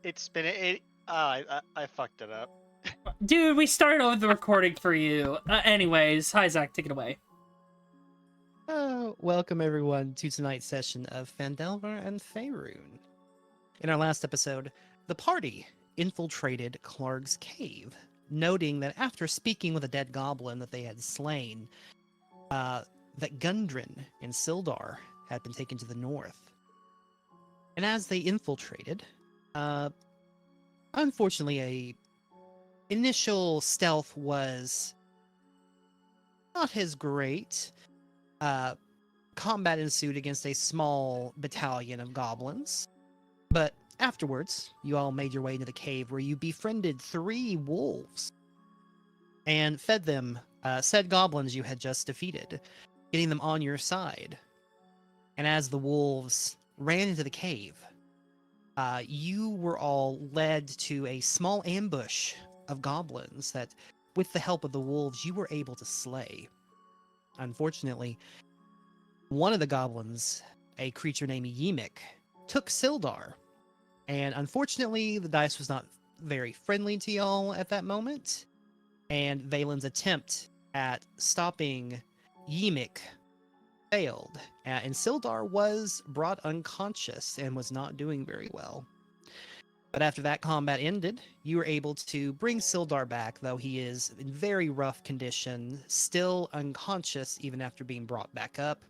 It's been I fucked it up. Dude, we started over the recording for you. Anyways, hi Zach, take it away. Welcome everyone to tonight's session of Phandelver and Faerun. In our last episode, the party infiltrated Clark's cave, noting that after speaking with a dead goblin that they had slain, that Gundren and Sildar had been taken to the north. And as they infiltrated, unfortunately, a initial stealth was not as great. Combat ensued against a small battalion of goblins, but afterwards, you all made your way into the cave where you befriended 3 wolves and fed them said goblins you had just defeated, getting them on your side. And as the wolves ran into the cave, you were all led to a small ambush of goblins that, with the help of the wolves, you were able to slay. Unfortunately, one of the goblins, a creature named Ymik, took Sildar, and unfortunately the dice was not very friendly to y'all at that moment, and Valen's attempt at stopping Ymik failed, and Sildar was brought unconscious and was not doing very well. But after that combat ended, you were able to bring Sildar back, though he is in very rough condition, still unconscious even after being brought back up.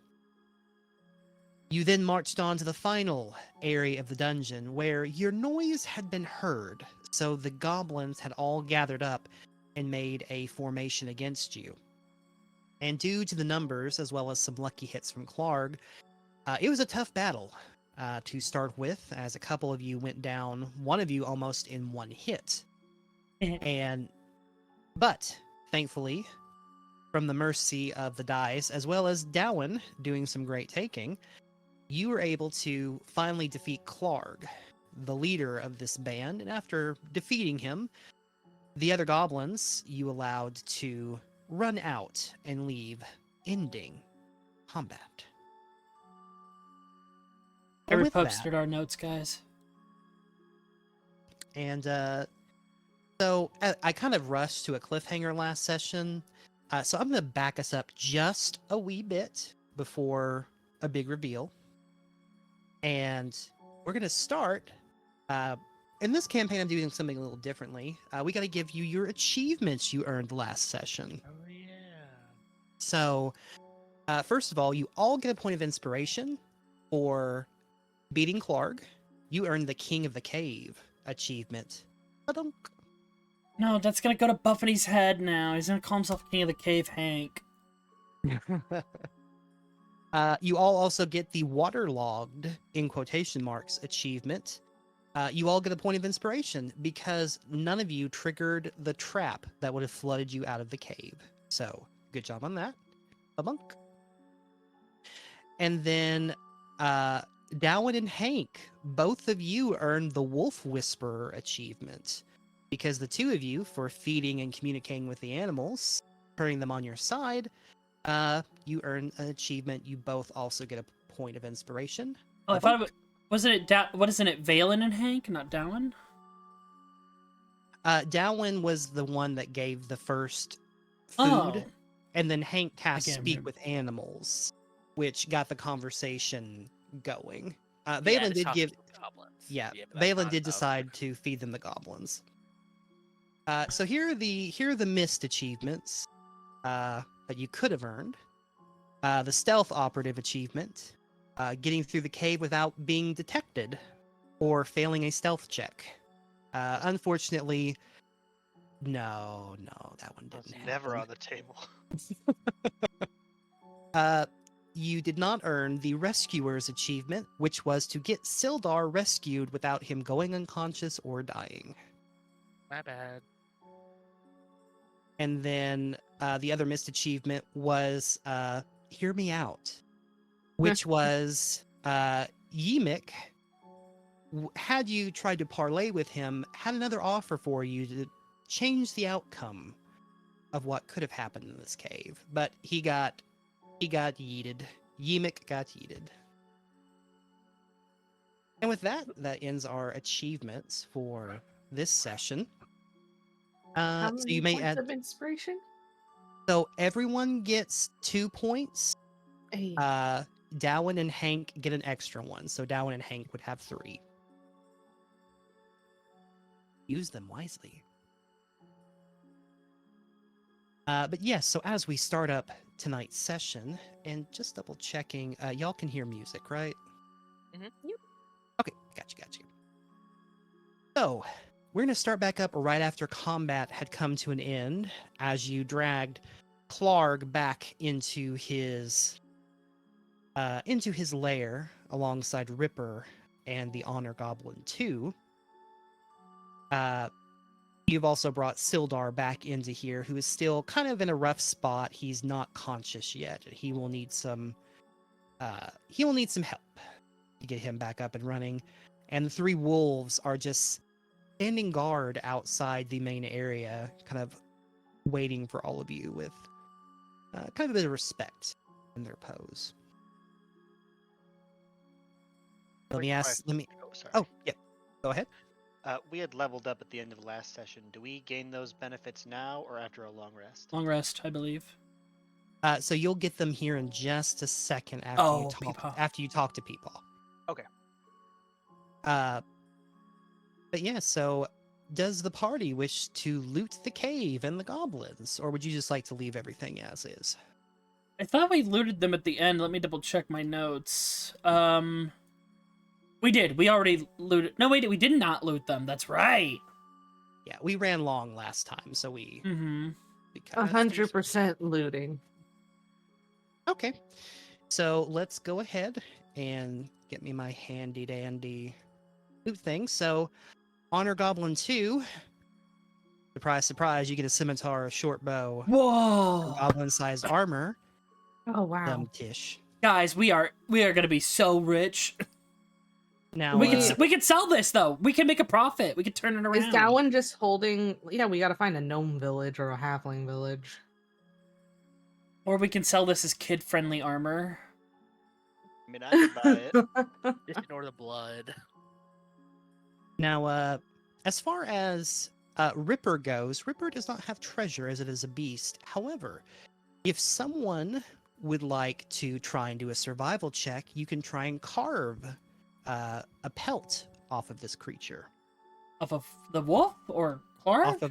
You then marched on to the final area of the dungeon, where your noise had been heard, so the goblins had all gathered up and made a formation against you. And due to the numbers, as well as some lucky hits from Clark, it was a tough battle to start with, as a couple of you went down, one of you almost in one hit. But, thankfully, from the mercy of the dice, as well as Dowen doing some great taking, you were able to finally defeat Clark, the leader of this band, and after defeating him, the other goblins you allowed to run out and leave, ending combat. I With reposted that, our notes, guys. and so I kind of rushed to a cliffhanger last session, so I'm going to back us up just a wee bit before a big reveal. And we're going to start. In this campaign, I'm doing something a little differently. We got to give you your achievements you earned last session. Oh yeah. So, first of all, you all get a point of inspiration for beating Clark. You earned the King of the Cave achievement. Ta-dunk. No, that's gonna go to Buffety's head now. He's gonna call himself King of the Cave Hank. You all also get the waterlogged, in quotation marks, achievement. You all get a point of inspiration because none of you triggered the trap that would have flooded you out of the cave. So, good job on that. A bunk. And then, Dowen and Hank, both of you earned the Wolf Whisperer achievement because the two of you, for feeding and communicating with the animals, turning them on your side, you earn an achievement. You both also get a point of inspiration. Oh, I thought it wasn't it. What isn't it? Valen and Hank, not Dowen. Dowen was the one that gave the first Oh. food, and then Hank cast can't Speak remember. with Animals, which got the conversation going. Yeah, Valen did talk give, to the goblins. yeah, Yeah, but that's Valen not did enough. decide to feed them the goblins. So here are the missed achievements that you could have earned. The Stealth Operative achievement, getting through the cave without being detected, or failing a stealth check. Unfortunately, no, that one That's didn't never happen. on the table. You did not earn the Rescuer's achievement, which was to get Sildar rescued without him going unconscious or dying. My bad. And then the other missed achievement was Hear Me Out, which was Ymik, had you tried to parlay with him, had another offer for you to change the outcome of what could have happened in this cave. But he got yeeted. Ymik got yeeted. And with that, that ends our achievements for this session. How So many you may points add. of inspiration? So everyone gets 2 points. Hey. Darwin and Hank get an extra one, so Darwin and Hank would have 3. Use them wisely. But yes, so as we start up tonight's session, and just double checking, y'all can hear music, right? Mhm. Yep. Okay, gotcha. So, we're going to start back up right after combat had come to an end, as you dragged Clark back into his lair alongside Ripper and the Honor Goblin 2. You've also brought Sildar back into here, who is still kind of in a rough spot. He's not conscious yet. He will need some help to get him back up and running. And the 3 wolves are just standing guard outside the main area, kind of waiting for all of you with kind of a bit of respect in their pose. Let me ask. Let me. Oh, sorry. Oh, yeah. Go ahead. We had leveled up at the end of the last session. Do we gain those benefits now or after a long rest? Long rest, I believe. So you'll get them here in just a second after Oh, Peepaw. you talk to people. Okay. But yeah, so does the party wish to loot the cave and the goblins, or would you just like to leave everything as is? I thought we looted them at the end. Let me double check my notes. We did. We already looted. No, wait, we did not loot them. That's right. Yeah, we ran long last time, so we. Mm-hmm. we kinda- 100% looting. Okay, so let's go ahead and get me my handy dandy loot thing. So, Honor Goblin 2. Surprise, surprise! You get a scimitar, a short bow, Whoa, goblin-sized armor. Oh wow. Tish. guys, we are gonna be so rich. Now we can sell this though. We can make a profit. We can turn it around. Is Gowan just holding? Yeah, we gotta find a gnome village or a halfling village. Or we can sell this as kid-friendly armor. I mean, I could buy it. Just ignore the blood. Now, as far as Ripper goes, Ripper does not have treasure as it is a beast. However, if someone would like to try and do a survival check, you can try and carve a pelt off of this creature. Off of the wolf or Clark?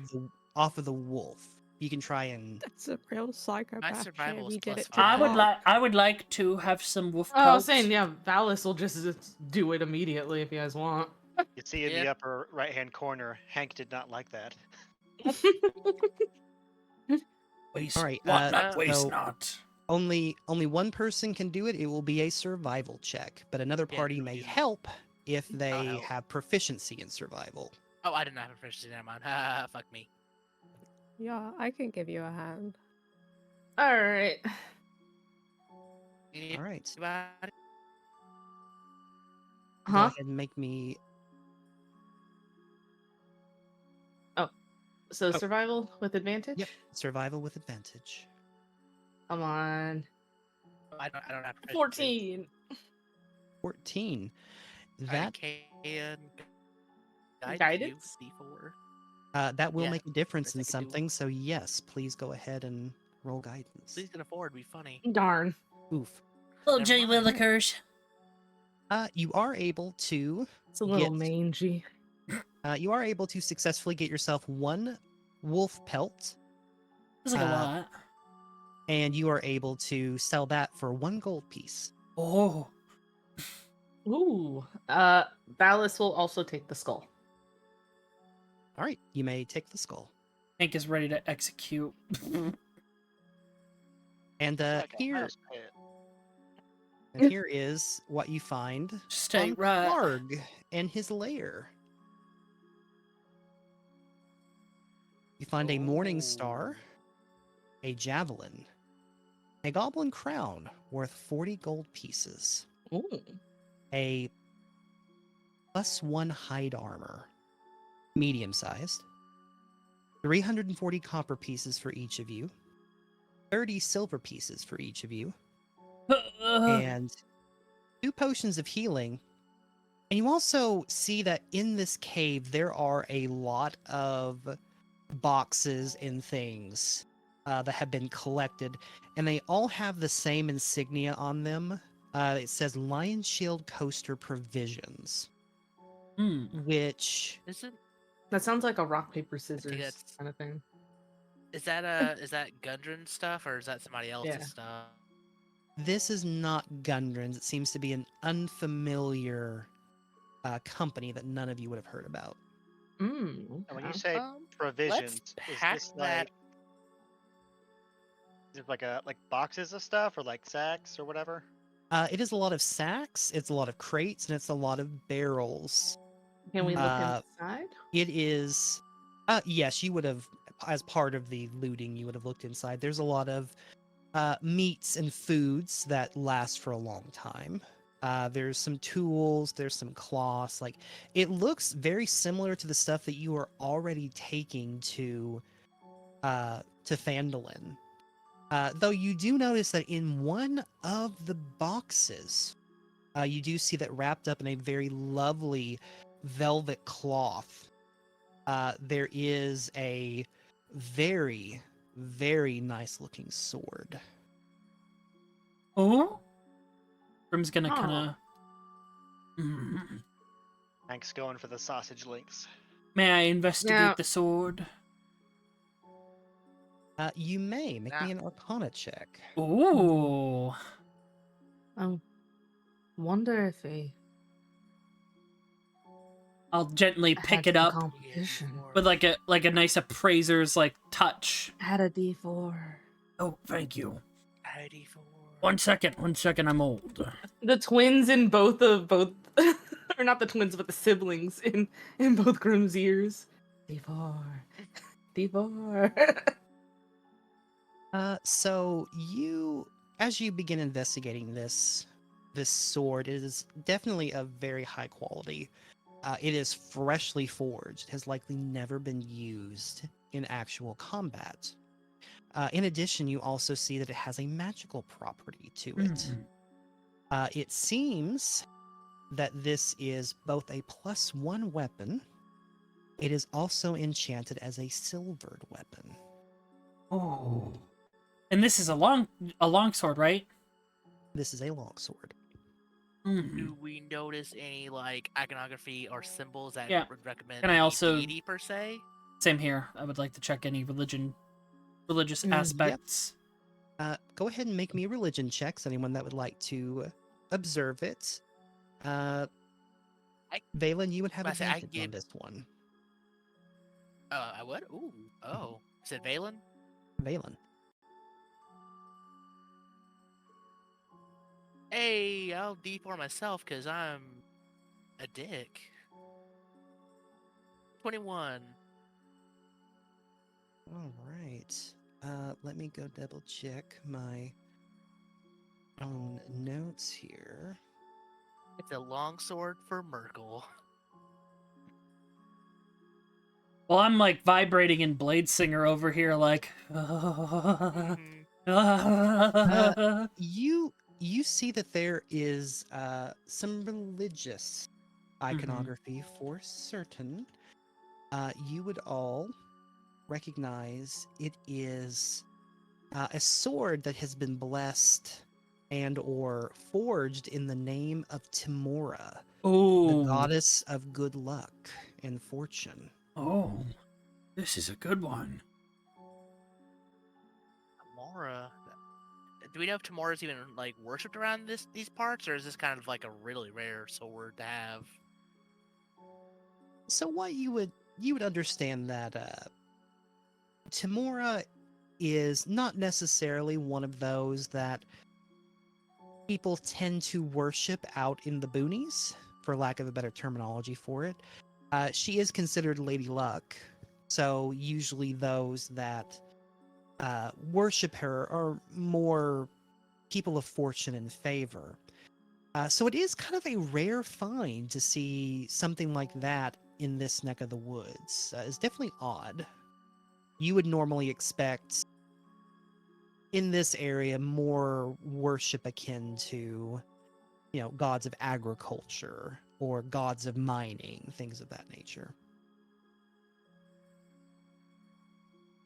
Off of the wolf. You can try and. That's a real psychopath. survival shit. is We did plus it to I would Clark. I would like to have some wolf Oh, I was pelts. saying, yeah, Valis will just do it immediately if you guys want. You see in the Yeah. upper right-hand corner, Hank did not like that. Waste All right, not, so- waste not. Only one person can do it. It will be a survival check, but another Yeah, party who may is it? help if they help. have proficiency in survival. Oh, I didn't have a proficiency. Never mind. Ah, fuck me. Yeah, I can give you a hand. All right. All right. Anybody? Go Huh? ahead and make me. So Oh. survival with advantage. Yep. Survival with advantage. Come on. I don't have proficiency. 14. 14. I That can guide Guidance? you D4. that will Yeah, make a difference in I can do- something. So yes, please go ahead and roll guidance. Please can afford. Be funny. Darn. Oof. Little Never Jenny mind. Willikers. You are able to. It's a little Get- mangy. You are able to successfully get yourself 1 wolf pelt, That's like a Uh, lot. and you are able to sell that for 1 gold piece. Oh. Ooh. Valis will also take the skull. All right, you may take the skull. Hank is ready to execute. And Okay, here, I'll just pay it. and here is what you find Stay on right. Clark and his lair. You find a morning star, a javelin, a goblin crown worth 40 gold pieces, Ooh. a +1 hide armor, medium sized, 340 copper pieces for each of you, 30 silver pieces for each of you, and 2 potions of healing And you also see that in this cave, there are a lot of boxes and things that have been collected, and they all have the same insignia on them. It says Lion Shield Coaster Provisions, Hmm. which Isn't That sounds like a rock paper I think scissors that's kind of thing. is that Gundren stuff or is that somebody else's Yeah. stuff? this is not Gundren's. It seems to be an unfamiliar company that none of you would have heard about. And when you Okay. say Let's provisions, is pack this that. like is it like boxes of stuff or like sacks or whatever? It is a lot of sacks, it's a lot of crates, and it's a lot of barrels. Can we look Uh, inside? It is, yes, you would have, as part of the looting, you would have looked inside. There's a lot of meats and foods that last for a long time. There's some tools, there's some cloths. Like, it looks very similar to the stuff that you are already taking to Phandalin. Though you do notice that in one of the boxes, you do see that wrapped up in a very lovely velvet cloth, there is a very, very nice looking sword. Oh? Grim's gonna kind Oh. of. Hank's going for the sausage links. May I investigate Now- the sword? You may make Nah. me an Arcana check. Ooh. I wonder if I'll gently I pick had it some up competition. with like a nice appraiser's like touch. I had a D4. Oh, thank you. ID for 1 second, 1 second. I'm old. The twins in both, or not the twins, but the siblings in both Grimm's ears. D4. D4. So you, as you begin investigating this sword, it is definitely of very high quality. It is freshly forged, has likely never been used in actual combat. In addition, you also see that it has a magical property to it. It seems that this is both a +1 weapon. It is also enchanted as a silvered weapon. Oh. And this is a long sword, right? This is a longsword. Do we notice any like iconography or symbols that Yeah. would recommend Can I any also- deity per se? Same here. I would like to check any religious Yep. aspects. Go ahead and make me religion checks. Anyone that would like to observe it. Valen, you would have I say I advantage on give- this one. I would. Ooh. Oh. Said Valen. Valen. Hey, I'll D4 myself because I'm a dick. 21. All right. Let me go double check my own notes here. It's a longsword for Merkel. Well, I'm like vibrating in Blade Singer over here, like. Mhm. You see that there is some religious iconography for certain. You would all recognize it is a sword that has been blessed and or forged in the name of Timora, the Oh. goddess of good luck and fortune. Oh. This is a good one. Tamora. Do we know if Tamora's even like worshipped around these parts, or is this kind of like a really rare sword to have? So what you would understand that Timora is not necessarily one of those that people tend to worship out in the boonies, for lack of a better terminology for it. She is considered Lady Luck, so usually those that worship her are more people of fortune and favor. So it is kind of a rare find to see something like that in this neck of the woods. It's definitely odd. You would normally expect in this area more worship akin to, gods of agriculture or gods of mining, things of that nature.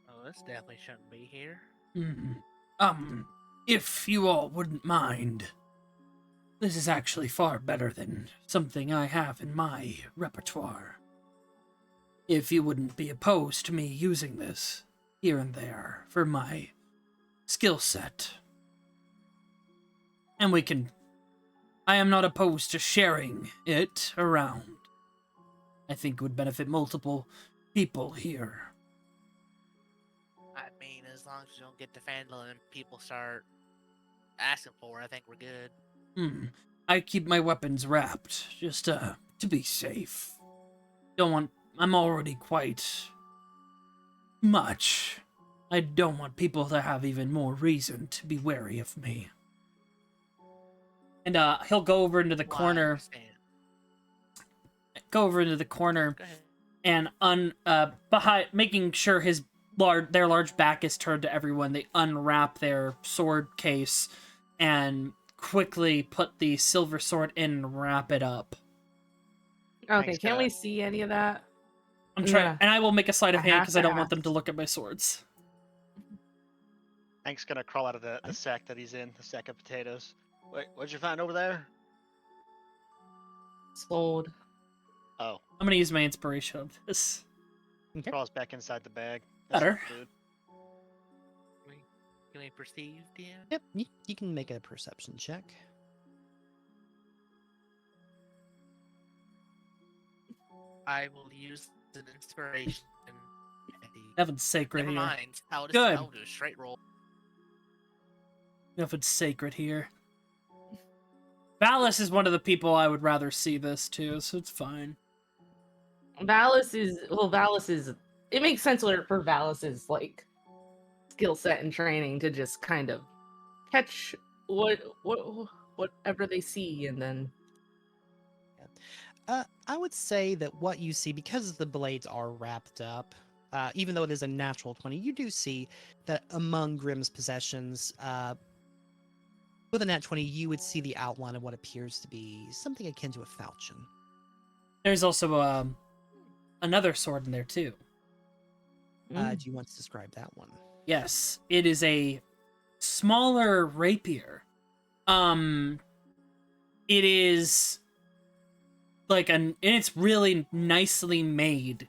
Oh, this definitely shouldn't be here. If you all wouldn't mind, this is actually far better than something I have in my repertoire. If you wouldn't be opposed to me using this here and there for my skill set. And I am not opposed to sharing it around. I think it would benefit multiple people here. I mean, as long as you don't get to Phandalin and people start asking for it, I think we're good. I keep my weapons wrapped, just to be safe. I'm already quite much. I don't want people to have even more reason to be wary of me. And he'll go over into the Well, I corner. understand. Go over into the corner Go ahead. and behind, making sure their large back is turned to everyone. They unwrap their sword case and quickly put the silver sword in and wrap it up. Okay, Thanks, can't we God. see any of that? I'm trying, Yeah. and I will make a sleight of I hand have because I to don't want them to ask. look at my swords. Hank's gonna crawl out of the sack that he's in, the sack of potatoes. Wait, what'd you find over there? Sold. Oh, I'm gonna use my inspiration of this. Okay. crawls back inside the bag. That's Better. not food. Can we perceive, DM? Yep, you can make a perception check. I will use an inspiration. Nothing's sacred Never here. mind. I'll Good. do a straight roll. Nothing's sacred here. Valis is one of the people I would rather see this too, so it's fine. Valis is it makes sense for Valis's like skill set and training to just kind of catch whatever they see and then I would say that what you see, because the blades are wrapped up, even though it is a natural 20, you do see that among Grimm's possessions, with a nat 20, you would see the outline of what appears to be something akin to a falchion. There's also another sword in there too. Do you want to describe that one? Yes, it is a smaller rapier. It is and it's really nicely made.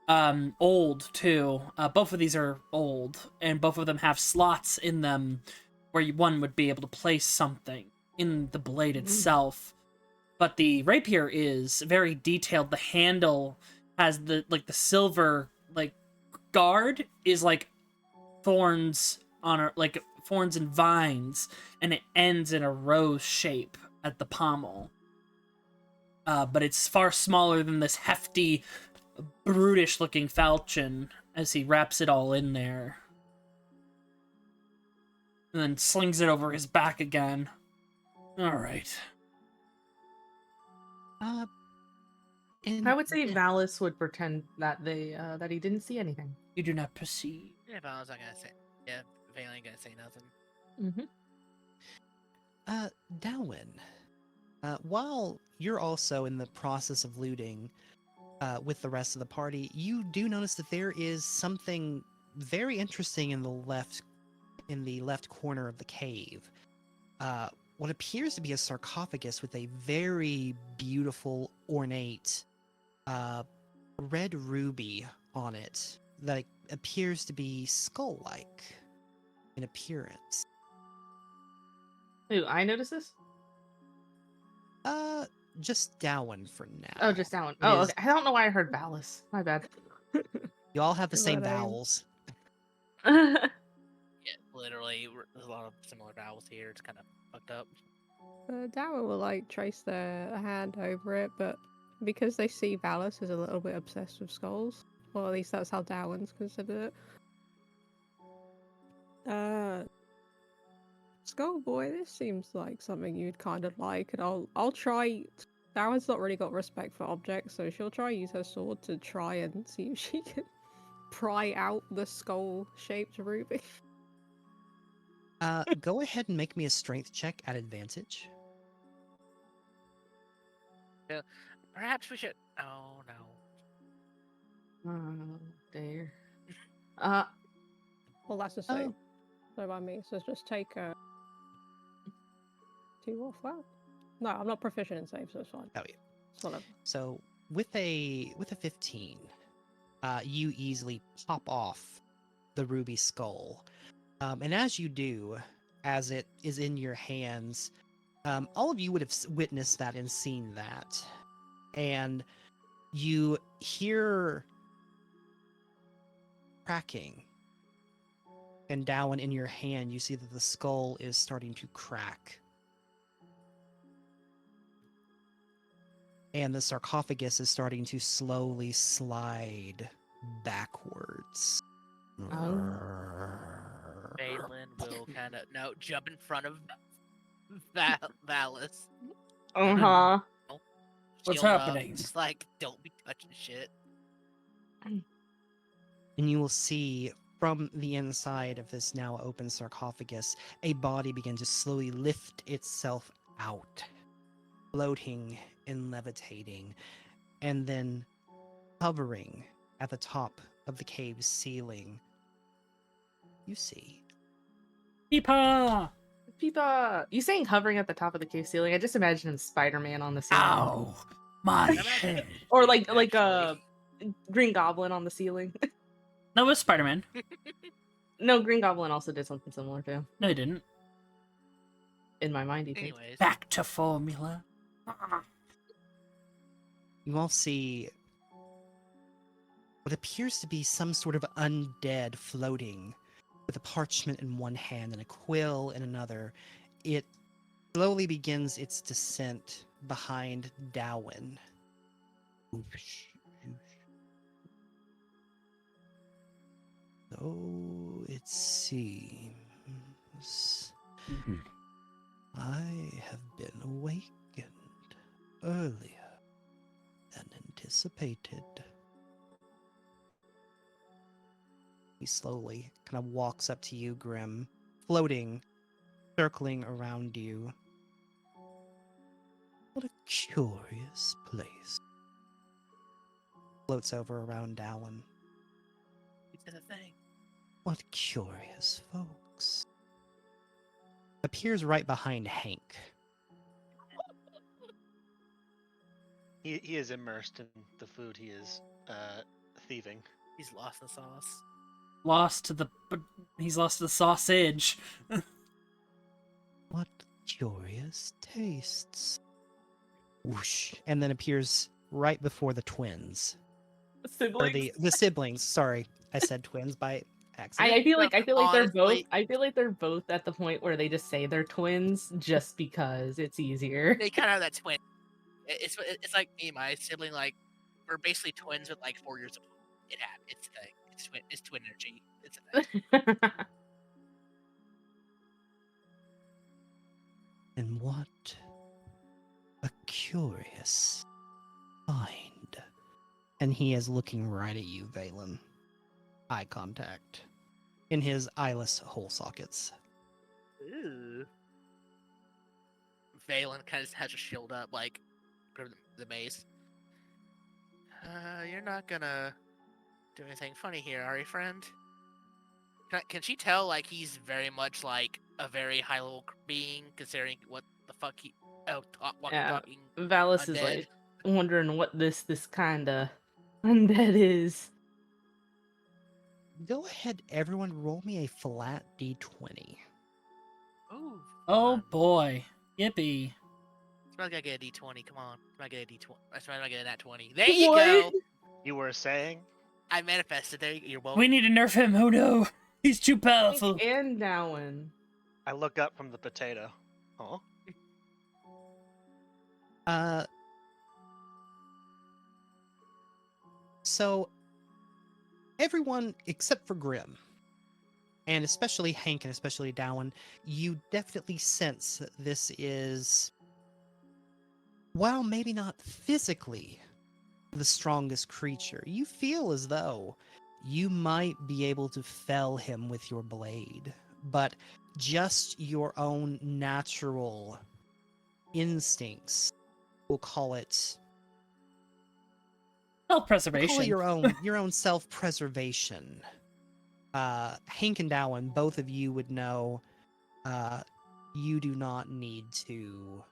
Old too. Both of these are old, and both of them have slots in them where one would be able to place something in the blade itself. But the rapier is very detailed. The handle has the silver guard is thorns on thorns and vines, and it ends in a rose shape at the pommel. But it's far smaller than this hefty, brutish-looking falchion as he wraps it all in there. And then slings it over his back again. Alright. I would say Valis would pretend that that he didn't see anything. You do not perceive. Yeah, if I was not gonna say, yeah, Valen ain't gonna say nothing. Dalwyn, while you're also in the process of looting with the rest of the party, you do notice that there is something very interesting in the left corner of the cave. What appears to be a sarcophagus with a very beautiful, ornate red ruby on it that appears to be skull-like in appearance. Ooh, I notice this? Just Dalwyn for now. Oh, just that one. It Oh, is- okay. I don't know why I heard Valis. My bad. You all have the same But, vowels. Yeah, literally, there's a lot of similar vowels here. It's kind of fucked up. Dower will trace their hand over it, but because they see Valis is a little bit obsessed with skulls, or at least that's how Darwin's considered it. Skull boy, this seems like something you'd kind of like, and I'll try. Darwin's not really got respect for objects, so she'll try use her sword to try and see if she can pry out the skull-shaped ruby. Go ahead and make me a strength check at advantage. Perhaps we should. Oh no. Oh dear. Uh, Well, that's the Oh. same. So by me, so just take 2 off that. No, I'm not proficient in save, so it's fine. Oh, yeah. It's whatever. So with a 15, you easily pop off the ruby skull, and as you do, as it is in your hands, all of you would have witnessed that and seen that, and you hear cracking. And down in your hand, you see that the skull is starting to crack. And the sarcophagus is starting to slowly slide backwards. Phandalin will kind of jump in front of Valis. uh-huh. What's Shield up, happening? just like, don't be touching shit. And you will see from the inside of this now open sarcophagus, a body begin to slowly lift itself out, floating and levitating, and then hovering at the top of the cave's ceiling. You see. Peepa! Peepa, you saying hovering at the top of the cave ceiling? I just imagine him Spider-Man on the ceiling. Ow! My I'm head. actually- Or like Actually. Green Goblin on the ceiling. No, it was Spider-Man. No, Green Goblin also did something similar too. No, he didn't. In my mind, he did. Anyways. Back to formula. You all see what appears to be some sort of undead floating with a parchment in one hand and a quill in another. It slowly begins its descent behind Dowin. Whoosh, whoosh. So it seems I have been awakened earlier than anticipated. He slowly kind of walks up to you, Grim, floating, circling around you. What a curious place. Floats over around Dallin. He said a thing. What curious folks. Appears right behind Hank. He is immersed in the food he is thieving. He's lost the sauce. He's lost to the sausage. What curious tastes. Whoosh. And then appears right before the twins. Or Siblings. the siblings. Sorry, I said twins by accident. I feel like they're both. Honestly- I feel like they're both at the point where they just say they're twins just because it's easier. They kind of have that twin. It's like me, and my sibling. Like we're basically twins with like 4 years apart. It happened. It's a thing. It's twin energy. It's a thing. And what a curious find. And he is looking right at you, Valen. Eye contact. In his eyeless hole sockets. Ooh. Valen kind of has a shield up, like grab the mace. You're not gonna do anything funny here, are you, friend? Can she tell, like, he's very much like a very high level being, considering what the fuck he Yeah. talking. Valis is Undead. like wondering what this kind of undead is. Go ahead, everyone, roll me a flat d20. Ooh. Oh fun. boy. Yippee. Somebody's gotta get a D20. Come on. Somebody get a D20. Somebody get a nat 20. There you What? go. You were saying? I manifested. There you're welcome. We need to nerf him. Oh no. He's too Hank powerful. and Dowan. I look up from the potato. Huh? So everyone except for Grim, and especially Hank and especially Dowan, you definitely sense that this is, while maybe not physically the strongest creature, you feel as though you might be able to fell him with your blade, but just your own natural instincts we'll call it Self-preservation. your own self-preservation. Hank and Dowan, both of you would know you do not need to.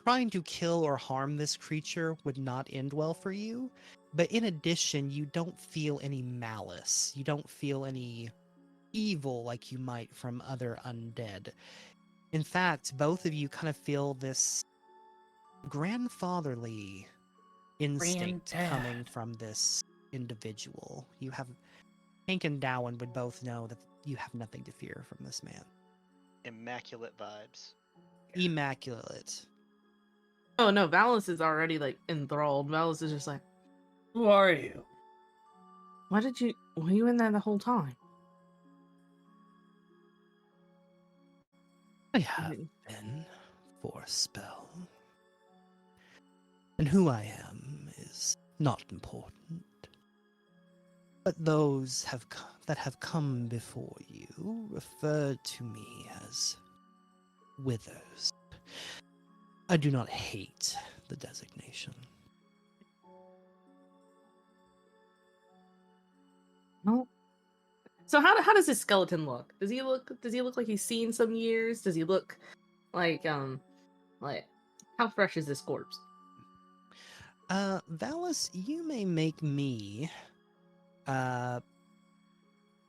Trying to kill or harm this creature would not end well for you, but in addition, you don't feel any malice. You don't feel any evil like you might from other undead. In fact, both of you kind of feel this grandfatherly instinct coming Granddad. from this individual. You have Hank and Dowan would both know that you have nothing to fear from this man. Immaculate vibes. Immaculate. Oh no, Valis is already like enthralled. Valis is just like, Who are you? were you in there the whole time? I have been for a spell. And who I am is not important. But those that have come before you referred to me as withers. I do not hate the designation. No. So how does his skeleton look? Does he look like he's seen some years? Does he look like how fresh is this corpse? Valis, you may make me I'm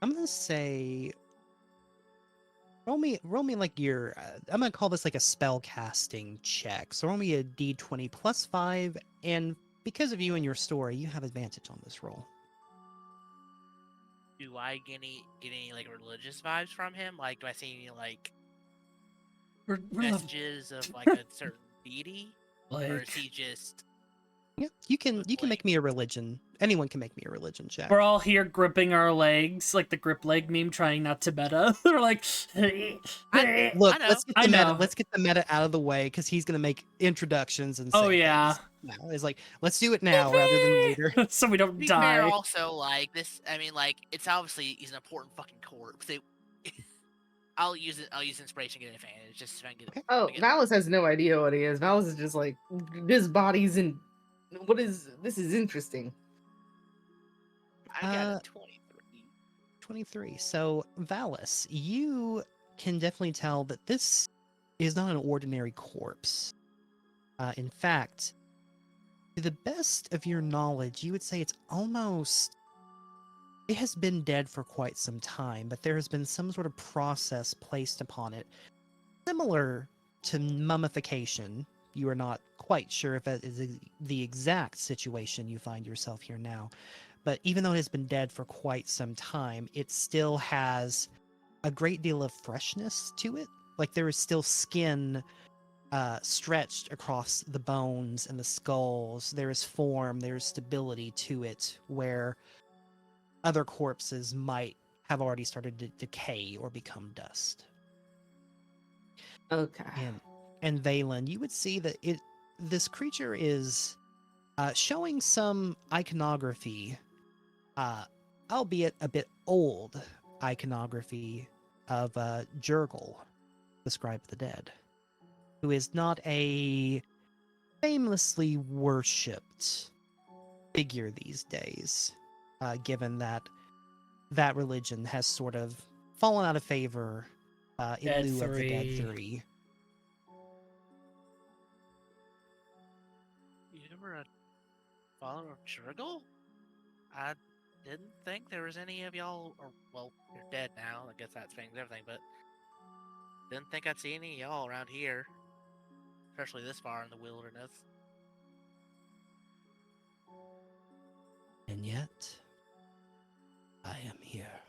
gonna say roll me like your I'm gonna call this like a spell casting check. So roll me a d20 plus 5, and because of you and your story, you have advantage on this roll. Do I get any like religious vibes from him? Like, do I see any like We're vestiges of like a certain deity, or like is he just? Yeah, you can Good make me a religion. Anyone can make me a religion check. we're all here gripping our legs, like the grip leg meme, trying not to meta. We're like, Look, I know. I know. Let's get the meta out of the way because he's gonna make introductions and say Oh, yeah. things. Now it's like let's do it now rather than later. so we To don't be fair, die. also like this. I mean, like it's obviously he's an important fucking corpse. I'll use it. I'll use inspiration to get an advantage. Just so I can get. Oh, get Valis has no idea what he is. Valis is just like, this body's in. This is interesting. I got a 23. 23. So Valis, you can definitely tell that this is not an ordinary corpse. In fact, to the best of your knowledge, you would say it's almost. It has been dead for quite some time, but there has been some sort of process placed upon it, similar to mummification. You are not quite sure if that is the exact situation you find yourself here now, but even though it has been dead for quite some time, it still has a great deal of freshness to it. Like there is still skin stretched across the bones and the skulls. There is form, there is stability to it, where other corpses might have already started to decay or become dust. Okay. And Valen, you would see that this creature is showing some iconography, albeit a bit old iconography of Jurgle, the Scribe of the Dead, who is not a famously worshipped figure these days, given that that religion has sort of fallen out of favor in Dead lieu of the Dead 3. 3. You ever a follower of Churgle? I didn't think there was any of y'all. Or well, you're dead now. I guess that explains everything. But didn't think I'd see any of y'all around here, especially this far in the wilderness. And yet, I am here.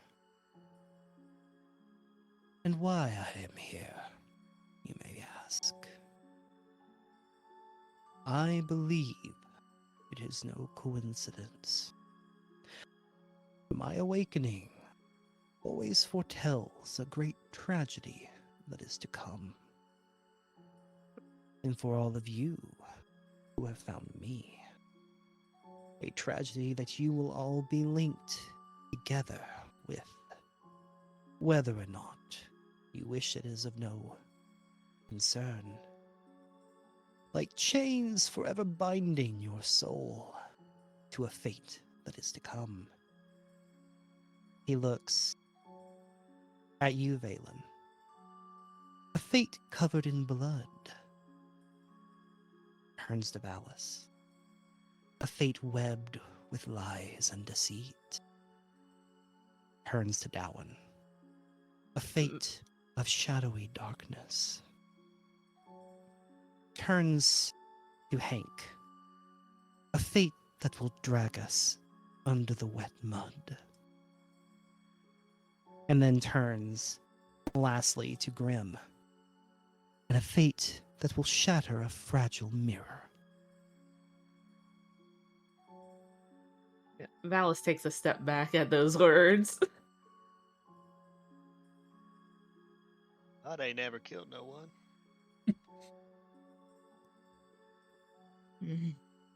And why I am here, you may ask. I believe it is no coincidence. My awakening always foretells a great tragedy that is to come. And for all of you who have found me, a tragedy that you will all be linked together with, whether or not you wish it is of no concern. like chains forever binding your soul to a fate that is to come. He looks at you, Valen. A fate covered in blood. Turns to Valis. A fate webbed with lies and deceit. Turns to Dowan. A fate of shadowy darkness. Turns to Hank. A fate that will drag us under the wet mud. And then turns, lastly, to Grim. And a fate that will shatter a fragile mirror. Valis takes a step back at those words. Thought I never killed no one.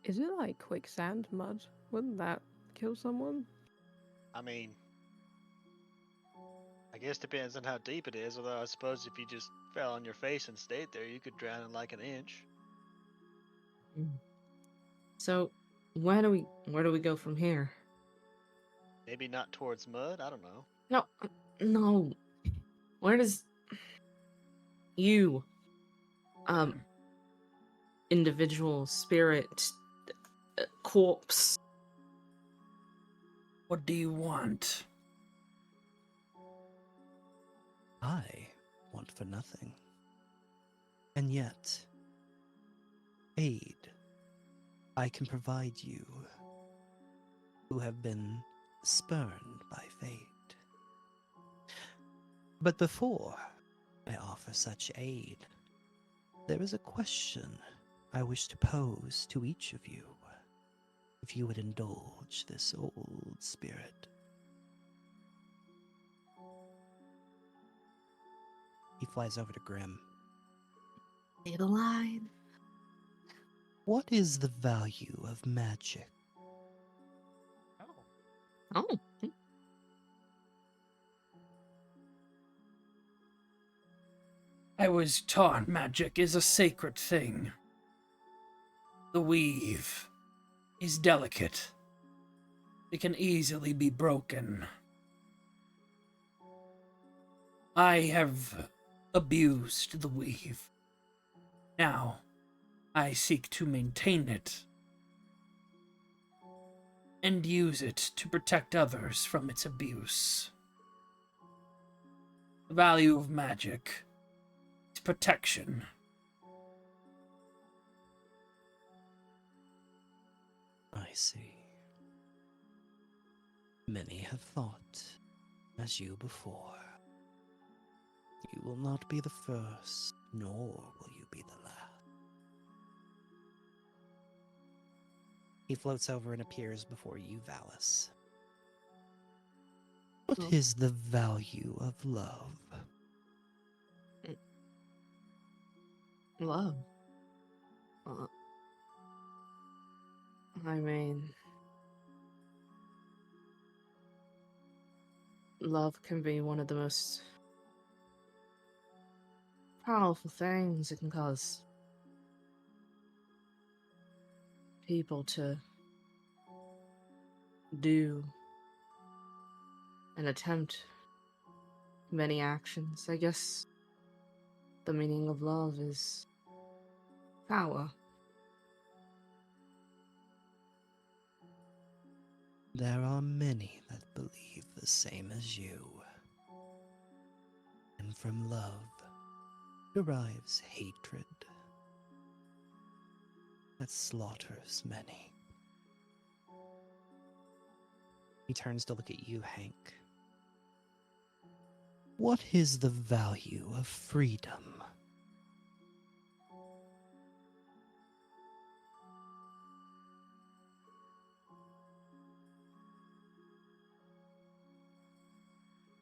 Is it like quicksand mud? Wouldn't that kill someone? I mean, I guess depends on how deep it is. Although I suppose if you just fell on your face and stayed there, you could drown in like an inch. So, where do we go from here? Maybe not towards mud. I don't know. No. Where does you, individual spirit, corpse? What do you want? I want for nothing. And yet, aid I can provide you who have been spurned by fate. But before I offer such aid, there is a question I wish to pose to each of you, if you would indulge this old spirit. He flies over to Grim. Say the line. What is the value of magic? Oh. I was taught magic is a sacred thing. The weave is delicate. It can easily be broken. I have abused the weave. Now, I seek to maintain it and use it to protect others from its abuse. The value of magic is protection. I see. Many have thought as you before. You will not be the first, nor will you be the last. He floats over and appears before you, Valis. What Oh. is the value of love? Love. I mean, love can be one of the most powerful things. It can cause people to do and attempt many actions. I guess the meaning of love is power. There are many that believe the same as you. And from love derives hatred that slaughters many. He turns to look at you, Hank. What is the value of freedom?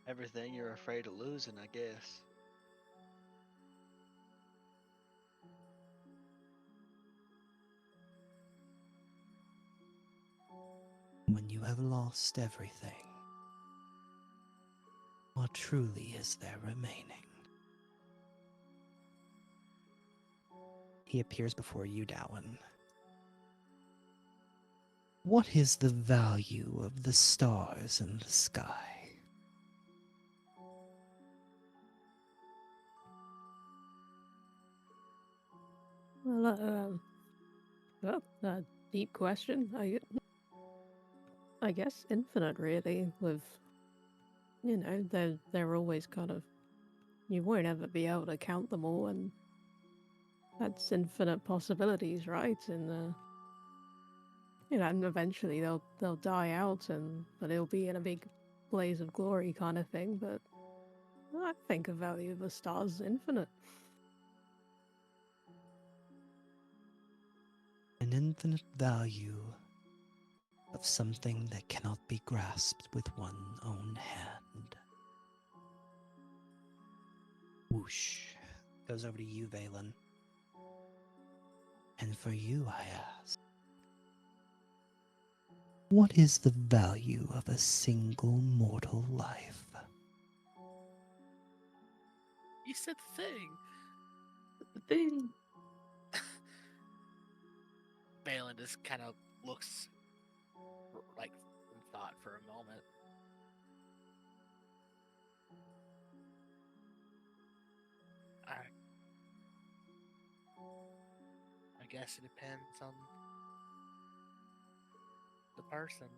Everything you're afraid of losing, I guess. When you have lost everything, what truly is there remaining? He appears before you, Dowan. What is the value of the stars in the sky? Well, deep question. I guess infinite, really. With they're always kind of, you won't ever be able to count them all, and that's infinite possibilities, right? And and eventually they'll die out, but it'll be in a big blaze of glory kind of thing. But I think the value of the stars is infinite. An infinite value of something that cannot be grasped with one own hand. Whoosh. Goes over to you, Valen. And for you, I ask, what is the value of a single mortal life? You said the thing. The thing. Balin just kind of looks like in thought for a moment. I guess it depends on the person.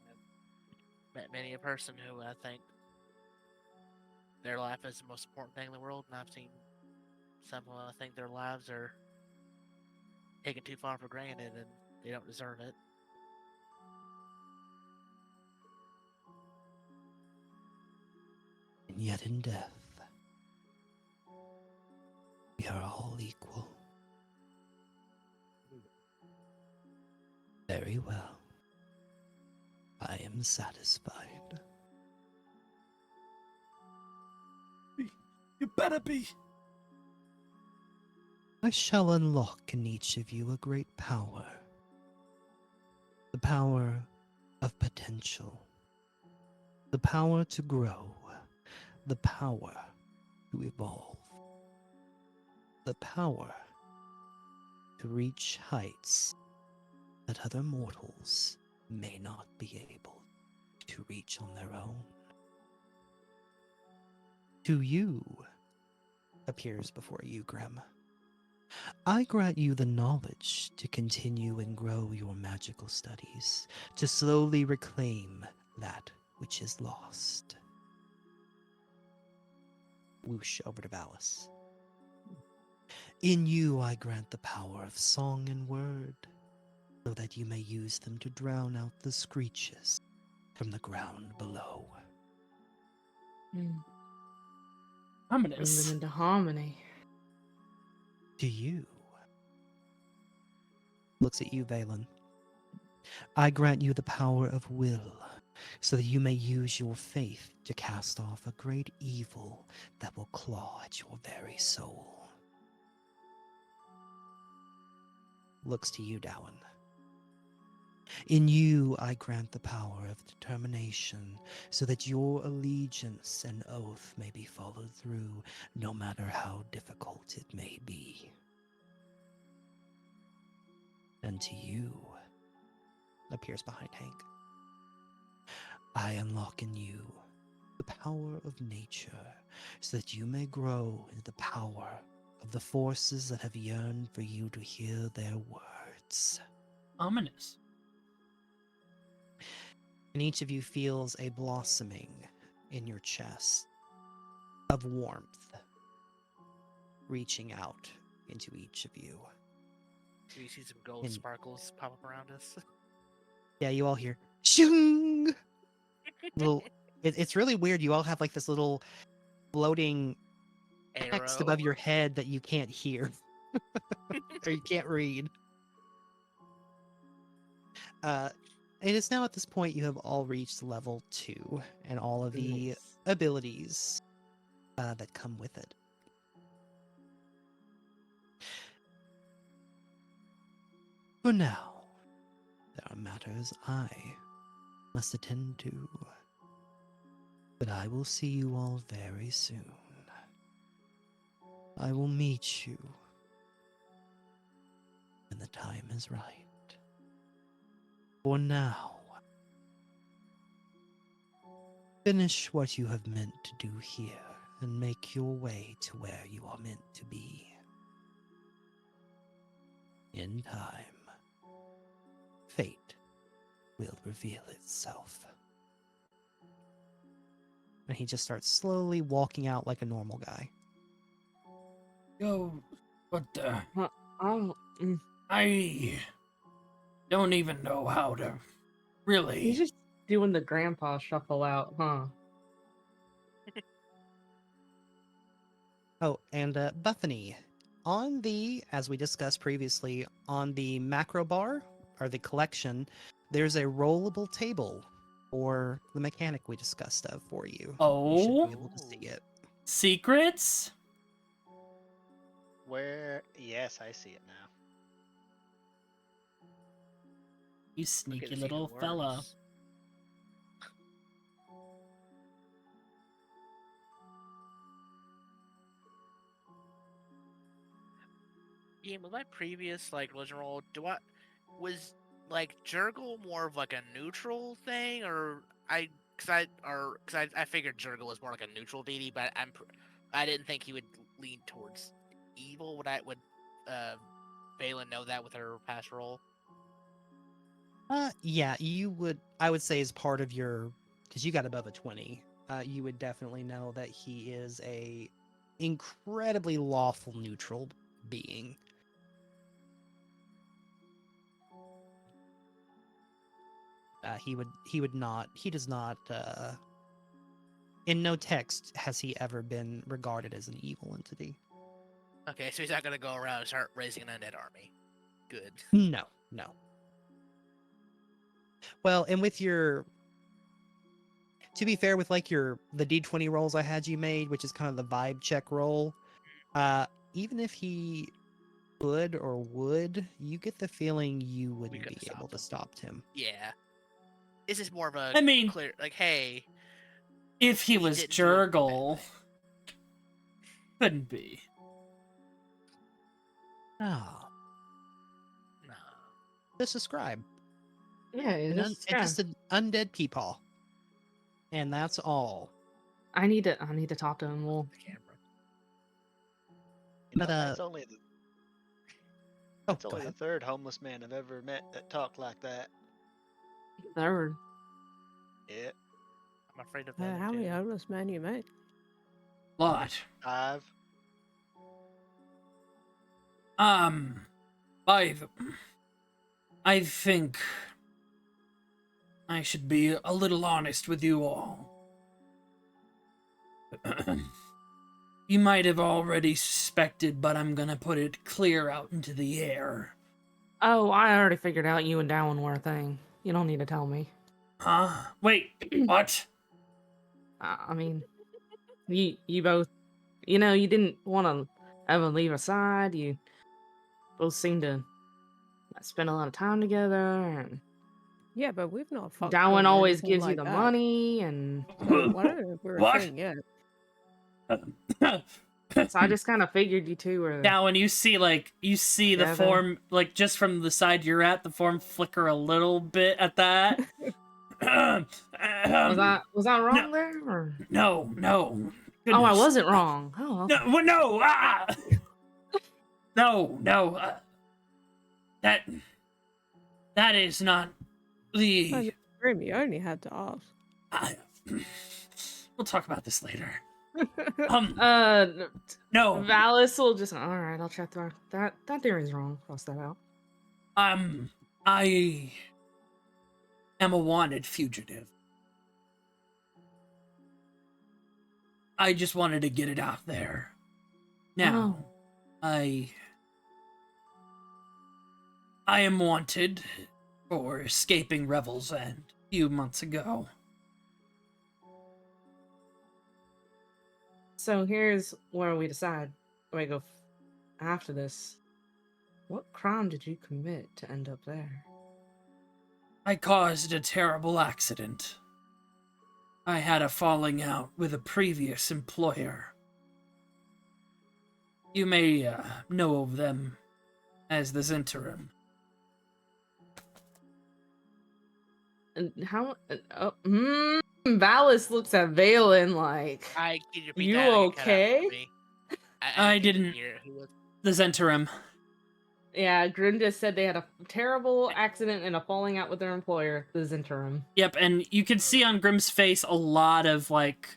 I've met many a person who I think their life is the most important thing in the world, and I've seen some who I think their lives are taken too far for granted and they don't deserve it. And yet in death, we are all equal. Very well. I am satisfied. You better be. I shall unlock in each of you a great power. The power of potential. The power to grow. The power to evolve. The power to reach heights that other mortals may not be able to reach on their own. To you, appears before you, Grim, I grant you the knowledge to continue and grow your magical studies, to slowly reclaim that which is lost. Whoosh over to Valis. In you I grant the power of song and word, so that you may use them to drown out the screeches from the ground below. Bring Ominous. them into harmony. To you, looks at you, Valen, I grant you the power of will, so that you may use your faith to cast off a great evil that will claw at your very soul. Looks to you, Dowan. In you I grant the power of determination, so that your allegiance and oath may be followed through, no matter how difficult it may be. And to you, appears behind Hank, I unlock in you the power of nature, so that you may grow into the power of the forces that have yearned for you to hear their words. Ominous. And each of you feels a blossoming in your chest of warmth reaching out into each of you. Do you see some gold And- sparkles pop up around us? Yeah, you all hear shing. Little, it's really weird. You all have like this little floating text Arrow. above your head that you can't hear or you can't read. It is now at this point you have all reached level 2 and all of the Nice. abilities that come with it. For now, there are matters I must attend to, but I will see you all very soon. I will meet you when the time is right. For now, finish what you have meant to do here and make your way to where you are meant to be. In time, fate will reveal itself. And he just starts slowly walking out like a normal guy. Yo, what the? Oh, I don't even know how to really. he's just doing the grandpa shuffle out, huh? Oh, and Bethany, on the, as we discussed previously, on the macro bar, or the collection, there's a rollable table for the mechanic we discussed of for you. You should Oh, be able to see it. secrets? Where? Yes, I see it now. You Look, sneaky it's little even fella. worse. Yeah, with my previous religion role, was Jurgle more of like a neutral thing, or I figured Jurgle was more like a neutral deity, but I didn't think he would lean towards evil. Would Valen know that with her past role? Yeah, you would, I would say, as part of your, because you got above a 20, you would definitely know that he is a incredibly lawful neutral being. He does not, in no text has he ever been regarded as an evil entity. Okay, so he's not gonna go around and start raising an undead army. Good. No, no. Well, and with your, to be fair, with the D20 rolls I had you made, which is kind of the vibe check roll, even if he could or would, you get the feeling you wouldn't be could've able to stop him. Yeah. This is more of a I mean, clear, hey. if he we was didn't do a bad Jurgle, thing. couldn't be. Ah, No. just a scribe. Yeah, it's Just an undead peepaw. And that's all. I need to talk to him. Well, The camera. You know, But, that's only the oh, that's go only the ahead. third homeless man I've ever met that talked like that. third. Yeah, I'm afraid of that. How many homeless men you met? Lot. 5. I think I should be a little honest with you all. You might have already suspected, but I'm gonna put it clear out into the air. Oh, I already figured out you and Dowan were a thing. You don't need to tell me. Huh? Wait, what? I mean, you both, you didn't want to ever leave aside. You both seem to spend a lot of time together, and Yeah, but we've not fucked Dowan or always anything gives you like the that. money, and So I don't know if we're a What? thing yet. so I just kind of figured you two were. Now, when you see the Together. form, just from the side you're at, the form flicker a little bit at that. Was I wrong there? Or? No. Oh, I Goodness. wasn't wrong. Oh, okay. No. No. That is not the. And Grim, you only had to ask. We'll talk about this later. No. No. Valis will just. All right, I'll check that. That theory's wrong. Cross that out. I am a wanted fugitive. I just wanted to get it out there. Now, I am wanted for escaping Revel's End a few months ago. So here's where we decide. We go after this. What crime did you commit to end up there? I caused a terrible accident. I had a falling out with a previous employer. You may know of them as the Zentarum. And how? Valis looks at Valen like, Can you repeat "You that? Cut out okay?" for me. I didn't didn't. hear who was. The Zentarum. Yeah, Grim just said they had a terrible accident and a falling out with their employer, the Zentarum. Yep, and you can see on Grimm's face a lot of like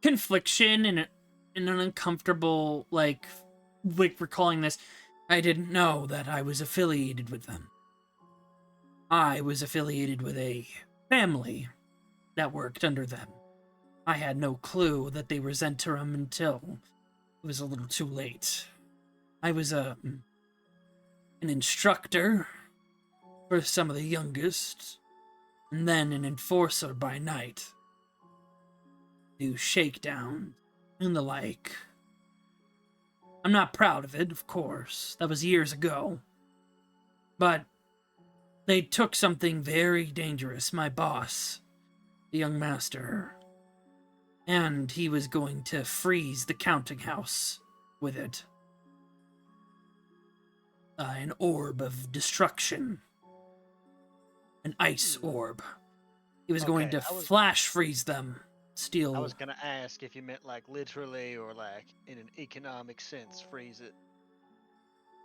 confliction and an uncomfortable like recalling this. I didn't know that I was affiliated with them. I was affiliated with a family that worked under them. I had no clue that they were Zentarum until it was a little too late. I was an instructor for some of the youngest, and then an enforcer by night. Do shakedown and the like. I'm not proud of it, of course. That was years ago. But they took something very dangerous, my boss, the young master, and he was going to freeze the counting house with it. An orb of destruction. An ice orb. He was going Okay, to flash freeze them. Steal. I was gonna ask if you meant like literally or like in an economic sense, freeze it.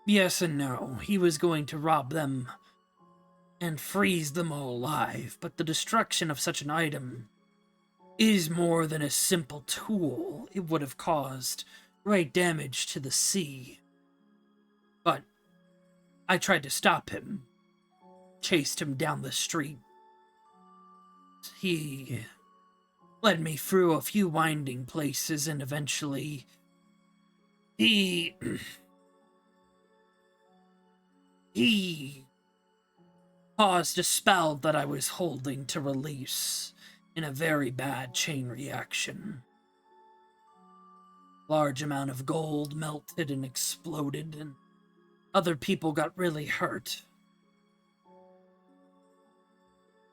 Yes and no. He was going to rob them and freeze them all alive, but the destruction of such an item is more than a simple tool. It would have caused great damage to the sea. But I tried to stop him, chased him down the street. He led me through a few winding places, and eventually he caused a spell that I was holding to release in a very bad chain reaction. Large amount of gold melted and exploded, and other people got really hurt.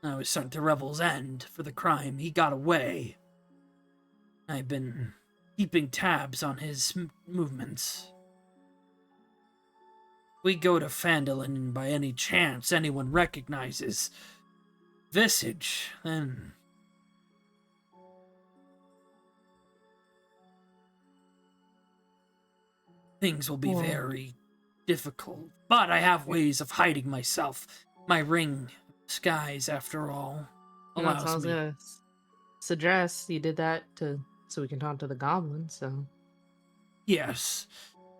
I was sent to Revel's End for the crime. He got away. I've been keeping tabs on his movements. We go to Phandalin, and by any chance anyone recognizes visage, then things will be very difficult. But I have ways of hiding myself. My ring, skies, after all, And that's what I allows was me. gonna suggest. You did that so we can talk to the goblin. So Yes,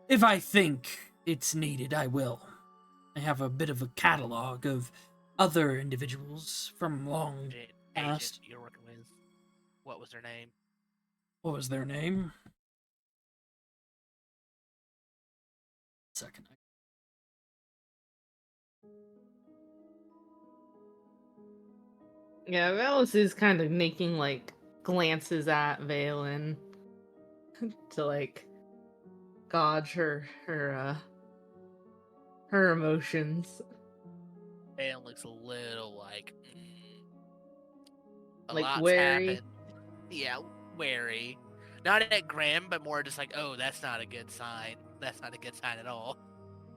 if I think it's needed, I will. I have a bit of a catalog of other individuals from long past. Agent you're working with. What was their name? What was their name? Second. yeah, Valis is kind of making like glances at Valen to like gauge her emotions. And looks a little like a Like lot's wary. happened. Yeah, wary. Not at Grim, but more just like, oh, that's not a good sign. That's not a good sign at all.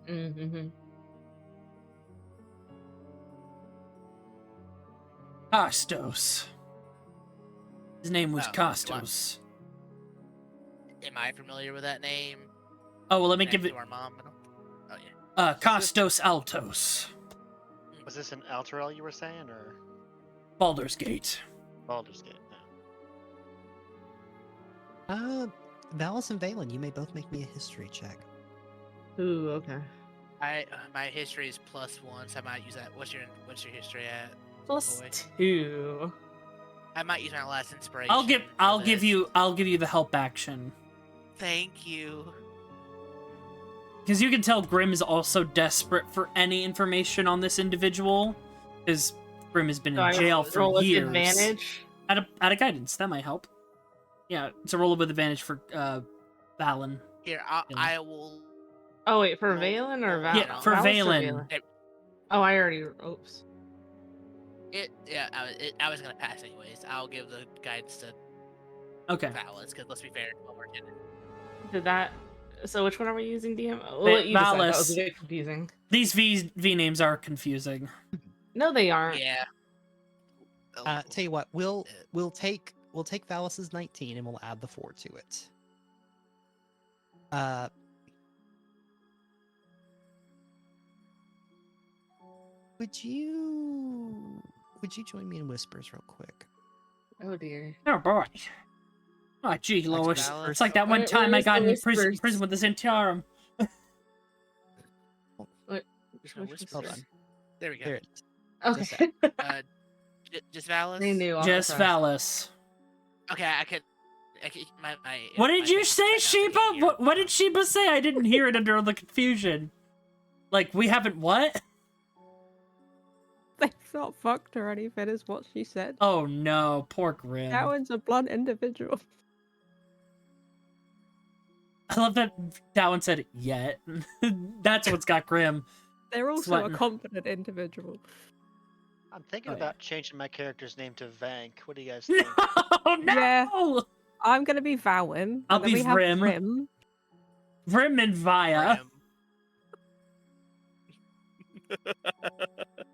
Mm-hmm. Costos. His name was Oh, Costos. Am I familiar with that name? Oh, well, let me Connected give it. to our mom. Oh yeah. Costos Altos. Was this an Alterel you were saying, or Baldur's Gate. Baldur's Gate? No. Valis and Valen, you may both make me a history check. Ooh, okay. My history is +1, so I might use that. What's your history at? Plus Boy. 2. I might use my last inspiration. I'll give this. you the help action. Thank you. Because you can tell Grimm is also desperate for any information on this individual, because Grimm has been in jail for roll with years. advantage. At a guidance, that might help. Yeah, it's a roll with advantage for Valen. Here, Yeah. I will. Oh wait, for roll- Valen or roll Val? it Yeah, on. for Valis or Valen. Oh, I already. Oops. I was gonna pass anyways. I'll give the guidance to Okay. Valis, because let's be fair, well, we're getting Did that So which one are we using, DM? We'll let you decide. That was a bit confusing. These V names are confusing. No, they aren't. Yeah. Tell you what, we'll take Valus's 19 and we'll add the 4 to it. Would you join me in whispers real quick? Oh dear. Oh boy. Oh gee, Lois. Valus. It's like that one Where time I is got the in prison whispers? with the Zentiarum. Just no Which whispers. Hold on. There we go. There it is. Okay. Just Valus. They knew. I'll Just surprise. Valus. Okay, I could. My What did my you thing say, is upside down, so I Sheba? can't hear. What did Sheba say? I didn't hear it under the confusion. Like, we haven't what? They not fucked or anything, is what she said. Oh no, poor Grim. That one's a blunt individual. I love that one said yet. That's what's got Grim. They're also Sweating. a competent individual. I'm thinking Oh, yeah. about changing my character's name to Vank. What do you guys think? No, no! Yeah. I'm gonna be Vowin. I'll and then be we have Vrim. Vrim. Vrim and Vaya.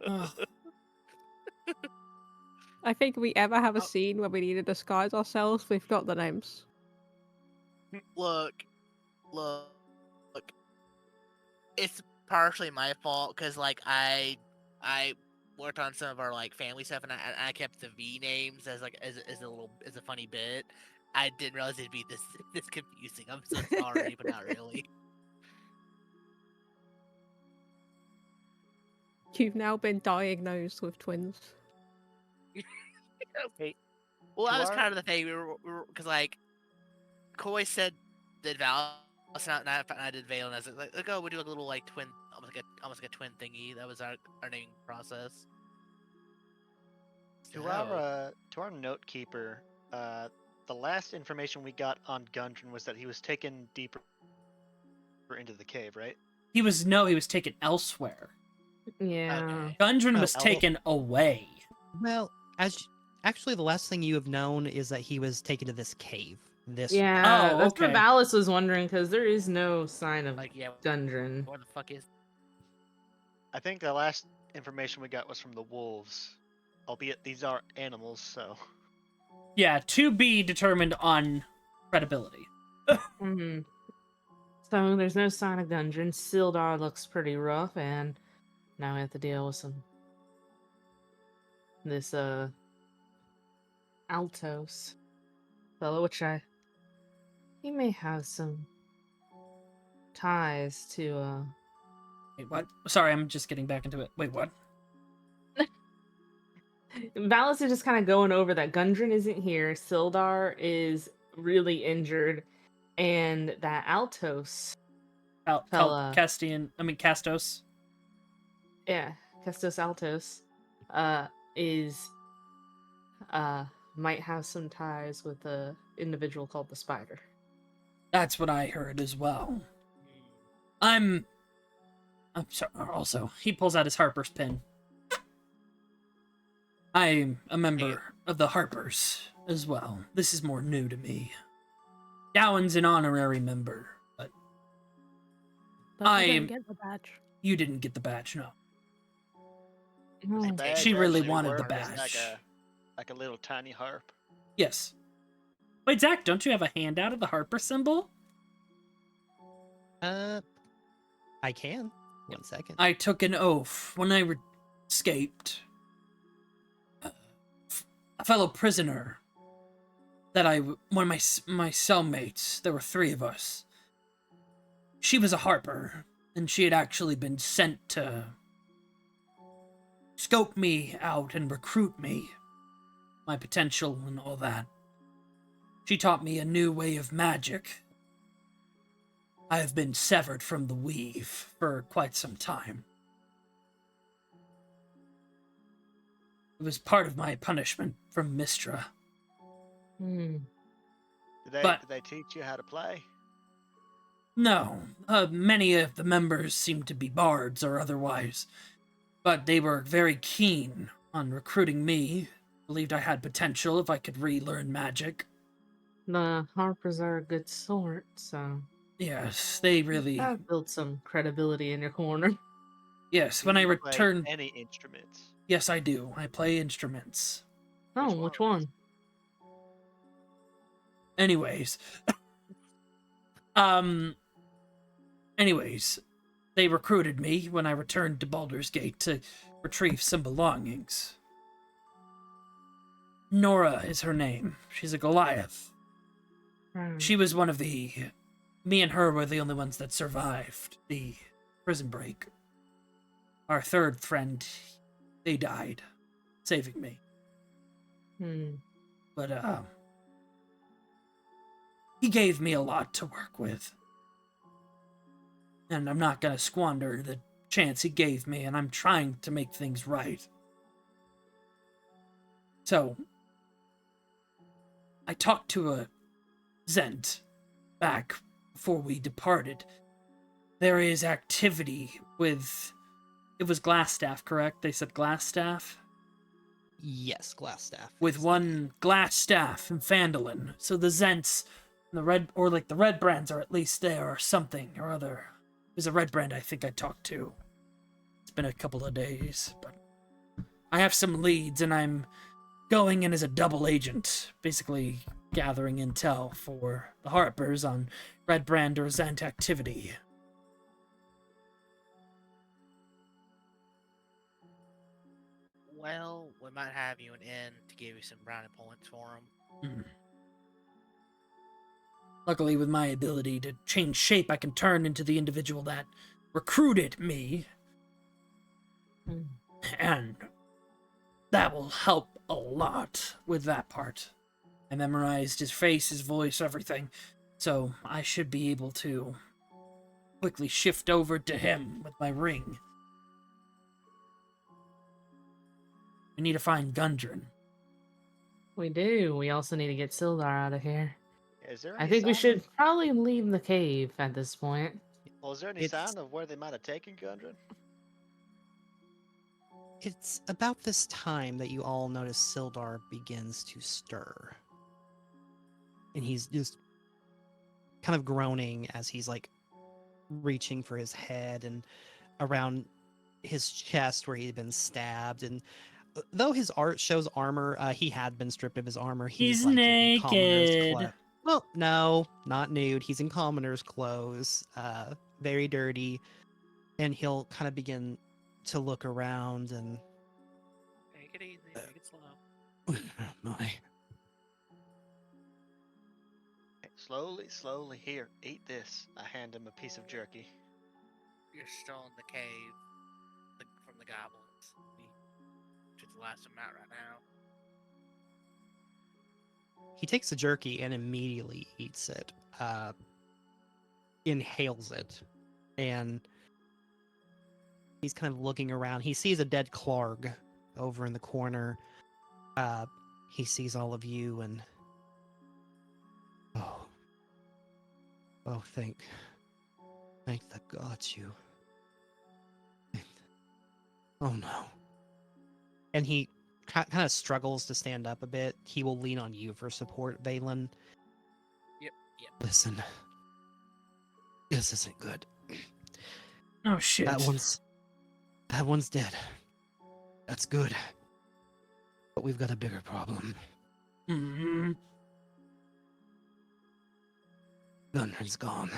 Ugh. I think if we ever have a scene where we need to disguise ourselves, we've got the names. Look. It's partially my fault because like I worked on some of our like family stuff and I kept the V names as like as a funny bit. I didn't realize it'd be this confusing. I'm so sorry, but not really. You've now been diagnosed with twins. Okay. Well, that was Tuar? kind of the thing. We were because like Koi said that Val. And I did Vale, and I was like, oh, we do a little like twin, almost like a twin thingy. That was our naming process. To our note keeper, the last information we got on Gundren was that he was taken deeper into the cave, right? He was taken elsewhere. Yeah. Okay. Gundren Oh, was taken away. Well, actually, the last thing you have known is that he was taken to this cave. Yeah. Oh, That's okay. what Valis was wondering because there is no sign of Like, yeah, Gundren. where the fuck is? I think the last information we got was from the wolves, albeit these are animals, so. Yeah, to be determined on credibility. Mm-hmm. So there's no sign of Gundren. Sildar looks pretty rough, and now we have to deal with this Altos fellow, which he may have some ties to Wait, what? Sorry, I'm just getting back into it. Wait, what? Valis is just kind of going over that Gundren isn't here, Sildar is really injured, and that Altos fella, Castos. yeah, Kestos Altos, is might have some ties with a individual called the Spider. That's what I heard as well. I'm sorry. Also, he pulls out his Harper's pin. I'm a member of the Harpers as well. This is more new to me. Gowan's an honorary member, but But we didn't get the badge. you didn't get the badge, no. No. The badge She really actually wanted the worked as badge. like a little tiny harp. Yes. Wait, Zach, don't you have a handout of the Harper symbol? I can. 1 second. I took an oath when I escaped. A fellow prisoner that one of my cellmates, there were 3 of us. She was a Harper, and she had actually been sent to scope me out and recruit me, my potential and all that. She taught me a new way of magic. I have been severed from the weave for quite some time. It was part of my punishment from Mistra. Hmm. Did they teach you how to play? No, many of the members seemed to be bards or otherwise, but they were very keen on recruiting me. Believed I had potential if I could relearn magic. The Harpers are a good sort, so Yes, they really. That built some credibility in your corner. Yes, Do when I you play return. any instruments? Yes, I do. I play instruments. Oh, Which which ones? one? Anyways, um, anyways, they recruited me when I returned to Baldur's Gate to retrieve some belongings. Nora is her name. She's a Goliath. Hmm. She was one of the. Me and her were the only ones that survived the prison break. Our third friend, they died, saving me. Hmm. But, he gave me a lot to work with. And I'm not gonna squander the chance he gave me, and I'm trying to make things right. So, I talked to a Zent back before we departed. There is activity with. It was Glassstaff, correct? They said Glassstaff? Yes, Glassstaff. With is one Glassstaff in Phandalin. So the Zents, the red, or like the red brands are at least there, or something or other. There's a red brand I think I talked to. It's been a couple of days, but I have some leads, and I'm going in as a double agent, basically gathering intel for the Harpers on red brand or Zent activity. Well, we might have you an inn to give you some brownie points for them. Hmm. Luckily, with my ability to change shape, I can turn into the individual that recruited me, Hmm. and that will help a lot with that part. I memorized his face, his voice, everything, so I should be able to quickly shift over to him with my ring. We need to find Gundren. We do. We also need to get Sildar out of here. Is there I any think we sign should of, probably leave the cave at this point. well, is there any It's- sign of where they might have taken Gundren? It's about this time that you all notice Sildar begins to stir. And he's just kind of groaning as he's like reaching for his head and around his chest where he'd been stabbed. And though his art shows armor, he had been stripped of his armor. He's like in commoner's naked. Well, no, not nude. He's in commoner's clothes, very dirty. And he'll kind of begin to look around and Take it easy, take it slow. my Hey, slowly, slowly. Here, eat this. I hand him a piece of jerky. You're still in the cave from the goblins. We should the last one out right now. he takes the jerky and immediately eats it, inhales it, and he's kind of looking around. He sees a dead Clarg over in the corner. He sees all of you and oh, thank the gods you. Oh no. And he kind of struggles to stand up a bit. He will lean on you for support, Valen. Yep. Listen, this isn't good. Oh shit. That one's dead. That's good. But we've got a bigger problem. Mm-hmm. Gundren's gone.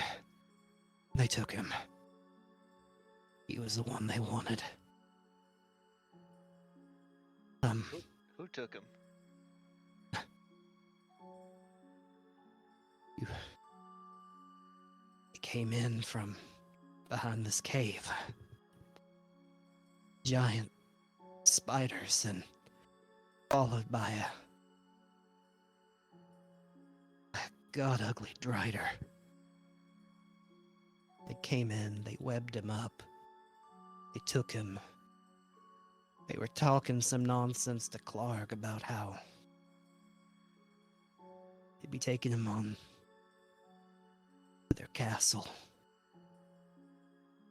They took him. He was the one they wanted. Who took him? He came in from behind this cave. Giant spiders and followed by a god ugly drider. They came in, they webbed him up, they took him. They were talking some nonsense to Clark about how they'd be taking him on to their castle.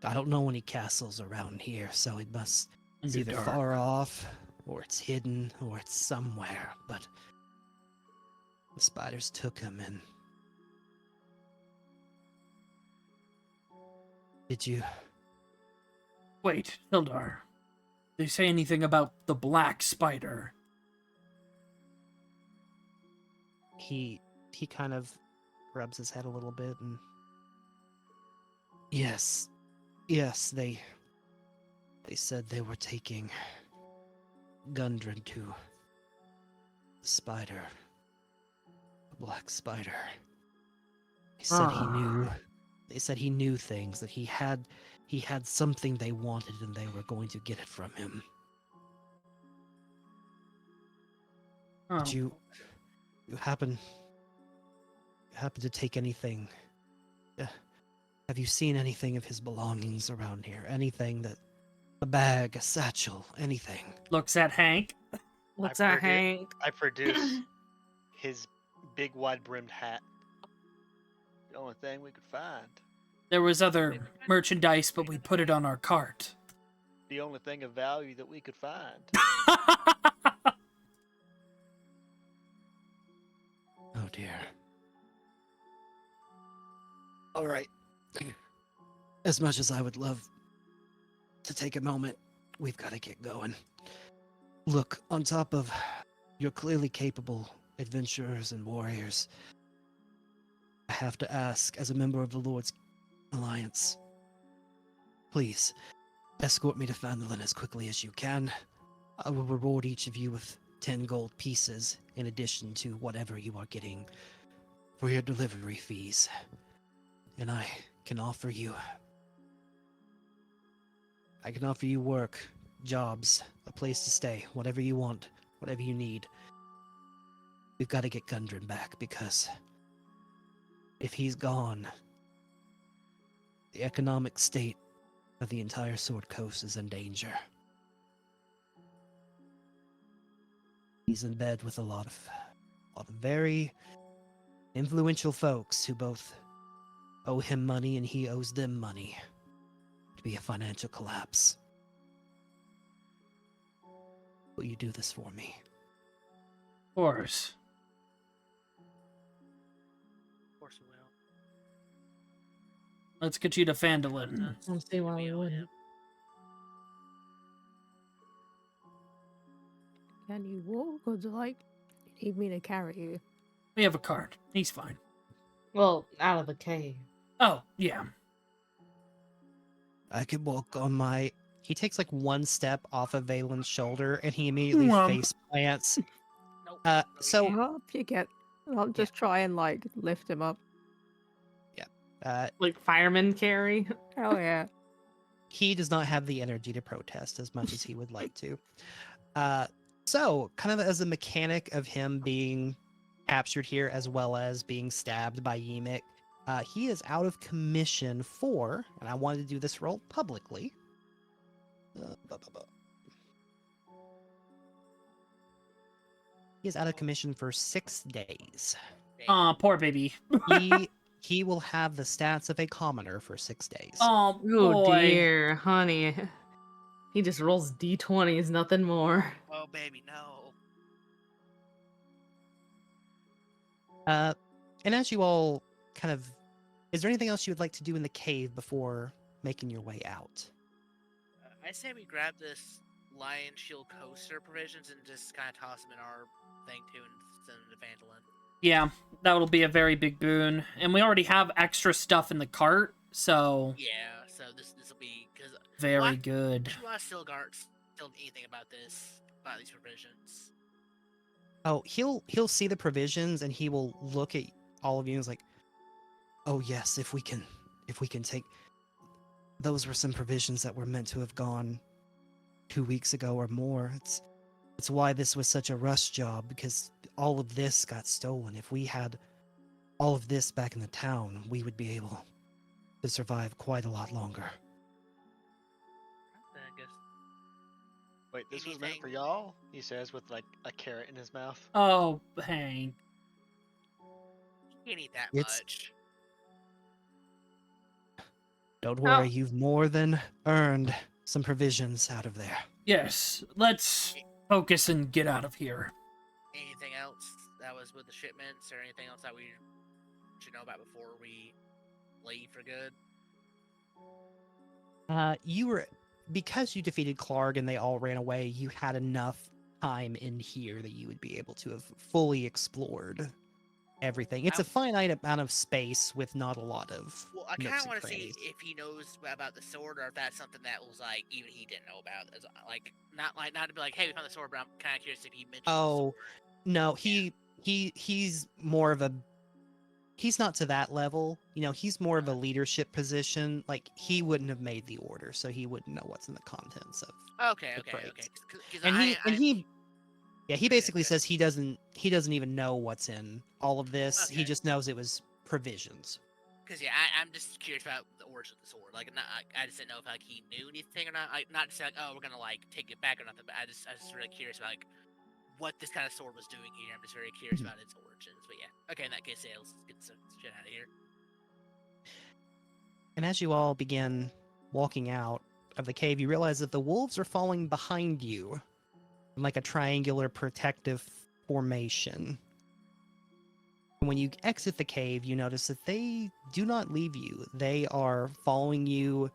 I don't know any castles around here, so it must it's either Underdark. far off, or it's hidden, or it's somewhere, but the spiders took him and Did you? Wait, Hildar. Did they say anything about the black spider? He kind of rubs his head a little bit and yes, they said they were taking Gundren to the spider, the black spider. They said he knew. They said he knew things, that he had something they wanted and they were going to get it from him. Oh. Did you happen to take anything? Have you seen anything of his belongings around here? Anything that a bag, a satchel, anything? Looks at Hank. What's I that, Hank? I produce his big wide-brimmed hat. The only thing we could find. There was other merchandise, but we put it on our cart. The only thing of value that we could find. Oh dear. All right. As much as I would love to take a moment, we've got to get going. Look, on top of your clearly capable adventurers and warriors, I have to ask, as a member of the Lord's Alliance, please escort me to Phandalin as quickly as you can. I will reward each of you with 10 gold pieces in addition to whatever you are getting for your delivery fees. And I can offer you work, jobs, a place to stay, whatever you want, whatever you need. We've got to get Gundren back, because if he's gone, the economic state of the entire Sword Coast is in danger. He's in bed with a lot of very influential folks who both owe him money and he owes them money. To be a financial collapse. Will you do this for me? Of course. Of course we will. Let's get you to Phandalin. I don't see why you wouldn't. Can you walk, or do you need me to carry you? We have a cart. He's fine. Well, out of the cave. Oh, yeah. I could walk on my... He takes like one step off of Valen's shoulder and he immediately face plants. Nope. So... Up you get. I'll just try and lift him up. Like fireman carry. Oh yeah. He does not have the energy to protest as much as he would like to. So, kind of as a mechanic of him being captured here as well as being stabbed by Ymik, he is out of commission for, and I wanted to do this roll publicly. He is out of commission for 6 days. Aw, poor baby. He will have the stats of a commoner for 6 days. Oh, Oh boy. dear, honey. He just rolls d20s, nothing more. Oh, baby, no. And as you all kind of... Is there anything else you would like to do in the cave before making your way out? I say we grab this Lion Shield coaster provisions and just kind of toss them in our thing too and send them to Phandalin. Yeah, that'll be a very big boon. And we already have extra stuff in the cart, so... Yeah, so this will be... Cause Very why- good. Why still anything about these provisions? Oh, he'll see the provisions and he will look at all of you and is like, "Oh yes, if we can take... Those were some provisions that were meant to have gone 2 weeks ago or more. It's why this was such a rush job, because all of this got stolen. If we had all of this back in the town, we would be able to survive quite a lot longer." I guess. Wait, this was meant Anything- for y'all? He says with like a carrot in his mouth. Oh, Hank. You can't eat that It's- much. Don't Oh. worry, you've more than earned some provisions out of there. Yes, let's focus and get out of here. Anything else that was with the shipments or anything else that we should know about before we leave for good? You were because you defeated Clark and they all ran away. You had enough time in here that you would be able to have fully explored everything. It's a finite amount of space with not a lot of Well, I kind nooks of and want to see crannies. if he knows about the sword, or if that's something that was like even he didn't know about. As not to be like, hey, we found the sword, but I'm kind of curious if he mentioned the Oh, sword. no, he's more of a he's not to that level. You know, he's more of a leadership position. Like he wouldn't have made the order, so he wouldn't know what's in the contents of Okay, the okay, crate. Because And he yeah, he basically okay. says he doesn't even know what's in all of this. He Okay. just knows it was provisions. Because yeah, I'm just curious about the origin of the sword. Like, not, I just didn't know if like he knew anything or not. Like, not to say like, oh, we're gonna like take it back or nothing. But I was just really curious about like what this kind of sword was doing here. I'm just very curious Mhm. about its origins. But yeah, okay, in that case, yeah, let's get some shit out of here. And as you all begin walking out of the cave, you realize that the wolves are falling behind you in like a triangular protective formation. And when you exit the cave, you notice that they do not leave you. They are following you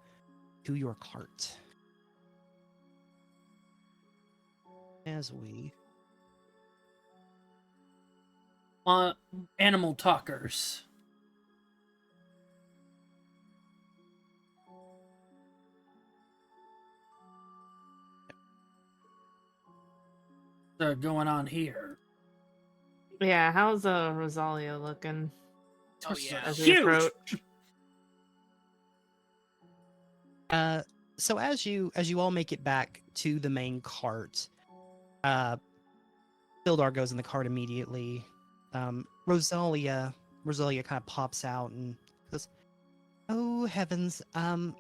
to your cart. As we Animal talkers. What's going on here? Yeah, how's Rosalia looking Oh yeah. as we Huge. approach? So as you all make it back to the main cart, Sildar goes in the cart immediately. Rosalia kind of pops out and goes, "Oh heavens, I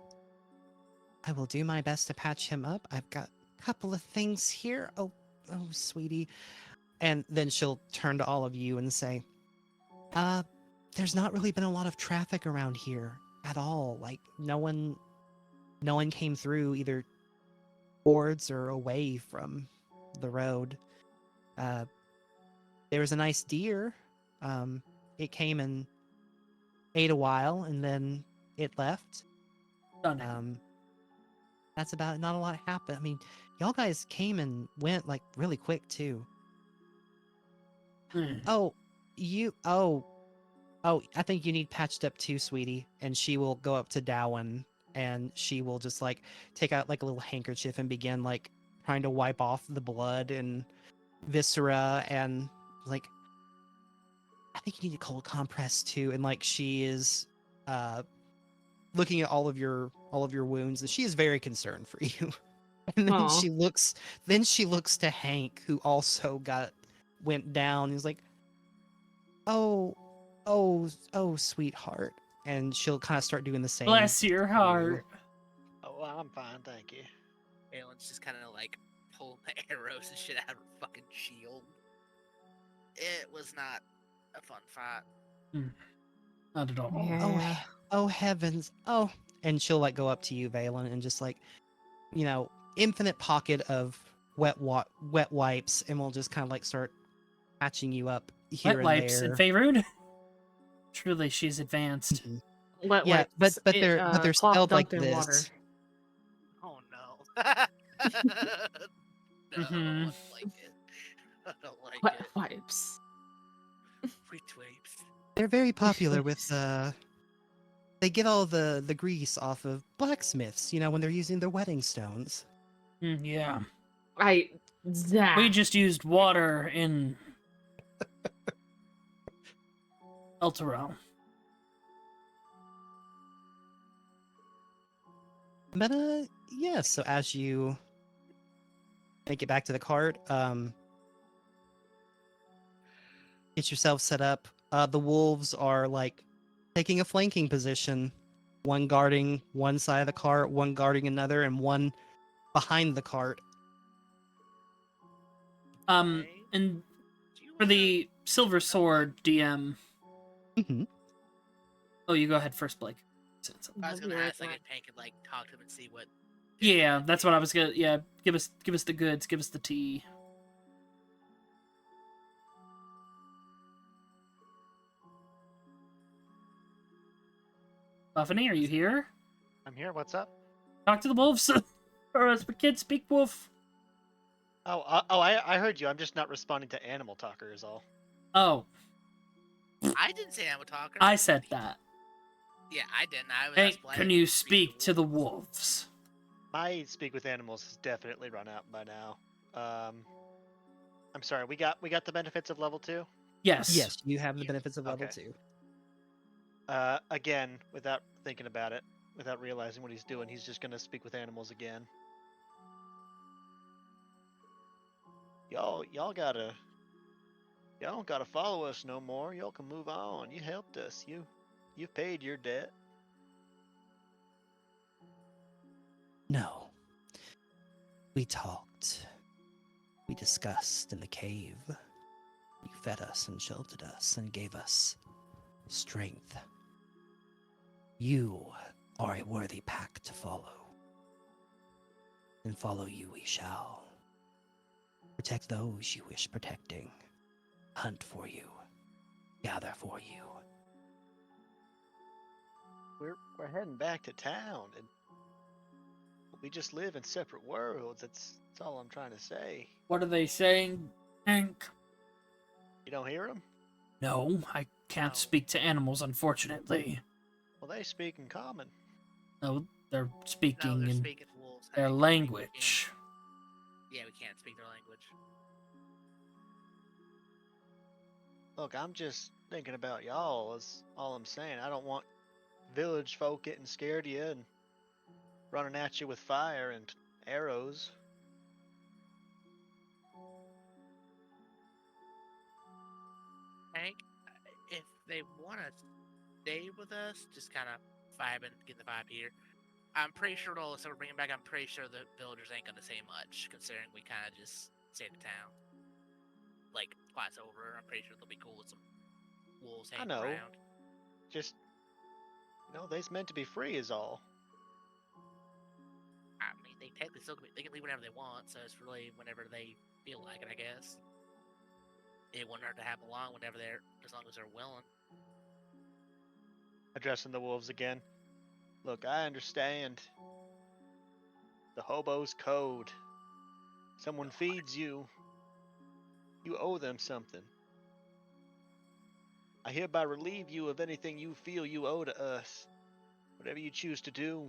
will do my best to patch him up. I've got a couple of things here. Oh, sweetie." And then she'll turn to all of you and say, there's not really been a lot of traffic around here at all. Like no one came through either towards or away from the road. There was a nice deer. It came and ate a while and then it left. Stunning. That's about it. Not a lot happened. I mean, y'all guys came and went like really quick too. Hmm. Oh, I think you need patched up too, sweetie. And she will go up to Dowan and she will just like take out like a little handkerchief and begin like trying to wipe off the blood and viscera and like I think you need a cold compress too. And like she is looking at all of your wounds and she is very concerned for you. And then Aw. she looks to Hank, who also went down. He's like, "Oh, sweetheart." And she'll kind of start doing the same. Bless your for you. heart. Oh, well, I'm fine, thank you. Balin's just kind of like pulling the arrows and shit out of her fucking shield. It was not a fun fight. Not at all. Yeah. Oh heavens. Oh, and she'll like go up to you, Valen, and just like, infinite pocket of wet wipes, and we'll just kind of like start patching you up here Wet and wipes there. and Faerun. Truly, she's advanced. Mhm. Wet Yeah, wipes. but they're cloth spelled like dunked in water. this. Oh no. No, I Mhm. don't like it. I don't like Wet it. wipes. Free twapes. They're very popular Wipes. with they get all the grease off of blacksmiths, when they're using their wedding stones. Yeah. Zach. We just used water in Elturel. But yeah, so as you make it back to the cart, get yourself set up. The wolves are like taking a flanking position, one guarding one side of the cart, one guarding another, and one behind the cart. And Do you for wanna- the Silver Sword DM. Mhm. Oh, you go ahead first, Blake. I was I'll be gonna right ask like back. if Hank could like talk to him and see what. Yeah, that's what I was gonna. Yeah, give us the goods. Give us the tea. Buffany, are you here? I'm here. What's up? Talk to the wolves. Or as the kids speak wolf. I heard you. I'm just not responding to animal talker is all. Oh, I didn't say I'm a talker. I said that. Yeah, I didn't. I was Hey, playing. can you speak to the wolves? My speak with animals has definitely run out by now. I'm sorry. We got the benefits of level 2. Yes. Yes, you have the Yes. benefits of level Okay. 2. Again, without thinking about it, without realizing what he's doing, he's just gonna speak with animals again. Y'all don't gotta follow us no more. Y'all can move on. You helped us. You've paid your debt. No. We talked. We discussed in the cave. You fed us and sheltered us and gave us strength. You are a worthy pack to follow. And follow you we shall. Protect those you wish protecting. Hunt for you. Gather for you. We're heading back to town, and we just live in separate worlds. That's all I'm trying to say. What are they saying, Hank? You don't hear them? No, I can't No. speak to animals, unfortunately. Well, they speak in common. No, they're No, speaking they're in speaking wolves. their Hank. language. Yeah, we can't speak their language. Look, I'm just thinking about y'all. Is all I'm saying. I don't want village folk getting scared of you and running at you with fire and arrows. Hank, if they want to stay with us, just kind of vibing, get the vibe here. I'm pretty sure all so we're bringing back. I'm pretty sure the villagers ain't gonna say much, considering we kind of just stayed in town. Like twice over, I'm pretty sure they'll be cool with some wolves I hanging know. around. Just, they's meant to be free is all. I mean, they technically still they can leave whenever they want, so it's really whenever they feel like it, I guess. It wouldn't hurt to have them along whenever as long as they're willing. Addressing the wolves again. Look, I understand. The hobo's code. Someone feeds you. You owe them something. I hereby relieve you of anything you feel you owe to us. Whatever you choose to do,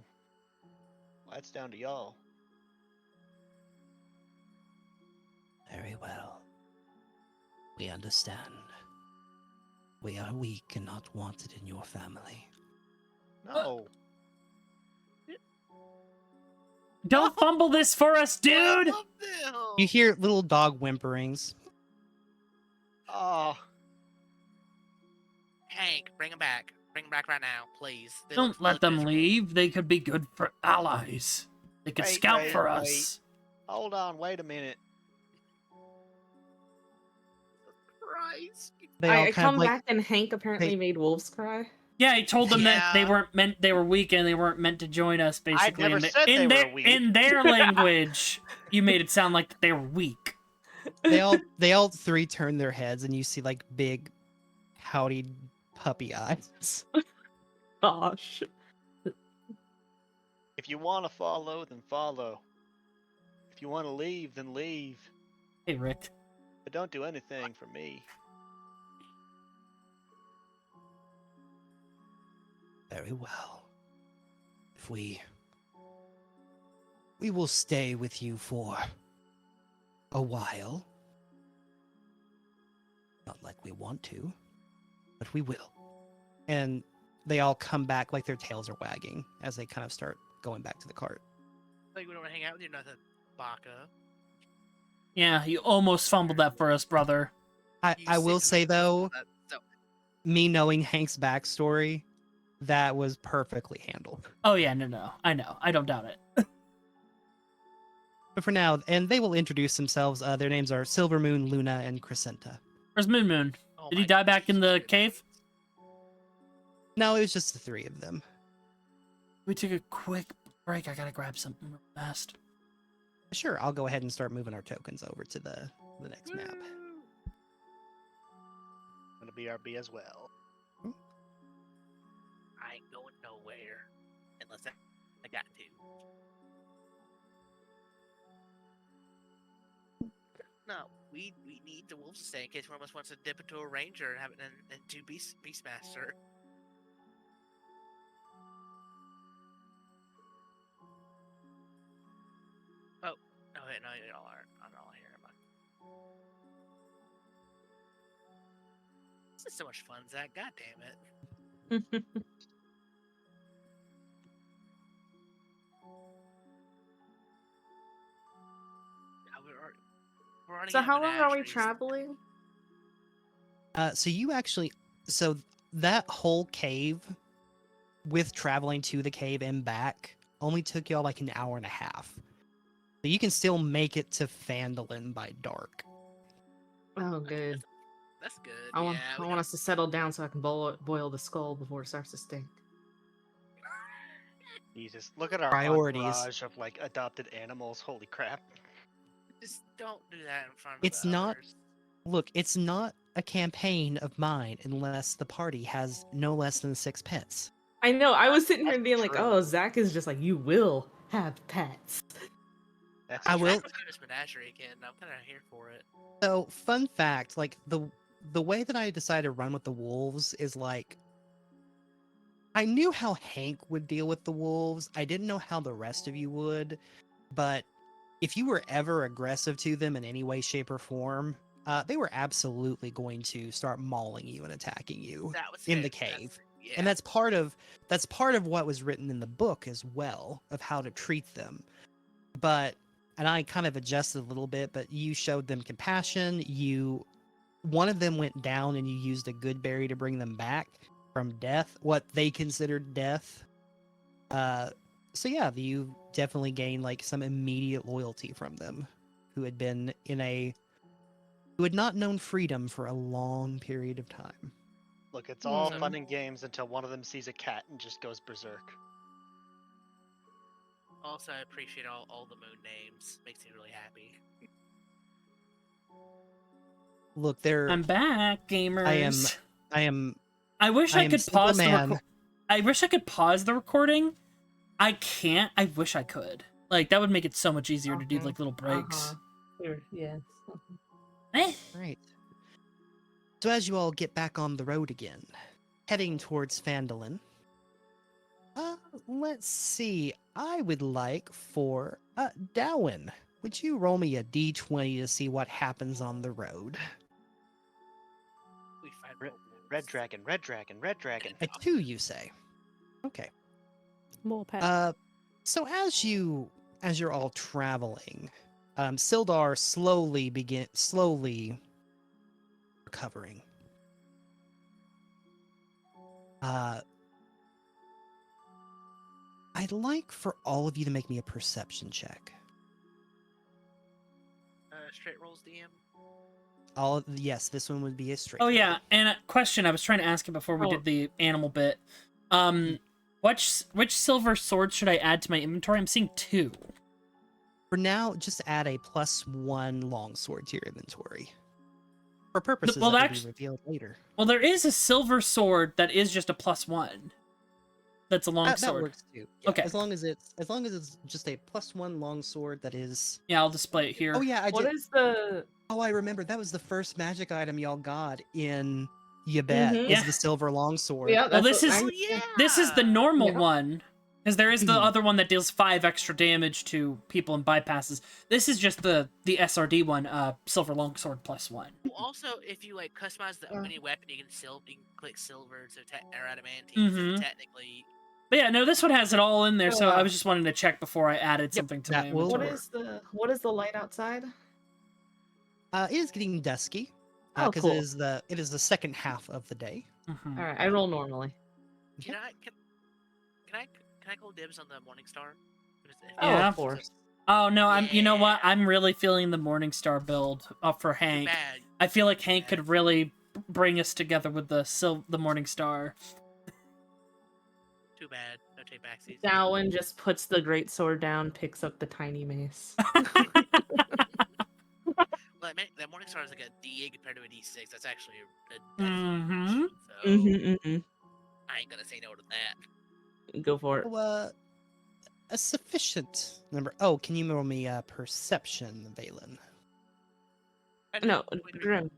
well, that's down to y'all. Very well. We understand. We are weak and not wanted in your family. No. Don't fumble this for us, dude! I love them! You hear little dog whimperings. Oh, Hank, bring them back. Bring them back right now, please. They Don't look- let look them miserable. leave. They could be good for allies. They could Wait, scout wait, for wait. us. hold on, wait a minute. Christ. They all I kind come of like back and Hank apparently made wolves cry. Yeah, he told them that Yeah. they were weak and they weren't meant to join us. Basically, never said they were weak. in their language, you made it sound like they were weak. they all three turn their heads and you see like big pouty puppy eyes. Gosh. If you want to follow, then follow. If you want to leave, then leave. Hey, Rick. But don't do anything for me. Very well. If we will stay with you for a while. Not like we want to, but we will. And they all come back like their tails are wagging as they kind of start going back to the cart. Like we don't want to hang out with you, nothing, Baka. Yeah, you almost fumbled that for us, brother. I will say though, So, me knowing Hank's backstory, that was perfectly handled. Oh yeah, no, I know, I don't doubt it. But for now, and they will introduce themselves. Their names are Silver Moon, Luna, and Crescenta. Where's Moon Moon? oh Did he my die back in the goodness. cave? No, it was just the three of them. We took a quick break. I gotta grab something real fast. Sure, I'll go ahead and start moving our tokens over to the next map. I'm gonna BRB as well. I ain't going nowhere unless I got to. No, we need the wolves to stay in case one of us wants to dip into a ranger and have it and do beastmaster. Oh, no, wait, no, you all aren't. I'm all here. Am I? This is so much fun, Zach. God damn it. Yeah, we're already So at how long are we menageries. traveling? So you actually, so that whole cave, with traveling to the cave and back, only took y'all like an hour and a half. But you can still make it to Phandalin by dark. Oh, good. That's good. I want Yeah, I we want us to settle down so I can boil the skull before it starts to stink. Jesus, look at our Priorities. entourage of like adopted animals. Holy crap! just don't do that in front of It's the not- others. Look, it's not a campaign of mine unless the party has no less than 6 pets. I know. I was sitting here That's being like, true. "Oh, Zach is just like you will have pets." That's I true. will- Let's do this menagerie again. I'm kind of here for it. So, fun fact, like the way that I decided to run with the wolves is like I knew how Hank would deal with the wolves. I didn't know how the rest of you would, but if you were ever aggressive to them in any way, shape, or form, they were absolutely going to start mauling you and attacking you That was in fair. the cave. Yeah. And that's part of what was written in the book as well of how to treat them. But and I kind of adjusted a little bit, but you showed them compassion. One of them went down and you used a good berry to bring them back from death, what they considered death. So yeah, you definitely gained like some immediate loyalty from them who had not known freedom for a long period of time. Look, it's all Hmm. fun and games until one of them sees a cat and just goes berserk. Also, I appreciate all the moon names. Makes me really happy. Look, I'm back, gamers. I am I wish I I am could simple pause the man. I wish I could pause the recording. I can't. I wish I could. Like that would make it so much easier to do Okay. like little breaks. Yes. Eh. Right. So as you all get back on the road again, heading towards Phandalin, let's see. I would like for Darwin. Would you roll me a d20 to see what happens on the road? We fight Red- wolves. Red dragon, red dragon, red dragon. A 2, you say? Okay. More pets. So as you're all traveling, Sildar slowly recovering. I'd like for all of you to make me a perception check. Straight rolls DM. Yes, this one would be a straight. Oh roll. yeah, and a question I was trying to ask you before we Oh. did the animal bit. Which silver sword should I add to my inventory? I'm seeing 2. For now, just add a +1 longsword to your inventory. For purposes well, that will actu- be revealed later. Well, there is a silver sword that is just a +1. That's a long That sword. works too. Yeah, Okay. As long as it's just a +1 longsword that is. Yeah, I'll display it here. Oh yeah, What is the? Oh, I remember. That was the first magic item y'all got in Yabet. Mhm. Was Yeah. the silver longsword. Yeah, Well, that's this what is- I- Oh yeah. This is the normal Yeah. one, because there is the Hmm. other one that deals 5 extra damage to people and bypasses. This is just the SRD one, silver longsword +1. Well, also, if you like customize the Yeah. any weapon, you can click silver to or adamantine. Mhm. So technically, But yeah, no, this one has it all in there, so I Yeah. was just wanting to check before I added something to that my will inventory. work. What is the light outside? It is getting dusky. Oh, Because cool. it is the second half of the day. Mhm. All right, I roll normally. can I call dibs on the morning star? Oh, Yeah. of course. Oh no, you know what? Yeah. I'm really feeling the Morningstar build for Too Hank. bad. I feel like Hank bad. could really bring us together with the Morningstar. Too bad. No take backsies. Darwin just puts the great sword down, picks up the tiny mace. Well, that morning star is like a D8 compared to a D6. That's actually a Mhm. huge. So Mm-hmm. I ain't gonna say no to that. Go for it. So, a sufficient number. Oh, can you roll me perception, Valen? No, wait, Grim.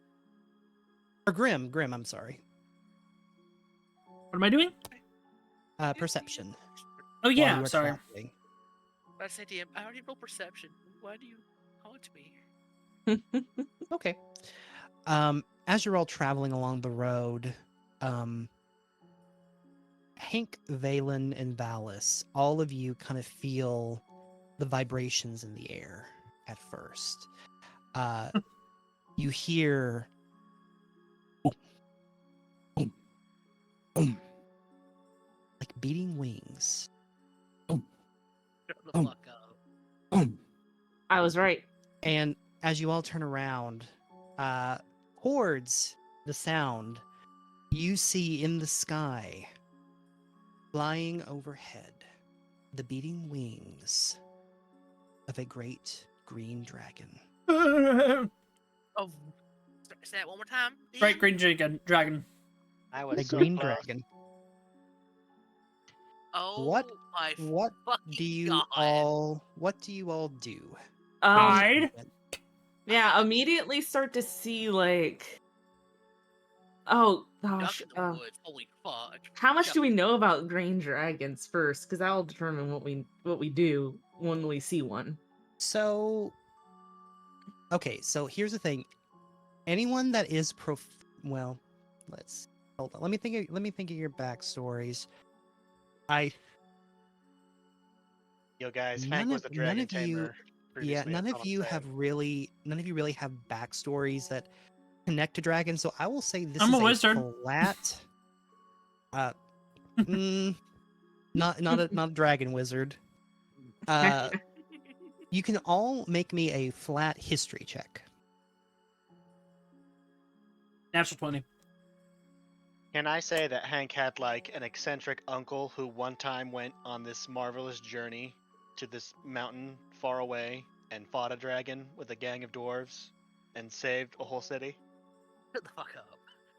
Or Grim, I'm sorry. What am I doing? Perception. Oh While yeah, you are sorry. traveling. I said to him, I already rolled perception. Why do you haunt me? Okay. As you're all traveling along the road, Hank, Valen, and Valis, all of you kind of feel the vibrations in the air at first. You hear boom, boom, like beating wings. Shut the Boom. fuck up. Boom. I was right. And as you all turn around, towards the sound, you see in the sky, flying overhead, the beating wings of a great green dragon. Oh, say that one more time. Right, DM? green dragon. I was A so green close. dragon. Oh What- my What fucking do you god. all do? Hide. Yeah, immediately start to see like, oh Duck gosh, in the woods. Holy fuck. how much do we Jumping. know about green dragons first? Because that'll determine what we do when we see one. So, okay, so here's the thing. Anyone that is well, let's hold on. Let me think of your backstories. Yo, guys, Hank None was of a dragon you, tamer previously. none that's of all I'm you saying. none of you really have backstories that connect to dragons. So I will say this I'm is a wizard. flat. Uh, mm, not a dragon wizard. You can all make me a flat history check. Natural 20. Can I say that Hank had like an eccentric uncle who one time went on this marvelous journey to this mountain far away and fought a dragon with a gang of dwarves and saved a whole city? Shut the fuck up.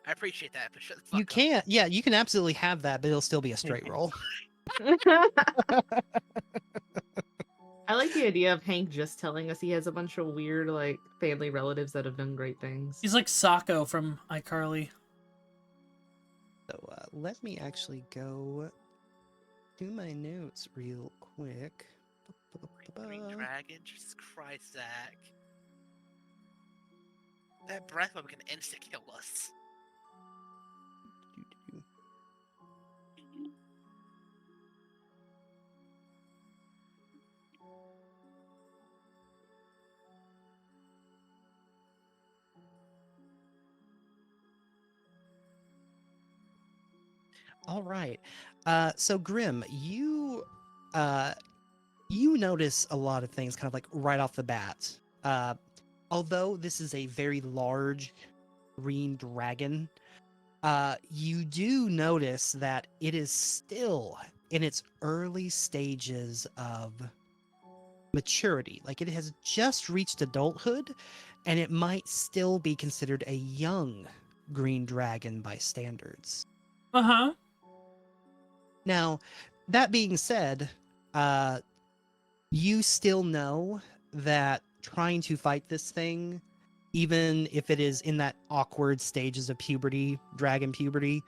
I appreciate that, but shut the fuck You up. can't. Yeah, you can absolutely have that, but it'll still be a straight roll. I like the idea of Hank just telling us he has a bunch of weird, like, family relatives that have done great things. He's like Sako from iCarly. So let me actually go do my notes real quick. Green dragon? Jesus Christ, Zach. That breath weapon can insta-kill us. All right. So Grim, you notice a lot of things kind of like right off the bat. Although this is a very large green dragon, you do notice that it is still in its early stages of maturity. Like it has just reached adulthood, and it might still be considered a young green dragon by standards. Uh-huh. Now, that being said, you still know that trying to fight this thing, even if it is in that awkward stages of puberty, dragon puberty,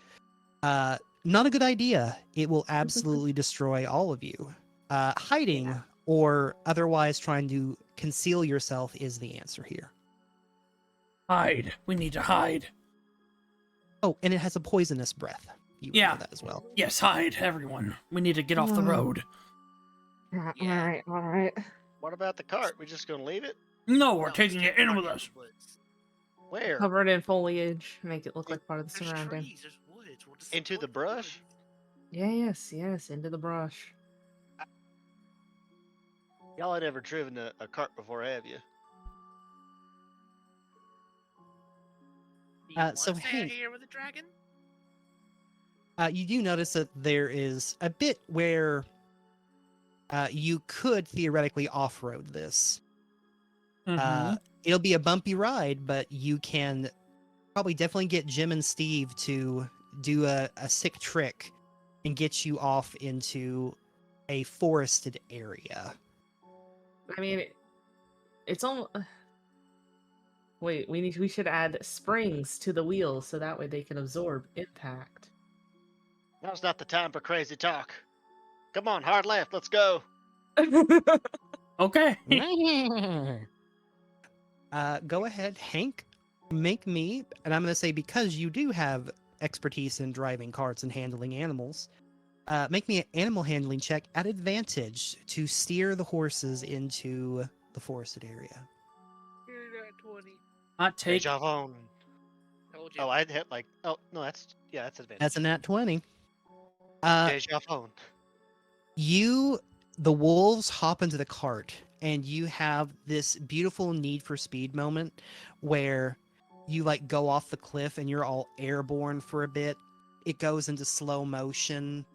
not a good idea. It will absolutely destroy all of you. Hiding or otherwise trying to conceal yourself is the answer here. Hide. We need to hide. Oh, and it has a poisonous breath. You would Yeah. know that as well. Yes, hide, everyone. We need to get off the road. Yeah. All right. What about the cart? We just gonna leave it? No, we're No, taking just it in park with in us. the woods. Where? Cover it in foliage, make it look It- like part of the There's surrounding. trees, there's woods. We'll just Into go the to brush? Yes, into the brush. Y'all ain't ever driven a cart before, have you? Do you want So to stay out Hank, here with the dragon? you do notice that there is a bit where you could theoretically off-road this. Mm-hmm. It'll be a bumpy ride, but you can probably definitely get Jim and Steve to do a sick trick and get you off into a forested area. I mean, it's almost. Wait, we should add springs to the wheels so that way they can absorb impact. Now's not the time for crazy talk. Come on, hard left, let's go. Okay. Go ahead, Hank. Make me, and I'm going to say because you do have expertise in driving carts and handling animals, make me an animal handling check at advantage to steer the horses into the forested area. You're at 20. Hot take. Deja vu. Told you. Oh, I'd hit like. Oh no, that's advantage. That's a nat 20. Deja vu. The wolves hop into the cart, and you have this beautiful Need for Speed moment where you like go off the cliff and you're all airborne for a bit. It goes into slow motion,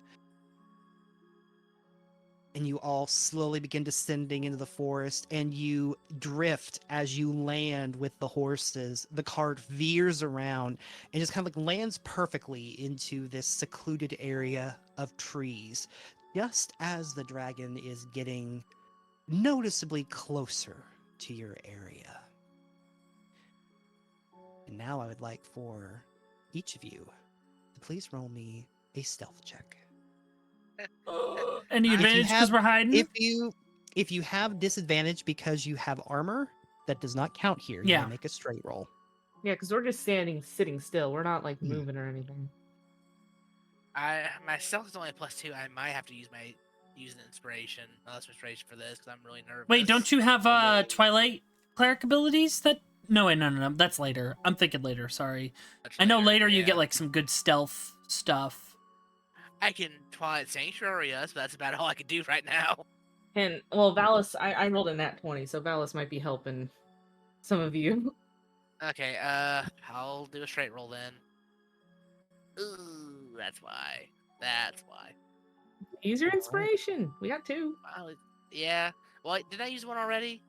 and you all slowly begin descending into the forest, and you drift as you land with the horses. The cart veers around and just kind of like lands perfectly into this secluded area of trees, just as the dragon is getting noticeably closer to your area. And now I would like for each of you to please roll me a stealth check. Any If you advantage because have- we're hiding? If you have disadvantage because you have armor, that does not count here. You Yeah. may make a straight roll. Yeah, because we're just sitting still. We're not like Hmm. moving or anything. My stealth is only a +2. I might have to use an inspiration, inspiration for this because I'm really nervous. Wait, don't you have Twilight cleric abilities? No, wait, no. That's later. I'm thinking later. Sorry. Much I know later you yeah. get like some good stealth stuff. I can Twilight Sanctuary us, but that's about all I can do right now. And well, Valis, I rolled a nat 20, so Valis might be helping some of you. Okay, I'll do a straight roll then. Ooh, that's why. That's why. Use your inspiration. We got 2. Yeah. Well, did I use one already?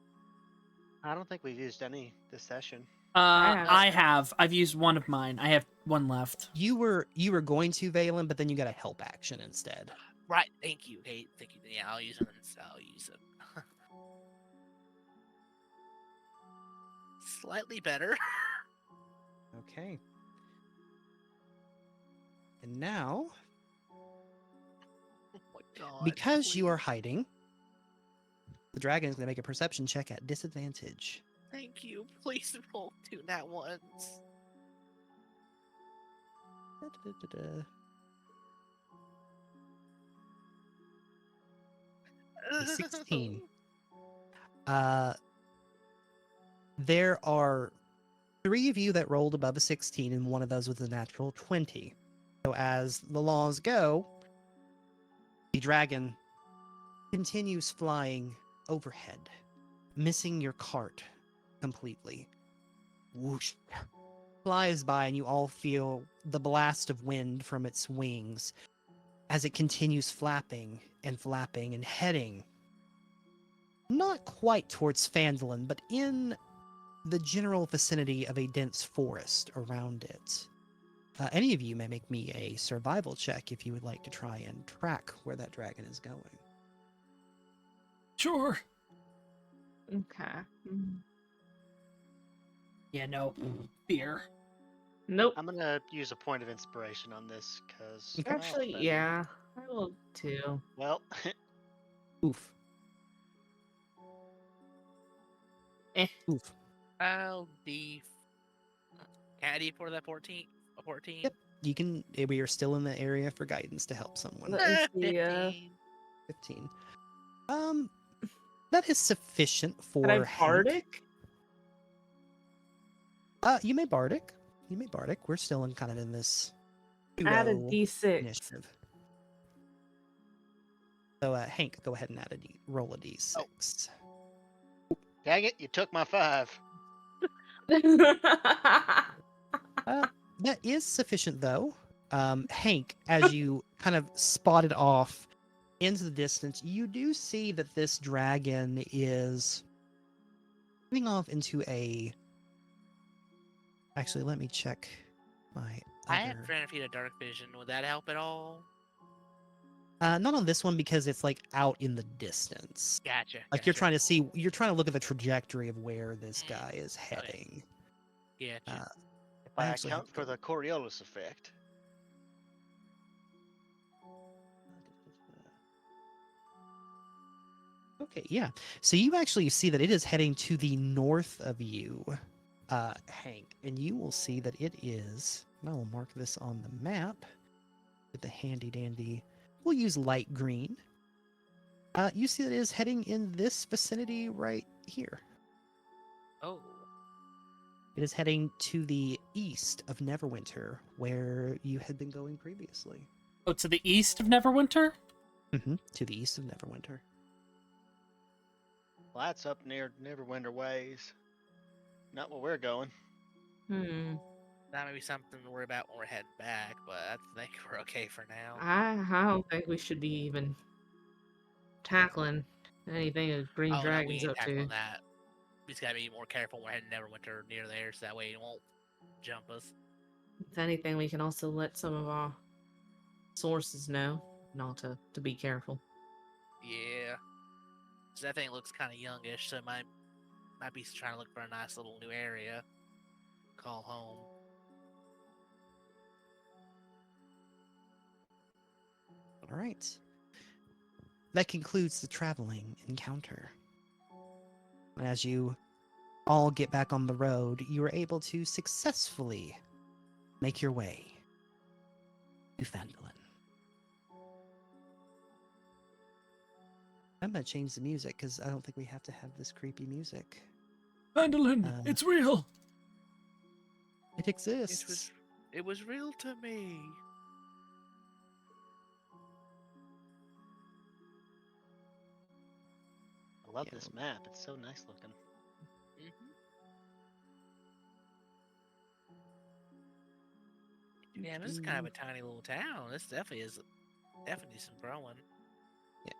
I don't think we've used any this session. I have. I've used one of mine. I have one left. You were going to Valen, but then you got a help action instead. Right. Thank you. Okay, thank you. Yeah, I'll use them. I'll use them. Slightly better. Okay. And now, Oh my god. because you please. are hiding, the dragon is going to make a perception check at disadvantage. Thank you. Please roll 2 nat ones. Da-da-da-da. A 16. There are 3 of you that rolled above a 16, and one of those was a natural 20. So as the laws go, the dragon continues flying overhead, missing your cart completely. Whoosh. Flies by, and you all feel the blast of wind from its wings as it continues flapping and heading not quite towards Phandalin, but in the general vicinity of a dense forest around it. Any of you may make me a survival check if you would like to try and track where that dragon is going. Sure. Okay. Yeah, no. Fear. Nope. I'm gonna use a point of inspiration on this because. Actually, yeah. I will too. Well, Oof. Oof. I'll D. Can I D for that 14? A 14? Yep. You can. We are still in the area for guidance to help someone. Let me see, 15. 15. That is sufficient for. Can I Hank. bardic? You may bardic. You may bardic. We're still in kind of in this. Add a duo d6. initiative. So, Hank, go ahead and roll a d6. dang it, you took my 5. That is sufficient, though. Hank, as you kind of spotted off into the distance, you do see that this dragon is moving off into a. Actually, let me check my. I have other- 300 feet of dark vision. Would that help at all? Not on this one because it's like out in the distance. Gotcha. Like you're trying to look at the trajectory of where this guy is Okay. heading. Yeah. Uh, If I I actually have account to for go- the Coriolis effect. Okay, yeah. So you actually see that it is heading to the north of you, Hank, and you will see that it is. And I will mark this on the map with the handy dandy. We'll use light green. You see that it is heading in this vicinity right here. Oh. It is heading to the east of Neverwinter, where you had been going previously. Oh, to the east of Neverwinter? To the east of Neverwinter. Well, that's up near Neverwinter ways. Not where we're going. Hmm. That may be something to worry about when we're heading back, but I think we're okay for now. I don't think we should be even tackling anything a green Oh no, we dragon's ain't up tackling to. that. We just gotta be more careful when we're heading Neverwinter near there, so that way it won't jump us. If anything, we can also let some of our sources know not to be careful. Yeah. So that thing looks kind of youngish, so it might be trying to look for a nice little new area. Call home. All right. That concludes the traveling encounter. As you all get back on the road, you are able to successfully make your way to Phandalin. I'm gonna change the music because I don't think we have to have this creepy music. Phandalin, it's real. It exists. It was real to me. I love Yeah. this map. It's so nice looking. Yeah, this is kind of a tiny little town. This definitely some growing. Yeah,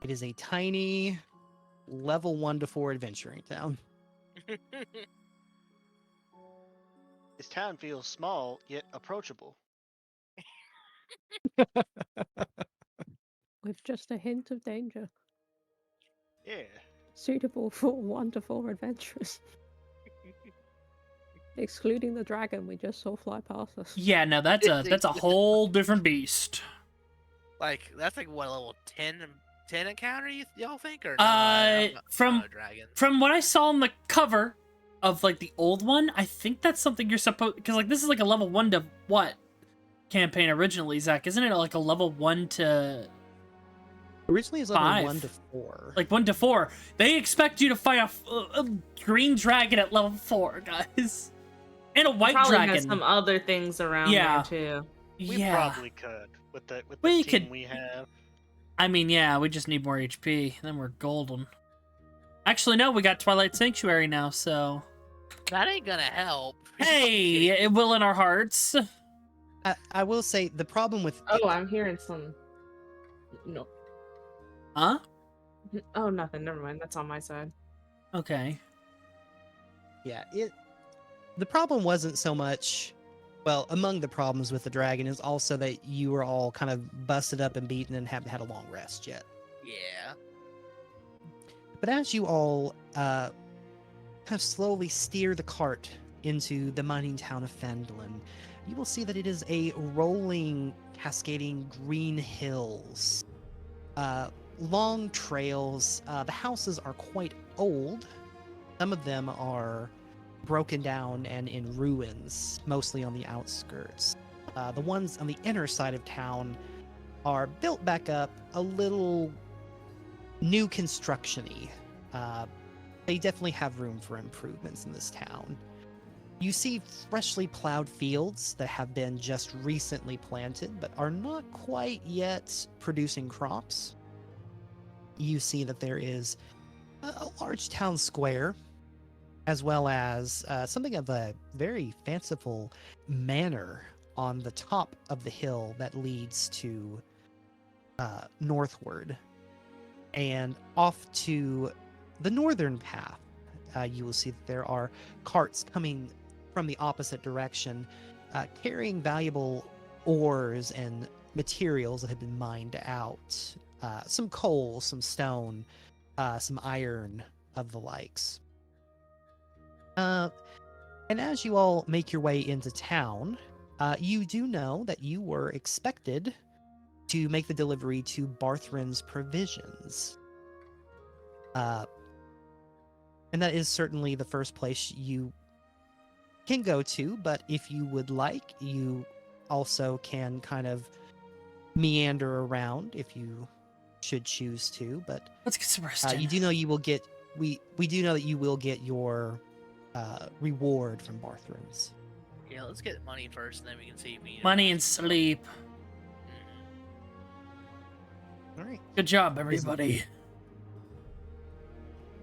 it is a tiny level 1 to 4 adventuring town. This town feels small yet approachable. With just a hint of danger. Yeah. Suitable for 1 to 4 adventurers. Excluding the dragon we just saw fly past us. Yeah, no, that's a whole different beast. Like that's like what, level 10 encounter y'all think, or From a dragon? from what I saw on the cover of like the old one, I think that's something you're supposed, because like this is like a level 1 to what campaign originally, Zach? Isn't it like a level 1 to Originally it's level 5? 1 to 4. Like 1 to 4? They expect you to fight a green dragon at level 4, guys, and a white Probably dragon. has some other things around Yeah. there too. We Yeah, probably could with the We team could- we have. I mean, yeah, we just need more HP, then we're golden. Actually, no, we got Twilight Sanctuary now, so That ain't gonna help. hey, it will in our hearts. I will say the problem with Oh, I'm hearing some. No. Huh? Oh, nothing. Never mind. That's on my side. Okay. the problem wasn't so much, well, among the problems with the dragon is also that you were all kind of busted up and beaten and haven't had a long rest yet. Yeah. But as you all kind of slowly steer the cart into the mining town of Phandalin, you will see that it is a rolling, cascading green hills, long trails. The houses are quite old. Some of them are broken down and in ruins, mostly on the outskirts. The ones on the inner side of town are built back up, a little new construction-y. They definitely have room for improvements in this town. You see freshly plowed fields that have been just recently planted, but are not quite yet producing crops. You see that there is a large town square, as well as something of a very fanciful manor on the top of the hill that leads to northward. And off to the northern path, you will see that there are carts coming from the opposite direction, carrying valuable ores and materials that have been mined out. Some coal, some stone, some iron of the likes. And as you all make your way into town, you do know that you were expected to make the delivery to Barthrin's Provisions. And that is certainly the first place you can go to, but if you would like, you also can kind of meander around if you should choose to. But Let's get some rest. you do know you will get we do know that you will get your reward from Barthrin's. Yeah, let's get money first, and then we can see if we need Money and sleep. All right. Good job, everybody.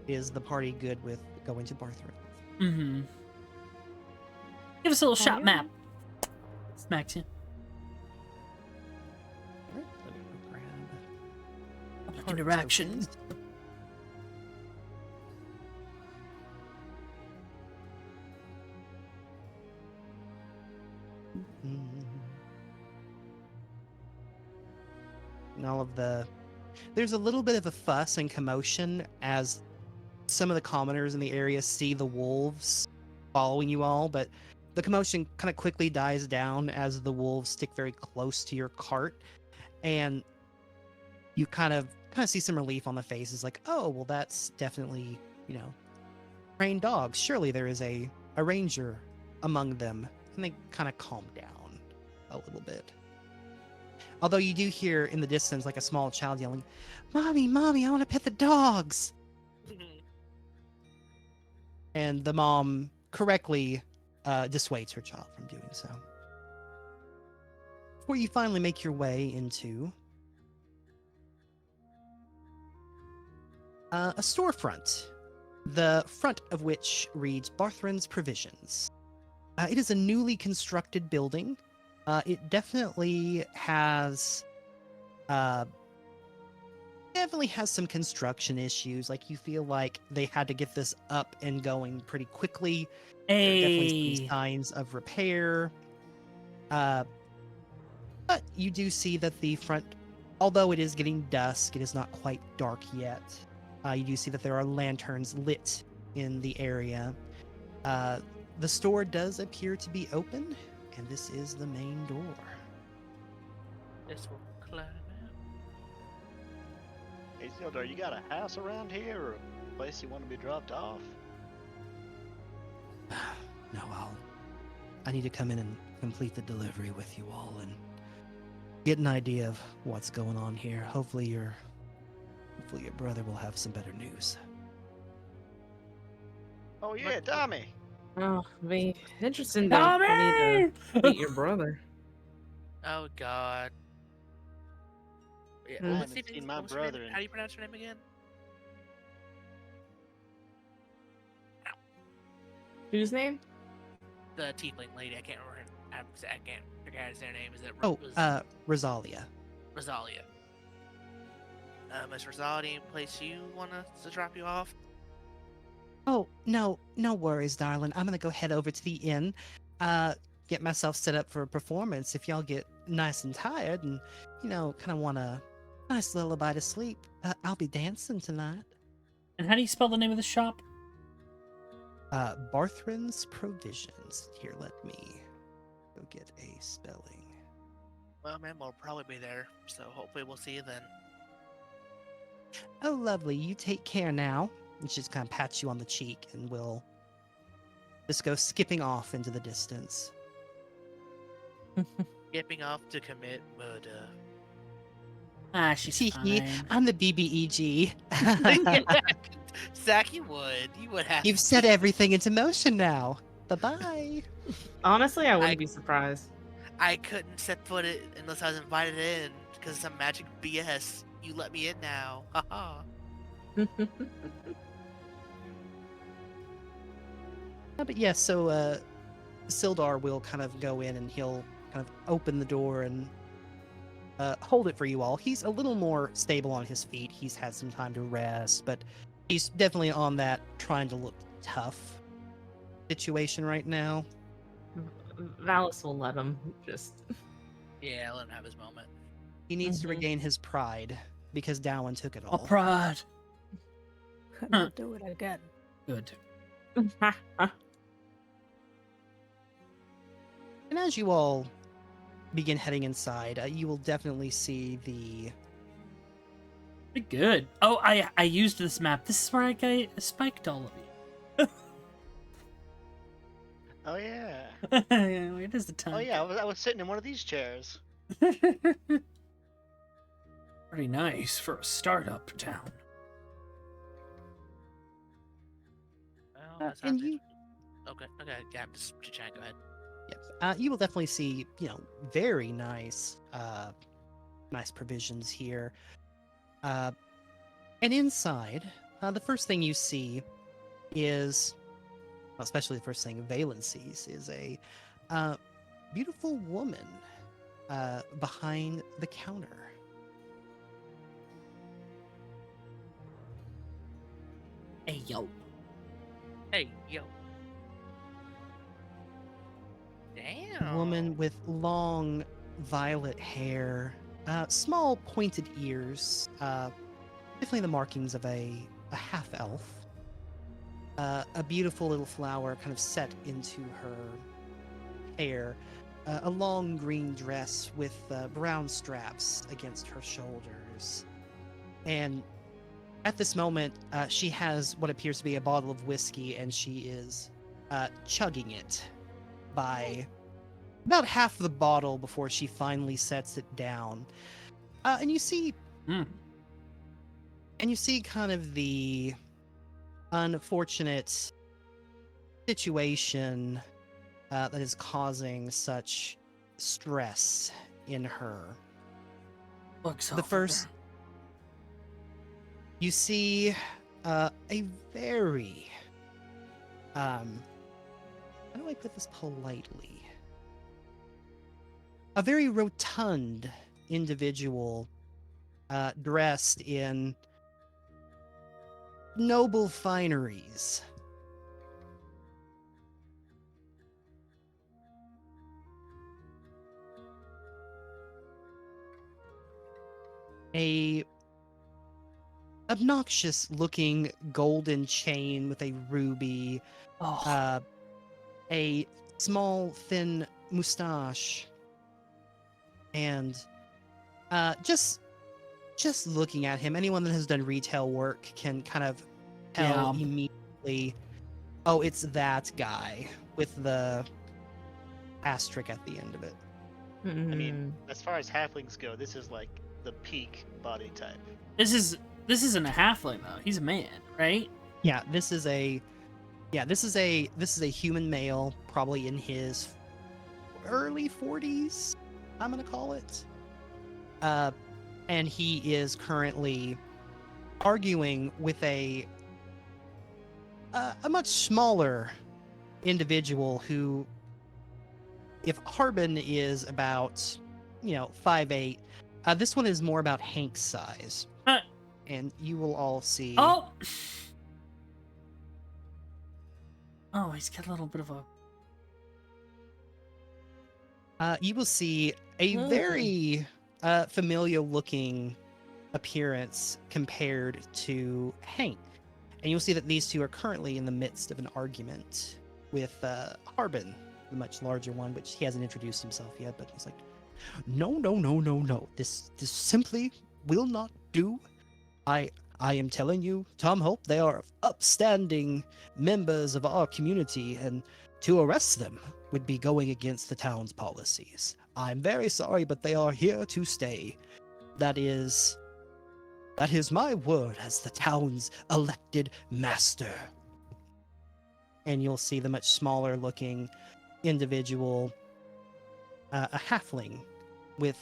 Is the party good with going to Barthrin? Mm-hmm. Give us a little shot yeah. map. Smacks you. All right, let me go grab Public interaction. tokens. And all of there's a little bit of a fuss and commotion as some of the commoners in the area see the wolves following you all, but the commotion kind of quickly dies down as the wolves stick very close to your cart, and you kind of see some relief on the faces, like, oh, well, that's definitely, trained dogs. Surely there is a ranger among them, and they kind of calm down a little bit. Although you do hear in the distance like a small child yelling, "Mommy, Mommy, I want to pet the dogs!" And the mom correctly dissuades her child from doing so. Before you finally make your way into a storefront, the front of which reads Barthrin's Provisions. It is a newly constructed building. It definitely has some construction issues. Like, you feel like they had to get this up and going pretty quickly. There are definitely some Hey. signs of repair. But you do see that the front, although it is getting dusk, it is not quite dark yet. You do see that there are lanterns lit in the area. The store does appear to be open, and this is the main door. This will climb out. Hey, Zildar, you got a house around here or a place you want to be dropped off? No, I need to come in and complete the delivery with you all and get an idea of what's going on here. Hopefully your brother will have some better news. Oh yeah, Tommy. Oh, be interesting to for me to meet your brother. Oh God. Yeah, I what's haven't the- seen my what's her name? brother in- How do you pronounce her name again? Whose name? The tiefling lady. I can't remember. I can't figure out her name. Is it Oh, Rosalia. Rosalia? Miss Rosalia, any place you want us to drop you off? Oh, no worries, darling. I'm gonna go head over to the inn, get myself set up for a performance. If y'all get nice and tired and, kind of want a nice lullaby to sleep, I'll be dancing tonight. And how do you spell the name of the shop? Barthrin's Provisions. Here, let me go get a spelling. Well, ma'am, we'll probably be there, so hopefully we'll see you then. Oh, lovely. You take care now. And she just kind of pats you on the cheek and will just go skipping off into the distance. Skipping off to commit murder. Ah, she's Tee-hee, fine. I'm the BBEG. Zach, you would have. You've set everything into motion now. Bye-bye. Honestly, I wouldn't be surprised. I couldn't set foot in unless I was invited in because of some magic BS. You let me in now. Haha. But yes, so Sildar will kind of go in and he'll kind of open the door and hold it for you all. He's a little more stable on his feet. He's had some time to rest, but he's definitely on that trying to look tough situation right now. Valis will let him just. Yeah, let him have his moment. He needs to Mhm. regain his pride because Dowan took it All all. pride. Not do it again. Good. And as you all begin heading inside, you will definitely see the. Pretty good. Oh, I used this map. This is where I spiked all of Oh yeah. you. Where does the time Oh yeah. I was sitting in one of these chairs. go? Pretty nice for a startup town. Well, that And sounds you, okay. Okay, yeah, just chat. Go ahead. yes, you will definitely see, very nice, nice provisions here. And inside, the first thing you see is, well, especially the first thing Valen sees, is a beautiful woman behind the counter. Hey yo. Hey, yo. Damn. Woman with long violet hair, small pointed ears, definitely the markings of a half elf. A beautiful little flower kind of set into her hair, a long green dress with brown straps against her shoulders. And at this moment, she has what appears to be a bottle of whiskey, and she is chugging it by about half the bottle before she finally sets it down. And you see, Mm. kind of the unfortunate situation that is causing such stress in her. Looks The first, you see a very, how do I put this politely? A very rotund individual dressed in noble fineries. A obnoxious looking golden chain with a ruby, Oh, a small thin mustache, and just looking at him, anyone that has done retail work can kind of tell Yeah. immediately, oh, it's that guy with the asterisk at the end of it. I Mm. mean, as far as halflings go, this is like the peak body type. this isn't a halfling though. He's a man, right? Yeah, this is a human male, probably in his early 40s, I'm gonna call it. And he is currently arguing with a much smaller individual who, if Harbin is about 5'8", this one is more about Hank's size. Uh, And you will all see. oh. Oh, he's got a little bit of a. You will see a very familiar-looking appearance compared to Hank, and you'll see that these two are currently in the midst of an argument with Harbin, the much larger one, which he hasn't introduced himself yet. But he's like, "No. This simply will not do. I am telling you, Tom Hope, they are upstanding members of our community, and to arrest them would be going against the town's policies. I'm very sorry, but they are here to stay. That is my word as the town's elected master." And you'll see the much smaller looking individual, a halfling with,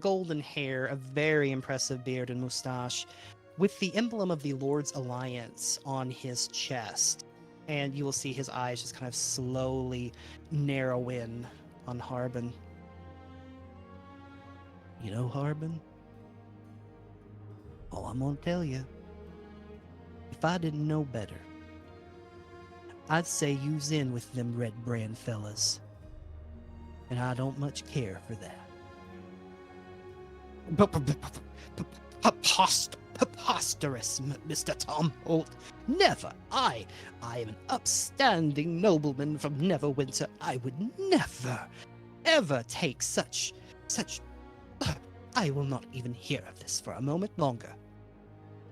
golden hair, a very impressive beard and mustache, with the emblem of the Lord's Alliance on his chest. And you will see his eyes just kind of slowly narrow in on Harbin. You know, Harbin? All I'm gonna tell you, if I didn't know better, I'd say you's in with them red brand fellas. And I don't much care for that. Preposterous, Mr. Tom Holt. Never. I am an upstanding nobleman from Neverwinter. I would never, ever take such. I will not even hear of this for a moment longer.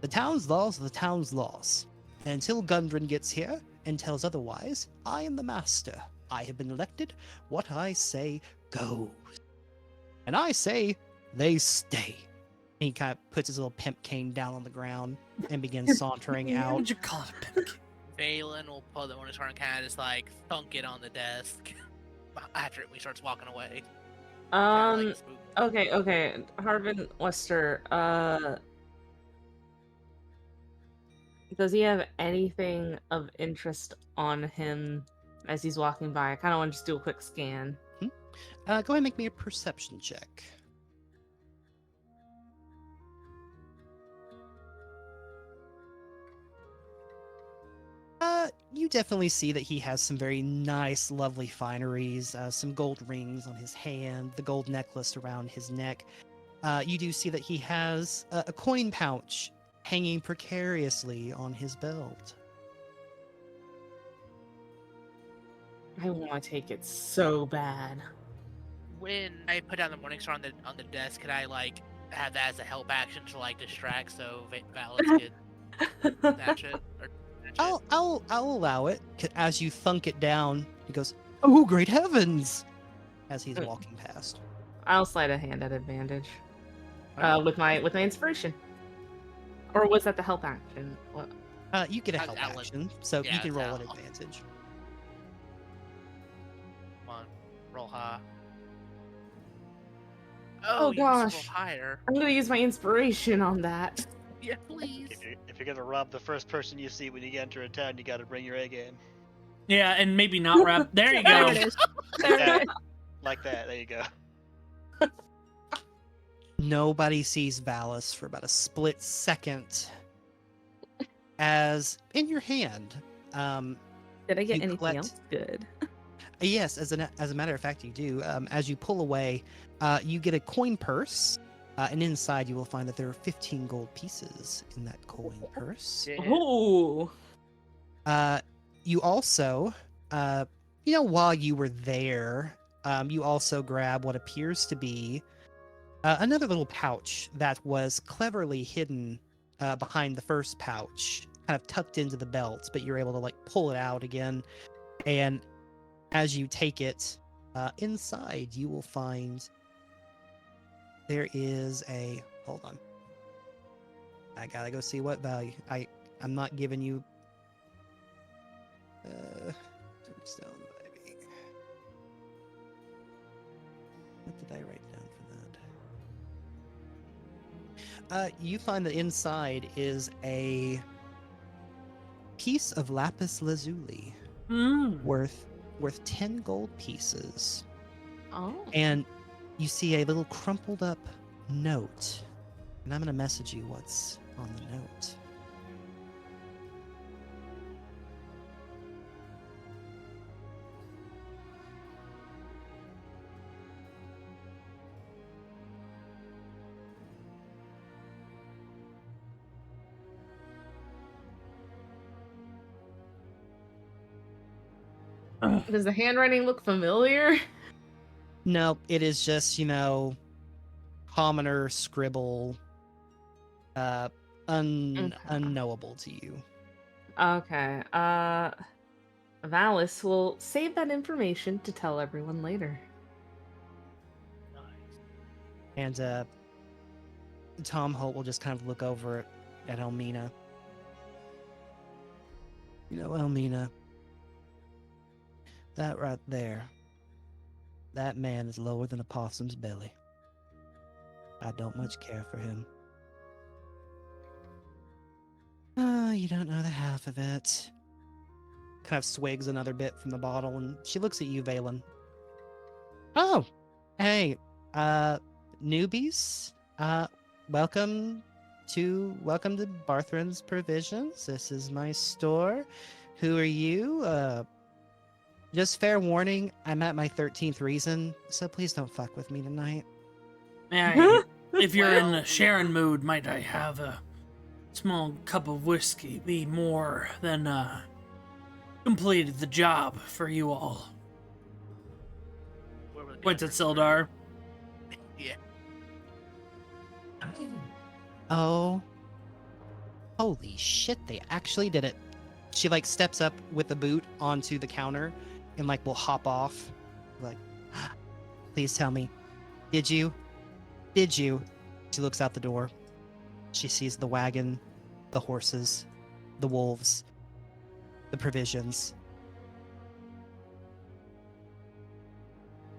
The town's laws are the town's laws. And until Gundren gets here and tells otherwise, I am the master. I have been elected. What I say goes. And I say they stay. And he kind of puts his little pimp cane down on the ground and begins sauntering What out. would you call it, a pimp? Valen will pull the one his horn and kind of just like thunk it on the desk after he starts walking away. Kinda like spook. Okay. Harvin Wester, does he have anything of interest on him as he's walking by? I kind of want to just do a quick scan. Go ahead and make me a perception check. You definitely see that he has some very nice, lovely fineries, some gold rings on his hand, the gold necklace around his neck. You do see that he has a coin pouch hanging precariously on his belt. I want to take it so bad. When I put down the morning star on the desk, could I like have that as a help action to like distract so Valis could snatch it? Or snatch it? I'll allow it. As you thunk it down, he goes, "Oh, great heavens!" As he's walking past. I'll slide a hand at advantage Alright. with my inspiration. Or was that the help action? What? You get a I'll- help I'll let- action, so you yeah, can roll at I'll- advantage. Come on, roll high. Oh, You just roll gosh. higher. I'm gonna use my inspiration on that. Yeah, please. If you're gonna rob the first person you see when you enter a town, you gotta bring your A game. Yeah, and maybe not wrap. There you There go. it is. There Yeah. it is. Like that. There you go. Nobody sees Valis for about a split second. As in your hand, Did I get You anything collect- else good? yes, as a matter of fact, you do. As you pull away, you get a coin purse, and inside you will find that there are 15 gold pieces in that coin purse. Yeah. Ooh. You also, while you were there, you also grab what appears to be another little pouch that was cleverly hidden behind the first pouch, kind of tucked into the belt, but you're able to like pull it out again. And as you take it, inside you will find there is a hold on. I gotta go see what value. I'm not giving you tombstone baby. What did I write down for that? You find that inside is a piece of lapis lazuli worth 10 gold pieces. Oh. And you see a little crumpled up note. And I'm going to message you what's on the note. Does the handwriting look familiar? No, it is just, commoner scribble, unknowable to you. Okay. Valis will save that information to tell everyone later. And Tom Holt will just kind of look over at Elmina. Elmina, that right there, that man is lower than a possum's belly. I don't much care for him. Oh, you don't know the half of it. Kind of swigs another bit from the bottle, and she looks at you, Valen. Oh, hey, newbies. Welcome to Barthren's Provisions. This is my store. Who are you? Just fair warning, I'm at my 13th reason, so please don't fuck with me tonight. Yeah, If you're in Well, a sharing mood, might I have a small cup of whiskey? Be more than completed the job for you all. where would Points at Gunter be? Sildar. Yeah. Oh, holy shit! They actually did it. She like steps up with the boot onto the counter, and like will hop off. Like, please tell me, did you? Did you? She looks out the door. She sees the wagon, the horses, the wolves, the provisions.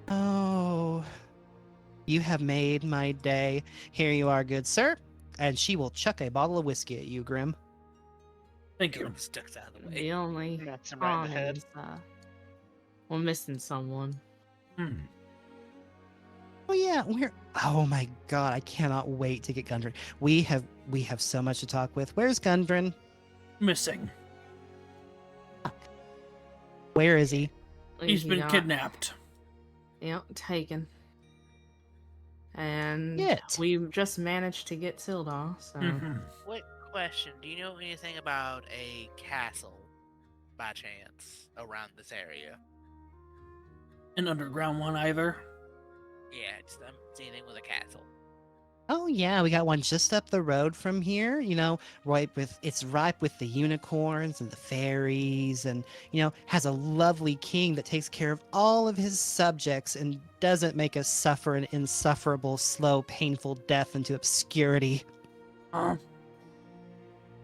Oh, you have made my day. Here you are, good sir. And she will chuck a bottle of whiskey at you, Grim. Thank you. Just ducks out of the way. The only Knocks him right in the problem head. is we're missing someone. Hmm. Oh yeah, we're. Oh my god, I cannot wait to get Gundren. We have so much to talk with. Where's Gundren? Missing. Where is he? He's He been got, kidnapped. Yep, taken. And Shit. we've just managed to get Sildar, so Hmm. Quick question: do you know anything about a castle, by chance, around this area? An underground one either. Yeah, just anything with a castle. Oh yeah, we got one just up the road from here. You know, it's ripe with the unicorns and the fairies, and has a lovely king that takes care of all of his subjects and doesn't make us suffer an insufferable, slow, painful death into obscurity. Huh?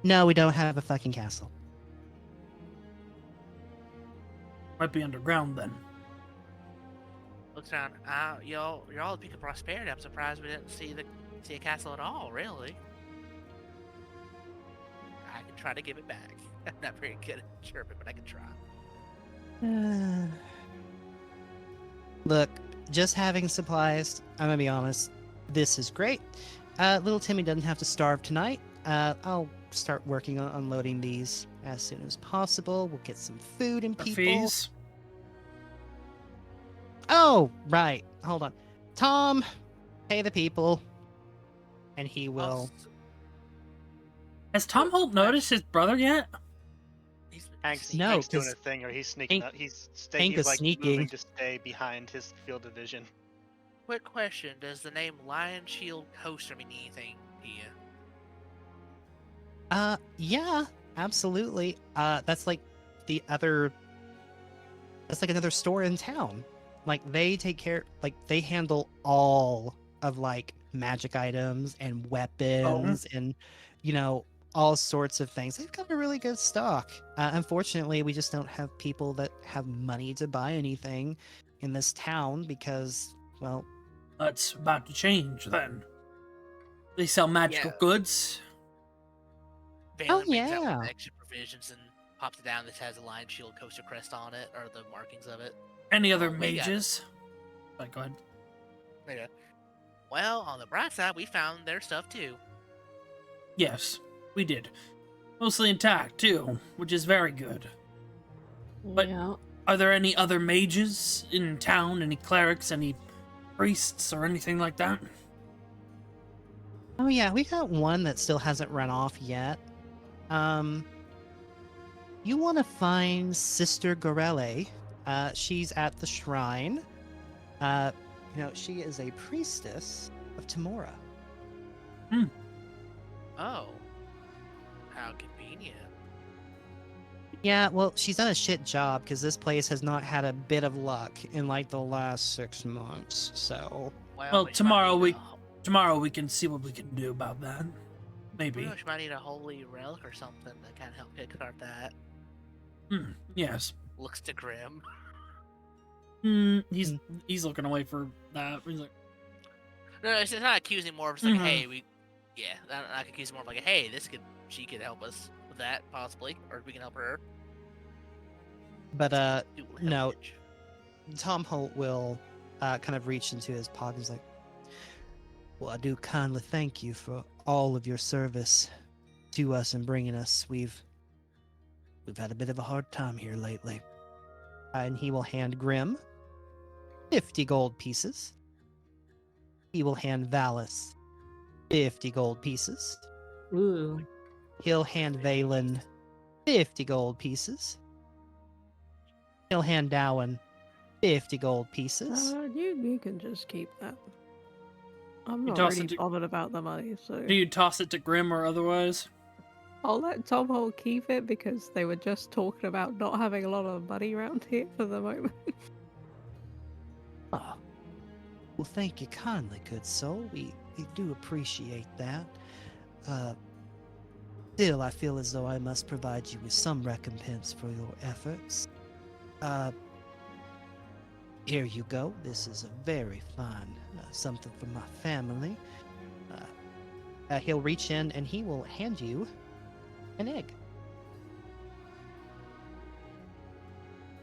No, we don't have a fucking castle. Might be underground then. Looks around. You're all a peak of prosperity. I'm surprised we didn't see a castle at all. Really. I can try to give it back. I'm not very good at chirping, but I can try. Look, just having supplies, I'm gonna be honest, this is great. Little Timmy doesn't have to starve tonight. I'll start working on unloading these as soon as possible. We'll get some food and The people. fees. Oh, right. Hold on. Tom, pay the people. And he will. Has Tom Holt noticed his brother yet? Hank's, No, Hank's doing 'cause a thing, or he's sneaking. Hank- He's is like sneaking. moving to stay behind his field division. Quick question: does the name Lion Shield Coaster mean anything to you? Yeah, absolutely. That's like the other. That's like another store in town. Like they take care, like they handle all of like magic items and weapons and all sorts of things. They've got a really good stock. Unfortunately, we just don't have people that have money to buy anything in this town because, well, That's about to change then. They sell magical Yeah. goods. Phandalin brings out one of yeah. the extra provisions and pops it down. This has a Lion Shield Coaster crest on it, or the markings of it. Any other Oh, we got it. mages? Like, go ahead. Yeah. Well, on the bright side, we found their stuff too. Yes, we did. Mostly intact too, which is very good. But- yeah. Are there any other mages in town? Any clerics? Any priests or anything like that? Oh yeah, we got one that still hasn't run off yet. You want to find Sister Gorele. She's at the shrine. She is a priestess of Tamora. Oh. How convenient. Yeah, well, she's done a shit job because this place has not had a bit of luck in like the last 6 months. So, Well, she might tomorrow need Tomorrow we can see what we can do about that. Maybe. She might need a holy relic or something to kind of help kickstart that. Yes. Looks to Grim. He's looking away for that. He's like, No, it's not accusing, more of just like, hey, not accusing, more of like, hey, she could help us with that possibly, or we can help her. but Dual no. heritage. Tom Holt will kind of reach into his pocket. He's like, "Well, I do kindly thank you for all of your service to us and bringing us. We've had a bit of a hard time here lately." And he will hand Grim 50 gold pieces. He will hand Valis 50 gold pieces. Ooh. He'll hand Valen 50 gold pieces. He'll hand Dowan 50 gold pieces. You can just keep that. I'm You not toss really it to- bothered about the money, so Do you toss it to Grim or otherwise? I'll let Tom Hole keep it because they were just talking about not having a lot of money around here for the moment. Oh, well, thank you kindly, good soul. We do appreciate that. Still, I feel as though I must provide you with some recompense for your efforts. Here you go. This is a very fine something from my family. He'll reach in and he will hand you an egg.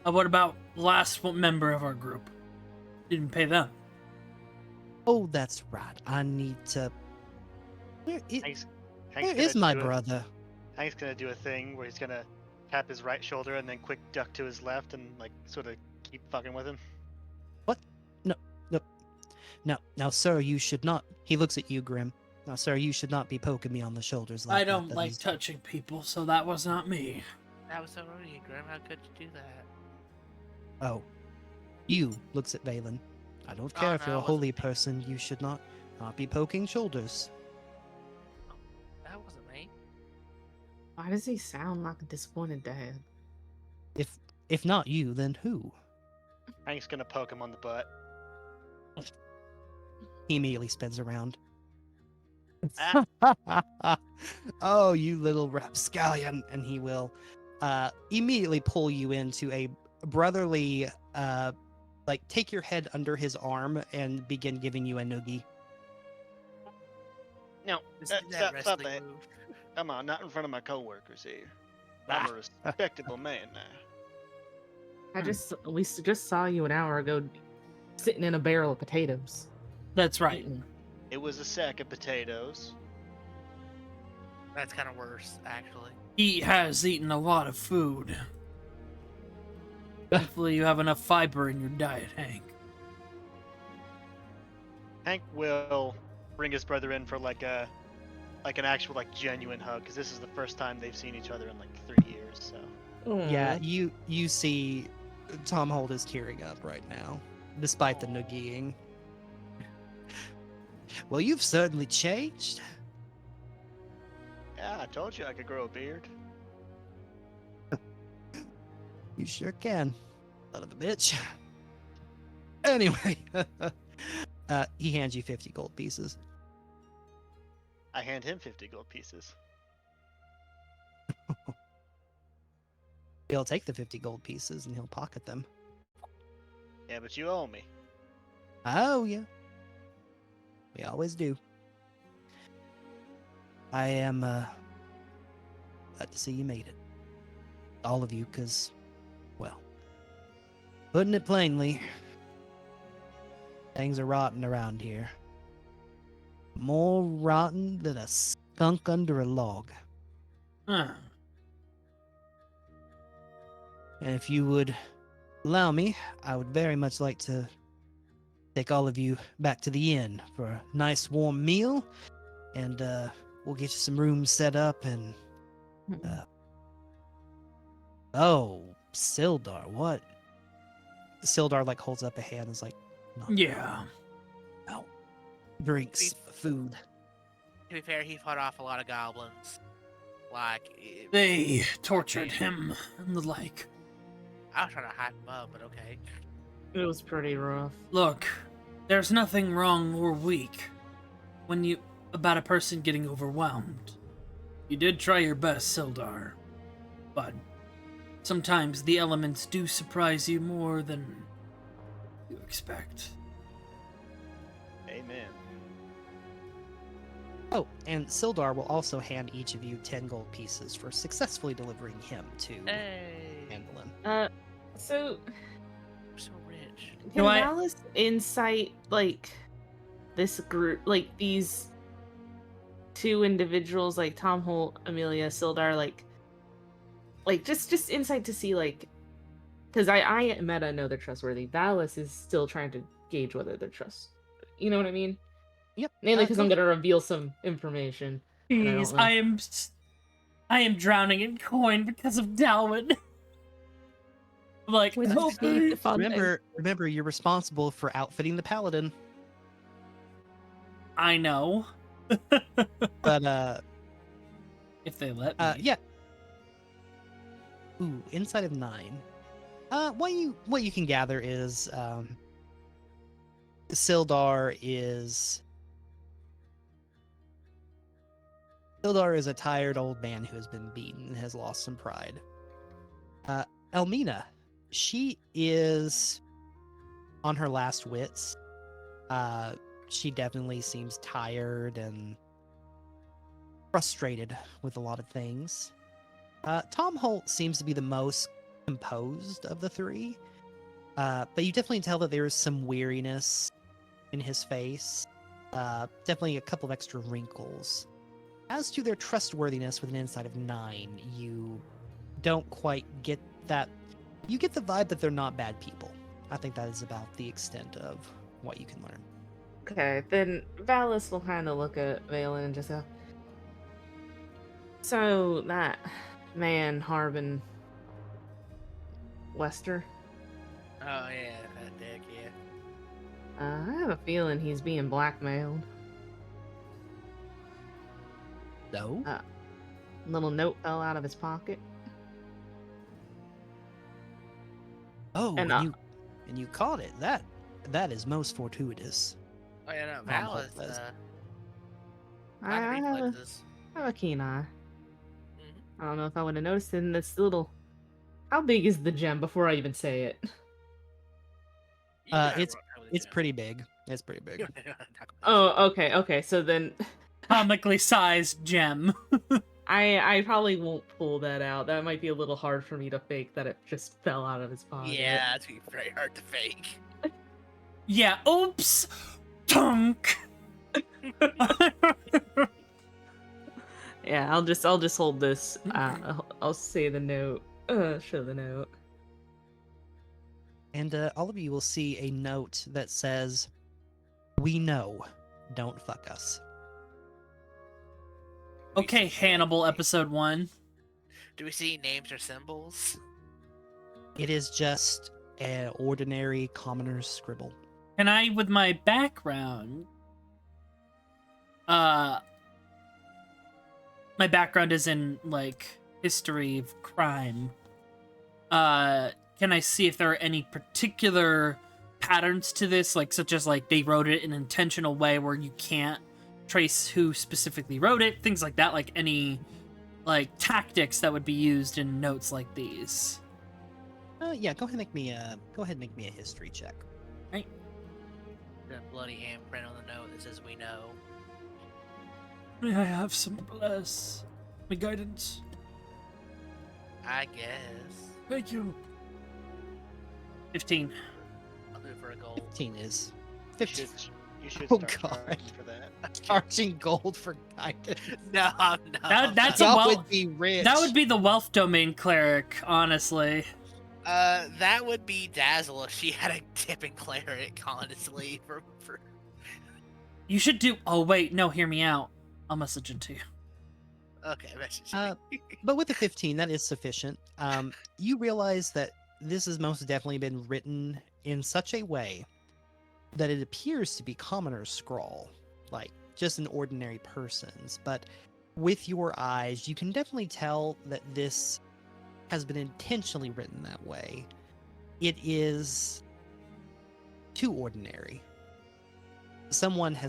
What about the last member of our group? Didn't pay them. Oh, that's right. I need to. Where Hank's is gonna my do a- brother? Hank's gonna do a thing where he's gonna tap his right shoulder and then quick duck to his left and like sort of keep fucking with him. What? No. Now, sir, you should not. He looks at you, Grim. Now, sir, you should not be poking me on the shoulders like I that. don't That like is- touching people, so that was not me. That was so rude, Grim. How could you do that? Oh, you looks at Valen. I don't Oh, care if no, you're a it wasn't holy me. person. You should not be poking shoulders. That wasn't me. Why does he sound like a disappointed dad? If not you, then who? Hank's gonna poke him on the butt. He immediately spins around. Ah. Oh, you little rapscallion! And he will immediately pull you into a brotherly, like take your head under his arm and begin giving you a noogie. No, Just did that stop wrestling that. move. Come on, not in front of my coworkers here. I'm a respectable man now. We just saw you an hour ago sitting in a barrel of potatoes. That's right. Eating. It was a sack of potatoes. That's kind of worse, actually. He has eaten a lot of food. Hopefully you have enough fiber in your diet, Hank. Hank will bring his brother in for like an actual like genuine hug because this is the first time they've seen each other in like 3 years. So Yeah, you see Tom Holt is tearing up right now, despite the noogieing. Well, you've certainly changed. yeah, I told you I could grow a beard. You sure can. Son of a bitch. Anyway, he hands you 50 gold pieces. I hand him 50 gold pieces. He'll take the 50 gold pieces and he'll pocket them. Yeah, but you owe me. Oh, yeah. We always do. I am, glad to see you made it. All of you, because, well, putting it plainly, things are rotten around here. More rotten than a skunk under a log. Huh. And if you would allow me, I would very much like to take all of you back to the inn for a nice warm meal, and we'll get you some rooms set up and oh, Sildar, what? Sildar like holds up a hand and is like, no, Yeah. no. Drinks, food. To be fair, he fought off a lot of goblins. Like, They tortured him and the like. I was trying to hype him up, but okay. It was pretty rough. Look, there's nothing wrong or weak about a person getting overwhelmed. You did try your best, Sildar, but sometimes the elements do surprise you more than you expect. Amen. Oh, and Sildar will also hand each of you 10 gold pieces for successfully delivering him to Hey, Phandalin. So we're so rich. can Do I- Alice insight like this group, like these two individuals, like Tom Holt, Amelia, Sildar, like just insight to see like, because I Meta know they're trustworthy. Valis is still trying to gauge whether they're you know what I mean? Yep. Mainly because go I'm gonna reveal some information. And I don't Jeez, know. I am drowning in coin because of Dalwin. Like, We help just need me. the funding. Remember, you're responsible for outfitting the paladin. I know. But If they let me. yeah. Ooh, inside of 9. What you can gather is Sildar is a tired old man who has been beaten and has lost some pride. Elmina, she is on her last wits. She definitely seems tired and frustrated with a lot of things. Tom Holt seems to be the most composed of the three, but you definitely tell that there is some weariness in his face. Definitely a couple of extra wrinkles. As to their trustworthiness with an inside of 9, you don't quite get that. You get the vibe that they're not bad people. I think that is about the extent of what you can learn. Okay, then Valis will kind of look at Valen and just go, so that man, Harbin Wester, Oh yeah, that dick. Yeah. I have a feeling he's being blackmailed. No? A little note fell out of his pocket. Oh, And and you caught it. That is most fortuitous. Oh yeah, no, Tom Val Holt is does. I fine have a, reflexes. I have a keen eye. Mhm. I don't know if I would have noticed it in this little. How big is the gem before I even say it? You know how to It's rock with it's Jim. pretty big. It's pretty You big. know how to talk about Oh, okay. So then Comically sized gem. I probably won't pull that out. That might be a little hard for me to fake that it just fell out of his shit. pocket. Yeah, it's gonna be very hard to fake. Yeah, oops. Tunk. Yeah, I'll just hold this. I'll say the note. Show the note. And all of you will see a note that says, "We know. Don't fuck us." Okay, Hannibal episode 1. Do we see names or symbols? It is just an ordinary commoner's scribble. Can I, with my background, my background is in, like, history of crime. Can I see if there are any particular patterns to this, like, such as, like, they wrote it in an intentional way where you can't trace who specifically wrote it, things like that, like any, like, tactics that would be used in notes like these? Yeah, go ahead and make me a history check. Right? The bloody handprint on the note that says "We know." May I have some bless? My guidance? I guess. Thank you. 15. I'll do it for a gold. 15 is You 15. should Oh, start God. charging for that. Charging gold for guidance. No, I'm not. That's a Y'all well. would be rich. That would be the wealth domain cleric, honestly. That would be Dazzle if she had a tipping cleric, honestly. For You should do. Oh wait, no, hear me out. I'll message it to you. okay, message me. But with the 15, that is sufficient. You realize that this has most definitely been written in such a way that it appears to be commoner's scrawl, like just an ordinary person's. But with your eyes, you can definitely tell that this has been intentionally written that way. It is too ordinary. Someone of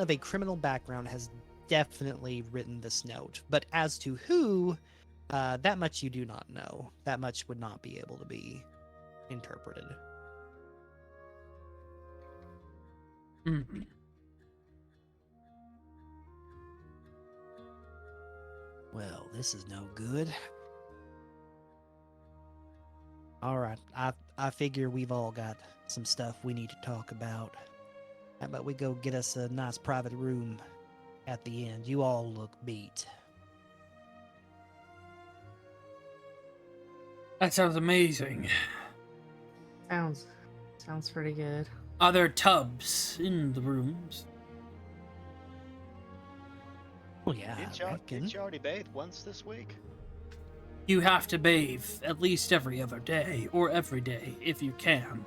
a criminal background has definitely written this note. But as to who, that much you do not know. That much would not be able to be interpreted. Mm-hmm. Well, this is no good. All right, I figure we've all got some stuff we need to talk about. How about we go get us a nice private room at the end? You all look beat. That sounds amazing. Sounds pretty good. Are there tubs in the rooms? Oh yeah, Didn't you already bathe once this week? You have to bathe at least every other day, or every day, if you can.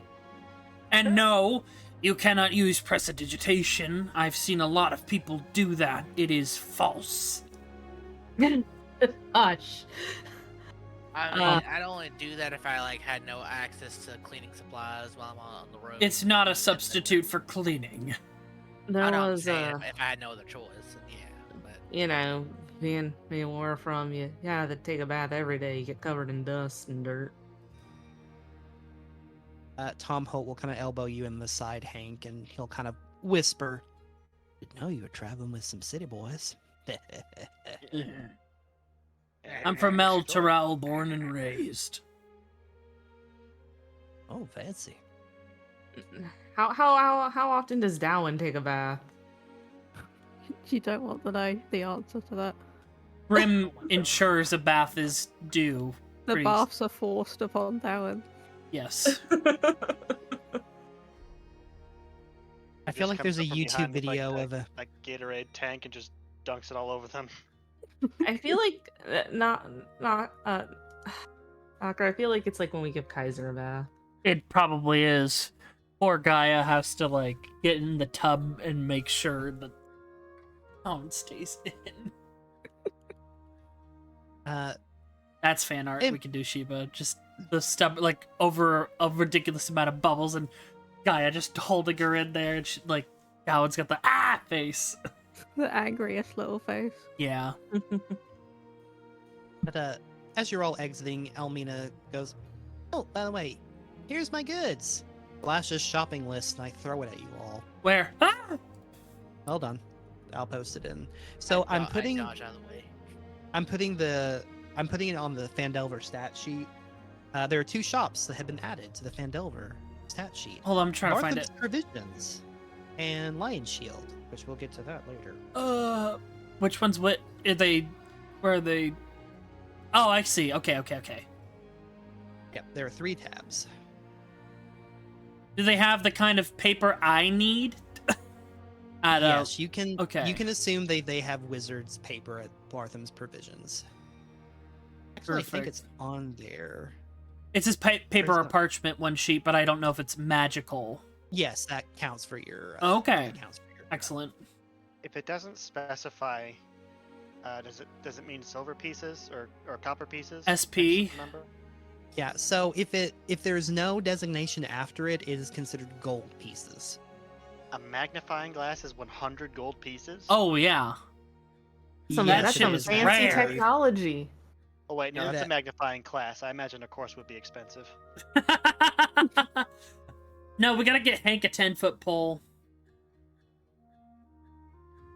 And no, you cannot use prestidigitation. I've seen a lot of people do that. It is false. Hush. I mean, I'd only do that if I like had no access to cleaning supplies while I'm on the road. It's not a substitute for cleaning. There I know I'm was saying if I had no other choice, then yeah. But you know, being where from you have to take a bath every day. You get covered in dust and dirt. Tom Holt will kind of elbow you in the side, Hank, and he'll kind of whisper, "Didn't know you were traveling with some city boys." I'm from El Terrell, born and raised. Oh, fancy. How often does Darwin take a bath? You don't want to know the answer to that. Grim ensures a bath is due. The Pretty- baths are forced upon Darren. Yes. I feel like there's a YouTube video of a. like Gatorade tank and just dunks it all over them. I feel like Akra, I feel like it's like when we give Kaiser a bath. It probably is. Poor Gaia has to, like, get in the tub and make sure that Tom stays in. That's fan art. We can do Sheba. Just the stuff, like, over a ridiculous amount of bubbles, and Gaia just holding her in there, and she, like, Gowan's got the face. The angriest little face. Yeah. But as you're all exiting, Elmina goes, "Oh, by the way, here's my goods." Flashes shopping list, and I throw it at you all. Where? Well done. I'll post it in. So I'm putting dodge out of the way. I'm putting it on the Phandelver stat sheet. There are 2 shops that have been added to the Phandelver stat sheet. Hold on, I'm trying to find it. Martham's Provisions and Lion Shield, which we'll get to that later. Which one's what? Are they? Where are they? Oh, I see. Okay. Yep, there are 3 tabs. Do they have the kind of paper I need? Yes, you can. okay. You can assume they have wizard's paper at Martham's Provisions. Actually, I think Perfect. it's on there. It says paper Where's or the- parchment one sheet, but I don't know if it's magical. Yes, that counts for your. Okay. that counts for your, Excellent. If it doesn't specify, does it mean silver pieces or copper pieces? SP. Number? Yeah. So if there's no designation after it, it is considered gold pieces. A magnifying glass is 100 gold pieces. Oh yeah. Yeah, That's shit some is fancy rare. technology. Oh wait, no, Yeah, that's a that- magnifying glass. I imagine a course would be expensive. No, we gotta get Hank a 10-foot pole.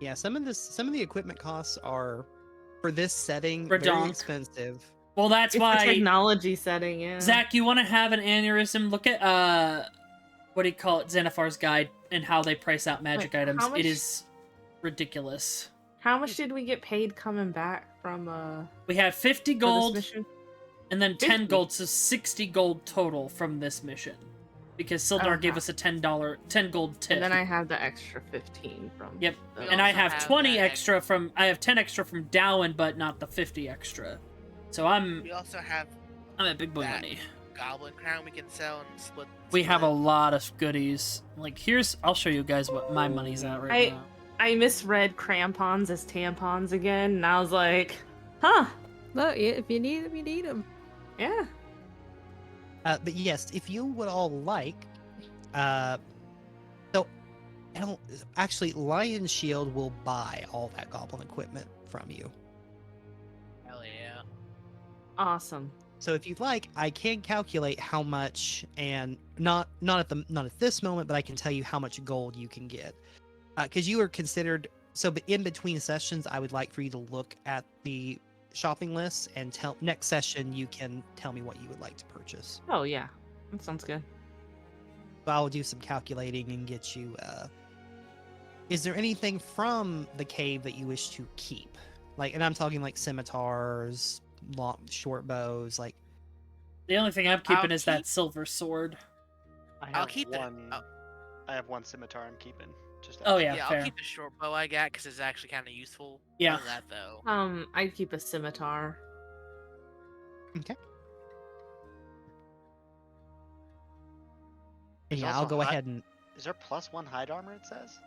Yeah, some of the equipment costs are for this setting For very donk. expensive. Well, that's It's the why. technology setting, yeah. Zach, you want to have an aneurysm? Look at what do you call it? Xenophar's Guide and how they price out magic Wait, items. how much- It is ridiculous. How much did we get paid coming back from We had 50 for this gold mission? and then 10 50? gold, so 60 gold total from this mission. Because Sildar gave Okay. us a $10 gold tip. And then I have the extra 15 from. Yep. the- And I also have have 20 that extra from. I have 10 extra from Dowen, but not the 50 extra. So I'm We also have at big boy that. money. goblin crown we can sell and split. We have a split. lot of goodies. Like I'll show you guys what my money's at right now. I misread crampons as tampons again, and I was like, huh, Look, if you need them, you need them. yeah. But yes, if you would all like, so I don't actually. Lion Shield will buy all that goblin equipment from you. Hell yeah. Awesome. So if you'd like, I can calculate how much, and not at this moment, but I can tell you how much gold you can get, because you are considered. So, but in between sessions, I would like for you to look at the shopping list and tell next session you can tell me what you would like to purchase. Oh yeah, that sounds good. So I'll do some calculating and get you. Is there anything from the cave that you wish to keep? Like, and I'm talking like scimitars, long, short bows, like. The only thing I'm keeping I'll is that silver sword. I I'll have keep one. it. I have one scimitar I'm keeping. Just Oh, asking. yeah, Yeah, fair. I'll keep the short bow I got because it's actually kind of useful. Yeah. Other than that though. I'd keep a scimitar. Okay. There's Yeah, I'll also go hide- ahead and Is there +1 hide armor? It says.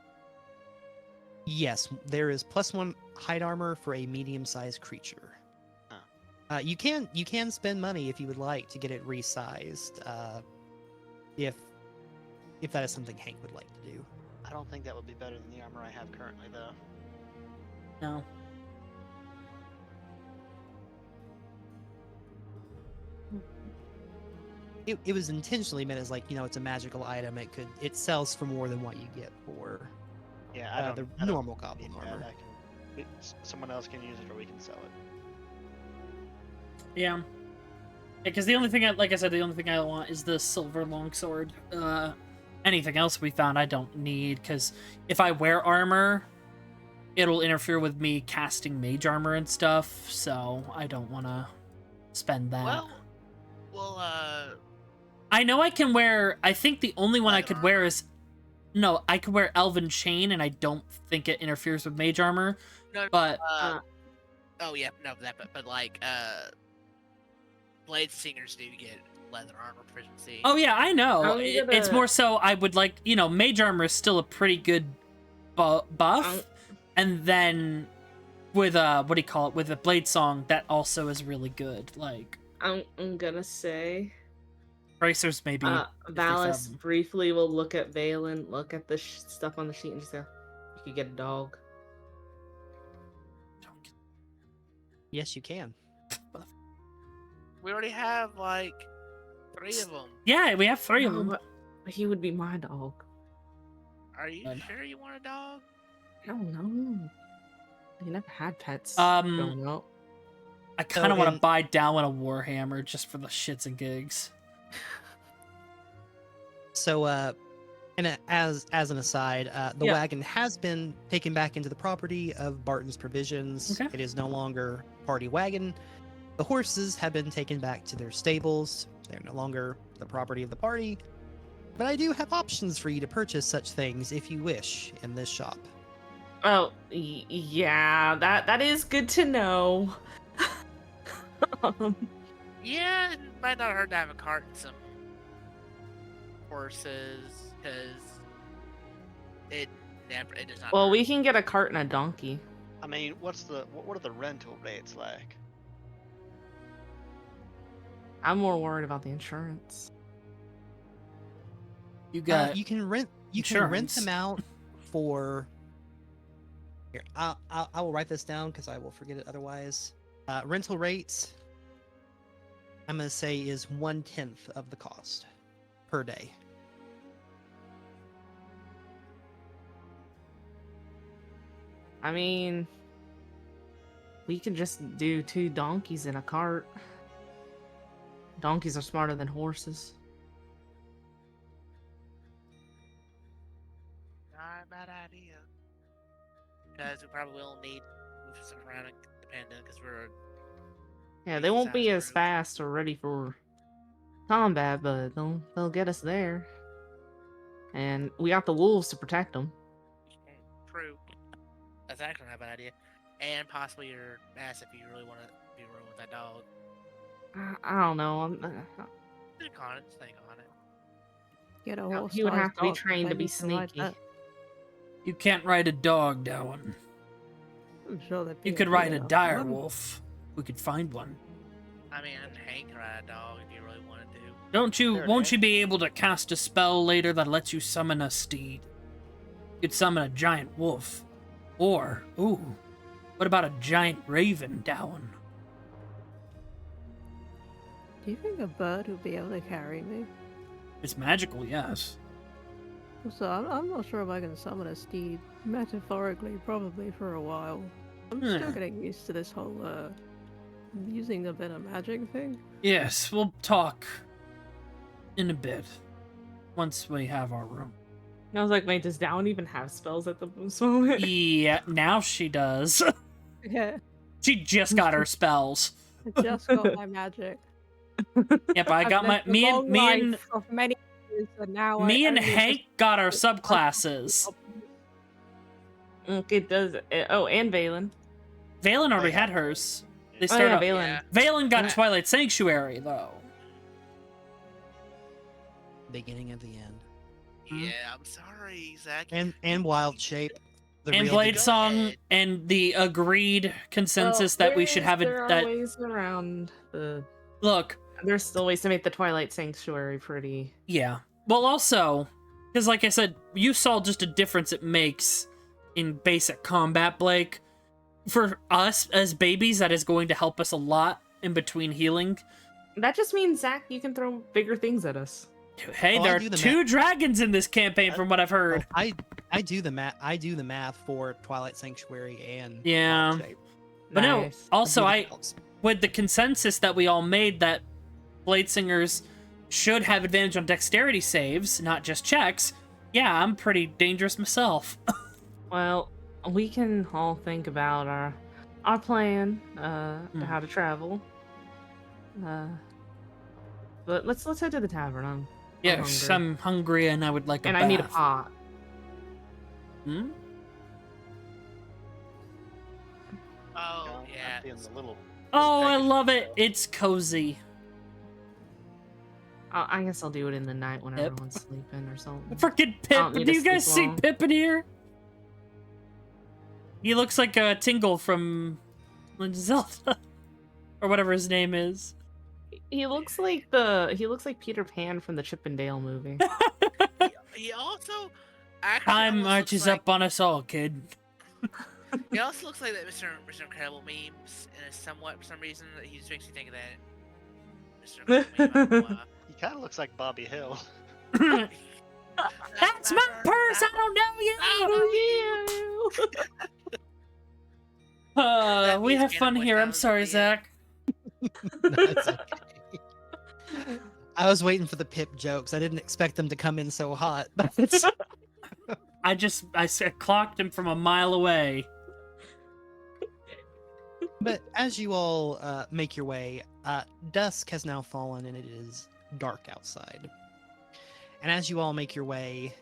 yes, there is +1 hide armor for a medium-sized creature. You can spend money if you would like to get it resized. If that is something Hank would like to do. I don't think that would be better than the armor I have currently, though. No. It was intentionally meant as like, it's a magical item. It sells for more than what you get for Yeah, I don't. the I don't normal goblin need that. armor. Someone else can use it, or we can sell it. Yeah. Because the only thing, like I said, the only thing I want is the silver longsword. Anything else we found I don't need, because if I wear armor, it'll interfere with me casting mage armor and stuff, so I don't want to spend that. Well, I know I can wear, I think the only one I Leather could wear is, no, I could wear Elven Chain, and I don't think it interferes with mage armor, no, but... oh yeah, no, but like, blade singers do get leather armor proficiency. Oh yeah, I know. I'm It's gonna- more so I would like, mage armor is still a pretty good buff, and then with what do you call it? With the blade song, that also is really good. Like I'm gonna say, bracers maybe. Valis 57. briefly will look at Valen, look at the stuff on the sheet, and just go, "You could get a dog." Yes, you can. We already have like 3 of them. Yeah, we have 3 of No, them. but he would be my dog. Are you Good. sure you want a dog? I don't know. You never had pets. Um, growing up. I kind of want to in- buy down a warhammer just for the shits and gigs. So, and as an aside, the Yeah. wagon has been taken back into the property of Barton's Provisions. Okay. It is no longer party wagon. The horses have been taken back to their stables. They're no longer the property of the party. But I do have options for you to purchase such things if you wish in this shop. Oh, yeah, that is good to know. Yeah, it might not hurt to have a cart and some horses, because it does not. Well, hurt. we can get a cart and a donkey. I mean, what are the rental rates like? I'm more worried about the insurance. You got You can rent insurance. them out for. Here, I will write this down because I will forget it otherwise. Rental rates, I'm gonna say, is 1/10 of the cost per day. I mean, we can just do 2 donkeys in a cart. Donkeys are smarter than horses. Not a bad idea. Because we probably will need to move stuff around depending, because we're. Yeah, they won't be Sounds as rude. fast or ready for combat, but they'll get us there. And we got the wolves to protect them. True. That's actually not a bad idea. And possibly your ass if you really want to be real with that dog. I don't know. Think on it. Just think on it. Get a No, horse. he would have to be trained to be then you can ride sneaky. that. You can't ride a dog, Darwin. I'm sure there'd be You a could big ride a enough dire one. wolf. We could find one. I mean, Hank can ride a dog if you really wanted to. Don't you? There it Won't is. you be able to cast a spell later that lets you summon a steed? You could summon a giant wolf, or what about a giant raven, Darwin? Do you think a bird would be able to carry me? It's magical, yes. Also, I'm not sure if I can summon a steed. Metaphorically, probably for a while. I'm still Hmm. getting used to this whole, using a bit of magic thing. Yes, we'll talk in a bit once we have our room. I was like, wait, does Down even have spells at this moment? Yeah, now she does. Yeah, She just got her spells. I just got my magic. Yep, I I've got my lived a me long and life of many is that now Me I and only Hank got our assist- subclasses. It does. Oh, and Valen. Valen already yeah. had hers. They Oh started yeah, out. Valen. Yeah. Valen got Yeah. Twilight Sanctuary though. Beginning of the end. Yeah, I'm sorry, Zach. And Wild Shape. The And real Blade Go Song ahead. and the agreed consensus that we should have it. There are That ways around the. look, There's still ways to make the Twilight Sanctuary pretty. yeah. Well, also, because like I said, you saw just a difference it makes in basic combat, Blake. For us as babies, that is going to help us a lot in between healing. That just means, Zach, you can throw bigger things at us. Hey, Oh, I there are do the 2 math. dragons in this campaign, from what I've heard. I do the math. I do the math for Twilight Sanctuary and Yeah. Wild Shape. But no, Nice. also do the I, calcs. with the consensus that we all made that Blade Singers should have advantage on dexterity saves, not just checks. Yeah, I'm pretty dangerous myself. Well, we can all think about our plan, how to travel. But let's head to the tavern. I'm Yes, hungry. I'm hungry and I would like a And bath. I need a pot. Hmm? Oh, Don't yeah. be in the little. Oh, I package love it. deal. It's cozy. I guess I'll do it in the night when Yep. everyone's sleeping or something. Freaking I Pip. don't need Do to you guys sleep see long. Pip in here? He looks like a Tingle from Zelda. Or whatever his name is. He looks like Peter Pan from the Chip and Dale movie. He also actually Time almost marches looks like, up on us all, kid. He also looks like that Mr. Incredible memes, and it's somewhat for some reason that he just makes me think of that Mr. Incredible meme. He kind of looks like Bobby Hill. That's my purse. I don't know you. That We means have Cannon fun Boy here. I'm Styles sorry, at the Zach. No, it's okay. I was waiting for the Pip jokes. I didn't expect them to come in so hot. But I clocked him from a mile away. But as you all make your way, dusk has now fallen and it is dark outside. And as you all make your way,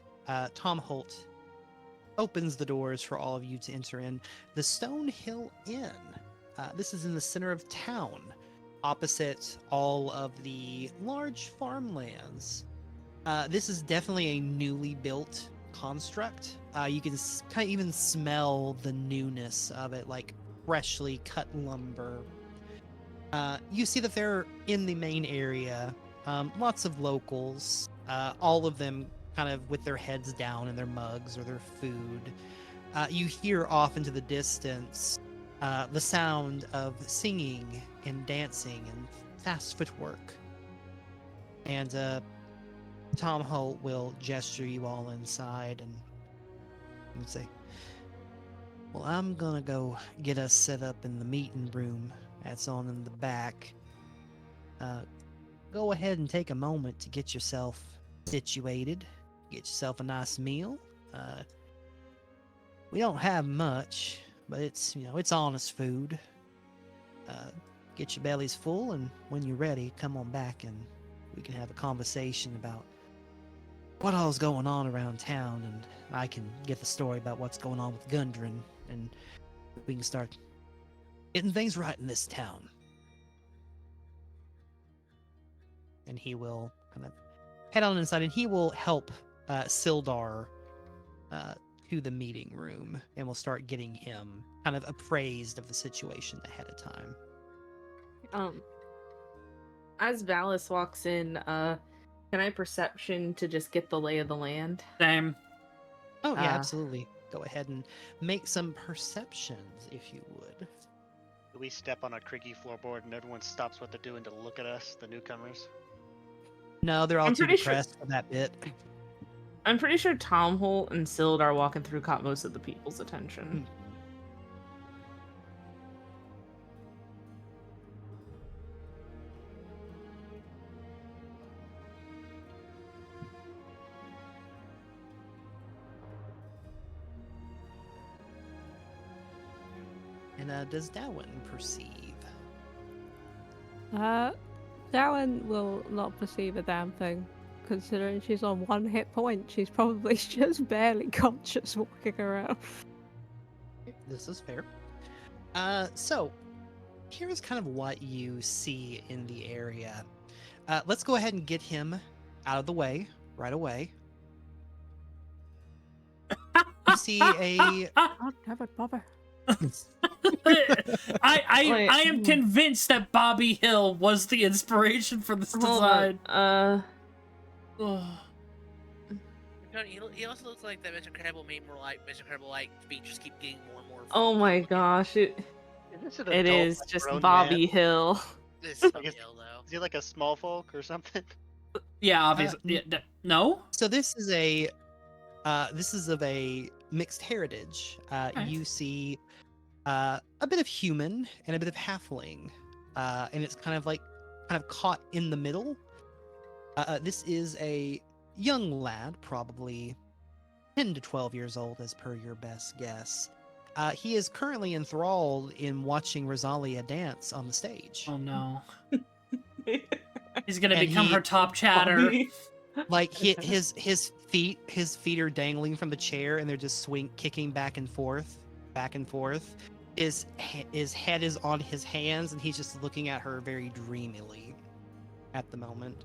Tom Holt opens the doors for all of you to enter in the Stone Hill Inn. This is in the center of town, opposite all of the large farmlands. This is definitely a newly built construct. You can kind of even smell the newness of it, like freshly cut lumber. You see that they're in the main area. Lots of locals, all of them kind of with their heads down in their mugs or their food. You hear off into the distance the sound of singing and dancing and fast footwork. And Tom Holt will gesture you all inside and say, well, I'm gonna go get us set up in the meeting room that's on in the back. Go ahead and take a moment to get yourself situated. Get yourself a nice meal. We don't have much, but it's, it's honest food. Get your bellies full, and when you're ready, come on back and we can have a conversation about what all's going on around town, and I can get the story about what's going on with Gundren, and we can start getting things right in this town. And he will kind of head on inside, and he will help Sildar to the meeting room, and we'll start getting him kind of appraised of the situation ahead of time. As Valis walks in, can I perception to just get the lay of the land? Same. Oh, yeah, Ah. absolutely. Go ahead and make some perceptions, if you would. Do we step on a creaky floorboard and everyone stops what they're doing to look at us, the newcomers? No, they're all I'm too pretty sure- depressed for that bit. I'm pretty sure Tom Holt and Sildar walking through caught most of the people's attention. And does Darwin perceive? Darwin will not perceive a damn thing. considering she's on 1 hit point. She's probably just barely conscious walking around. This is fair. So here's kind of what you see in the area. Let's go ahead and get him out of the way right away. You see a God damn it, bother. I am convinced that Bobby Hill was the inspiration for this Hold design. on. Ugh. He also looks like that Mr. Incredible meme where like Mr. Incredible like feet just keep getting more and more. Oh my gosh, Is this an it adult, is like, just grown Bobby man? Hill. This is I guess- Hill though. Is he like a small folk or something? Yeah, obviously. No? so this is of a mixed heritage. Okay. You see a bit of human and a bit of halfling, and it's kind of caught in the middle. This is a young lad, probably 10 to 12 years old, as per your best guess. He is currently enthralled in watching Rosalia dance on the stage. Oh no. He's gonna And become he- her top chatter. Bobby. Like his feet are dangling from the chair, and they're just kicking back and forth, back and forth. His head is on his hands, and he's just looking at her very dreamily at the moment.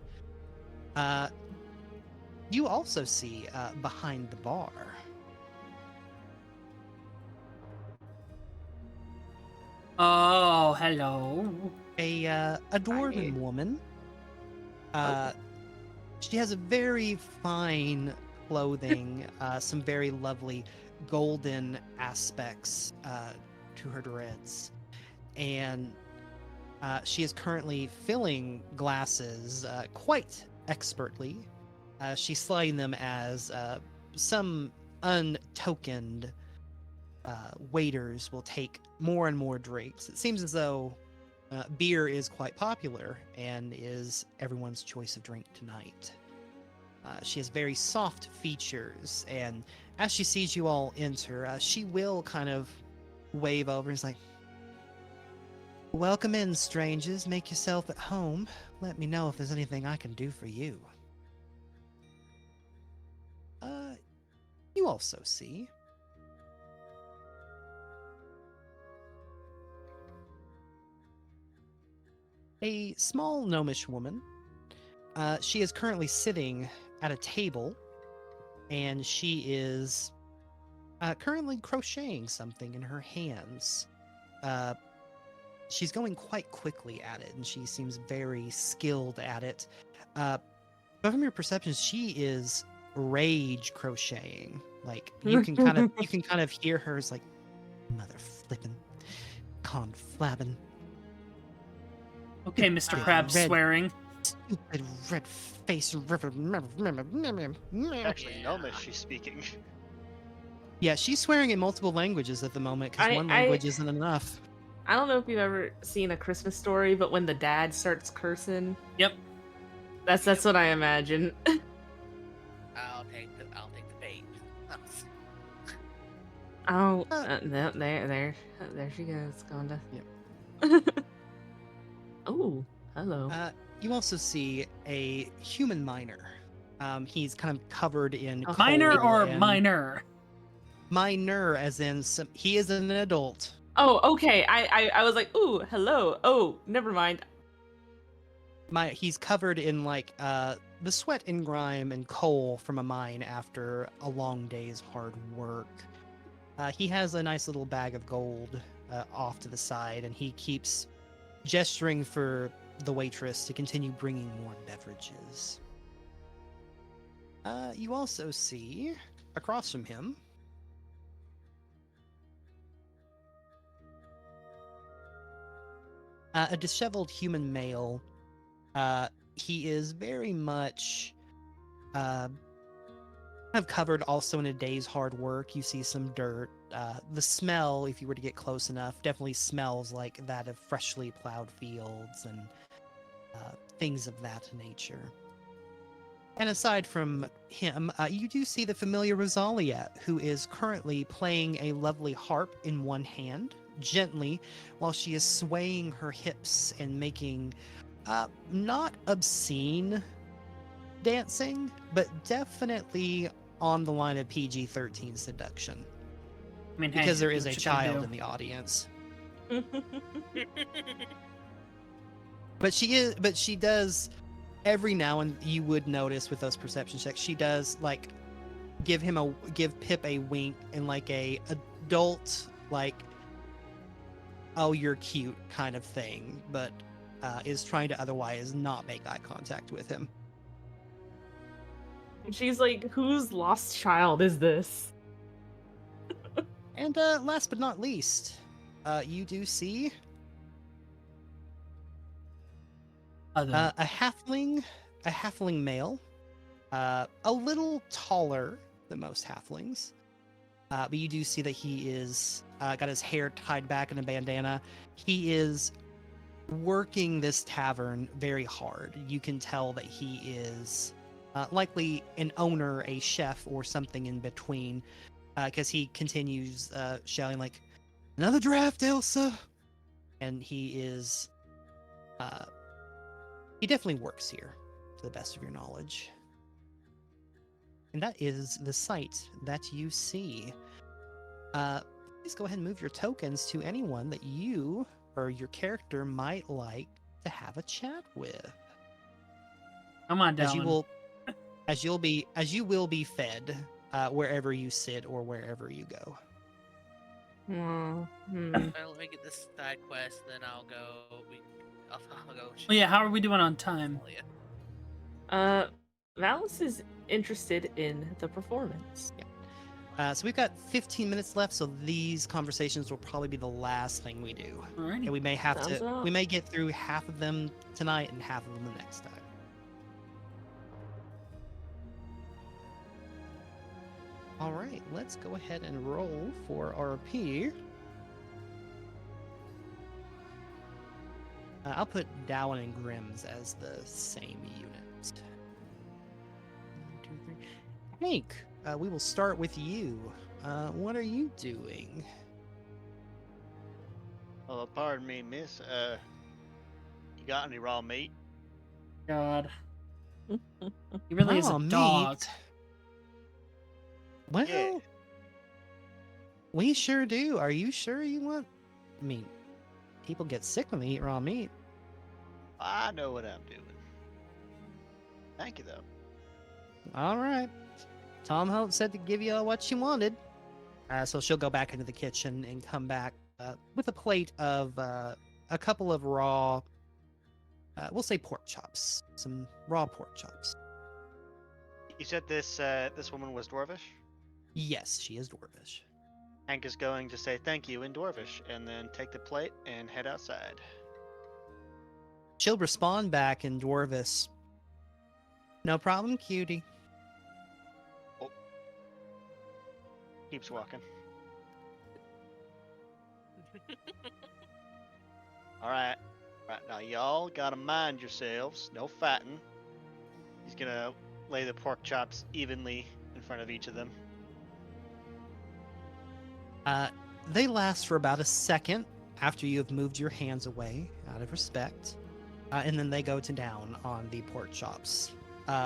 You also see behind the bar Oh, hello. a dwarven woman. She has a very fine clothing, some very lovely golden aspects to her dreads, and she is currently filling glasses quite expertly. She's sliding them as some untokened waiters will take more and more drinks. It seems as though beer is quite popular and is everyone's choice of drink tonight. She has very soft features, and as she sees you all enter, she will kind of wave over and is like, "Welcome in, strangers. Make yourself at home. Let me know if there's anything I can do for you." You also see a small gnomish woman. She is currently sitting at a table, and she is currently crocheting something in her hands. She's going quite quickly at it, and she seems very skilled at it. But from your perceptions, she is rage crocheting. Like you can kind of hear her as like, "Mother flippin', con flabbin', Okay, Mr. Big Krabs red- swearing. stupid red face river." Actually, Yeah. Gnomish, she's speaking. Yeah, she's swearing in multiple languages at the moment because one language isn't enough. I don't know if you've ever seen A Christmas Story, but when the dad starts cursing, Yep. that's what I imagine. I'll take the bait. Oh, there she goes, Gonda. Yep. Oh, hello. You also see a human miner. He's kind of covered in Oh. Minor coal or and- minor? Minor, as in he is an adult. Oh, okay. I was like, ooh, hello. Oh, never mind. He's covered in like the sweat and grime and coal from a mine after a long day's hard work. He has a nice little bag of gold off to the side, and he keeps gesturing for the waitress to continue bringing more beverages. You also see across from him a disheveled human male. He is very much kind of covered also in a day's hard work. You see some dirt. The smell, if you were to get close enough, definitely smells like that of freshly plowed fields and things of that nature. And aside from him, you do see the familiar Rosalia, who is currently playing a lovely harp in one hand, gently, while she is swaying her hips and making not obscene dancing, but definitely on the line of PG-13 seduction. I mean, Because hey, there do is a what you gotta child do. in the audience. But she does every now and you would notice with those perception checks, she does like give Pip a wink and like a adult like, oh, you're cute kind of thing, but is trying to otherwise not make eye contact with him. She's like, whose lost child is this? And last but not least, you do see Other. a halfling male, a little taller than most halflings, but you do see that he is got his hair tied back in a bandana. He is working this tavern very hard. You can tell that he is likely an owner, a chef, or something in between, because he continues shouting like, "Another draft, Elsa!" And he is he definitely works here, to the best of your knowledge. And that is the site that you see. Please go ahead and move your tokens to anyone that you or your character might like to have a chat with. Come on, As you Dallin. will be fed wherever you sit or wherever you go. Hmm. Well, let me get this side quest, then I'll go. I'll go. Well, yeah, how are we doing on time? Valis is interested in the performance. So we've got 15 minutes left, so these conversations will probably be the last thing we do. Alrighty. And we may have Sounds to, up. we may get through half of them tonight and half of them the next time. All right, let's go ahead and roll for RP. I'll put Dowan and Grimm's as the same unit. 1, 2, 3. Hank, we will start with you. What are you doing? Oh, pardon me, miss. You got any raw meat? God. He really is a dog. Meat? Well, Yeah. we sure do. Are you sure you want? I mean, people get sick when they eat raw meat. I know what I'm doing. Thank you, though. All right. Tom Hope said to give you what you wanted. So she'll go back into the kitchen and come back with a plate of a couple of raw, we'll say pork chops. Some raw pork chops. You said this woman was Dwarvish? Yes, she is Dwarvish. Hank is going to say thank you in Dwarvish and then take the plate and head outside. She'll respond back in Dwarvish. No problem, cutie. Keeps walking. Alright. Right now, y'all gotta mind yourselves. No fighting. He's gonna lay the pork chops evenly in front of each of them. They last for about a second after you have moved your hands away out of respect. And then they go to down on the pork chops.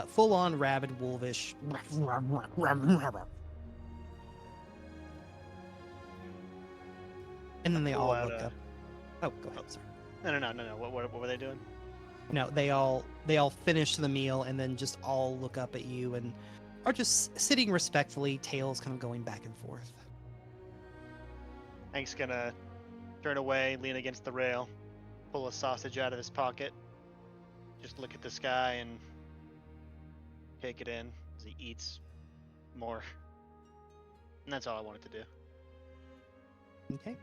Full on rabid wolvish. And then they all Pull look out up. Oh, go ahead, sorry. No. What were they doing? No, they all finish the meal and then just all look up at you and are just sitting respectfully, tails kind of going back and forth. Hank's gonna turn away, lean against the rail, pull a sausage out of his pocket, just look at the sky and take it in as he eats more. And that's all I wanted to do. Okay.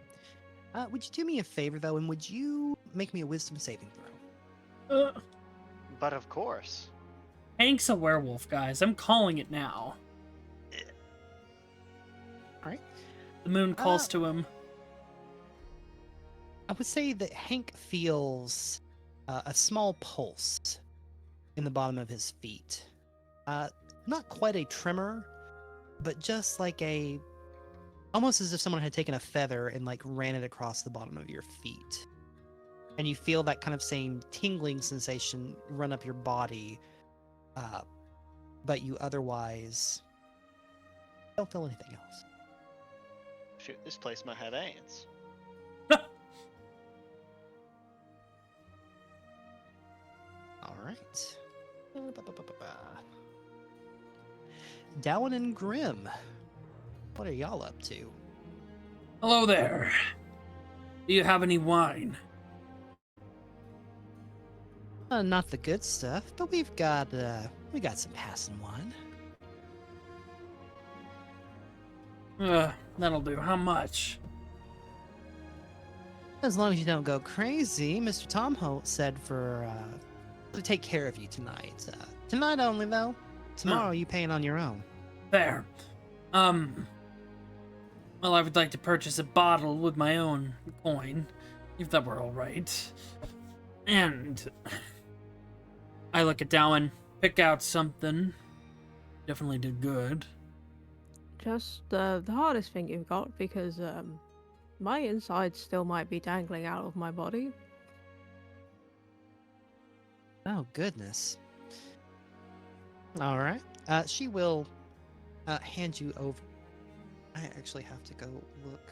Would you do me a favor though, and would you make me a wisdom saving throw? But of course. Hank's a werewolf, guys. I'm calling it now. All right. The moon calls to him. I would say that Hank feels a small pulse in the bottom of his feet. Not quite a tremor, but just like almost as if someone had taken a feather and like ran it across the bottom of your feet. And you feel that kind of same tingling sensation run up your body but you otherwise don't feel anything else. Shoot, this place might have ants. All right. Dowan and Grim, what are y'all up to? Hello there. Do you have any wine? Not the good stuff, but we got some passing wine. That'll do. How much? As long as you don't go crazy, Mr. Tom Holt said to take care of you tonight. Tonight only, though. Tomorrow you paying on your own. Fair. Well, I would like to purchase a bottle with my own coin, if that were all right. And I look at Dowan, pick out something. Definitely did good. Just the hardest thing you've got, because my insides still might be dangling out of my body. Oh, goodness. All right. She will hand you over. I actually have to go look.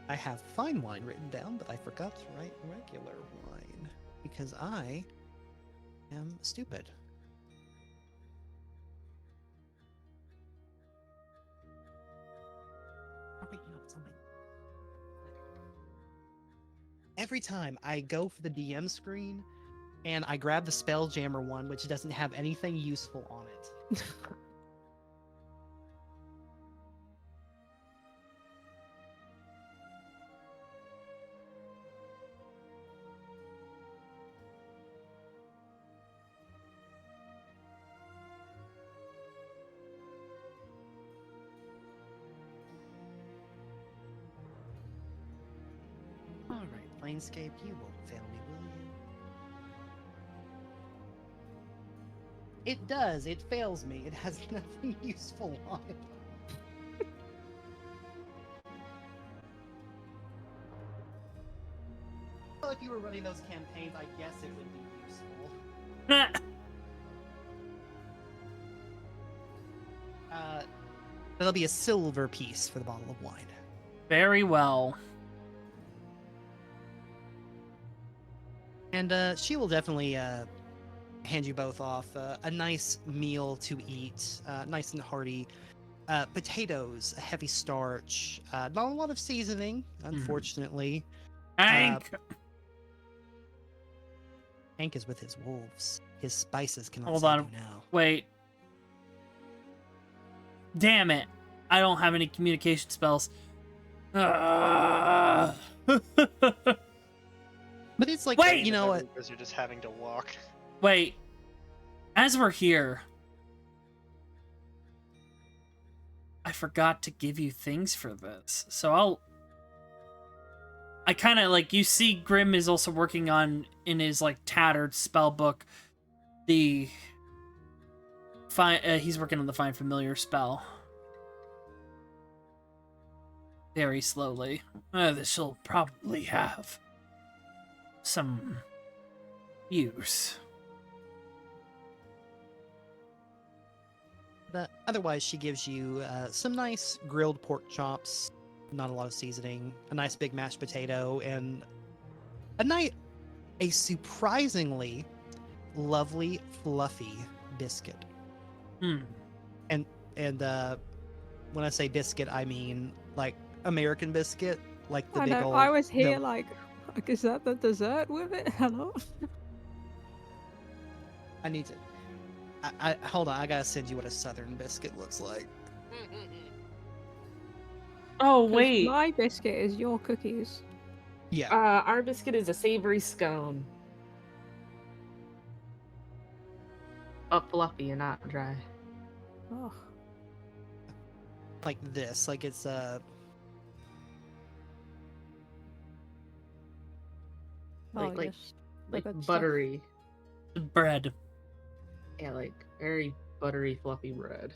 I have fine wine written down, but I forgot to write regular wine because I am stupid. Oh, wait, no, it's on my... Every time I go for the DM screen and I grab the Spelljammer one, which doesn't have anything useful on it. All right, Planescape, you won't fail me, will you? It does. It fails me. It has nothing useful on it. Well, if you were running those campaigns, I guess it would be useful. There'll be a silver piece for the bottle of wine. Very well. And she will definitely hand you both off a nice meal to eat, nice and hearty. Potatoes, a heavy starch, not a lot of seasoning, unfortunately. Hank! Hank is with his wolves. His spices cannot Hold save on. you now. Wait. Damn it. I don't have any communication spells. But it's like, Wait! you know what? Because you're just having to walk. Wait. As we're here, I forgot to give you things for this. So I kind of like, you see Grim is also working on, in his like tattered spell book, he's working on the Find Familiar spell. Very slowly. This will probably have some use. But otherwise, she gives you some nice grilled pork chops, not a lot of seasoning, a nice big mashed potato, and a surprisingly lovely, fluffy biscuit. And when I say biscuit, I mean like American biscuit, like the I big know. old. I was here like, is that the dessert with it? Hello. I need to. I hold on. I gotta send you what a southern biscuit looks like. Oh 'Cause wait, my biscuit is your cookies. Yeah. our biscuit is a savory scone, but fluffy and not dry. Oh, Like this. Like it's Like- yes. Like good stuff. buttery. Bread. Yeah, like very buttery, fluffy bread.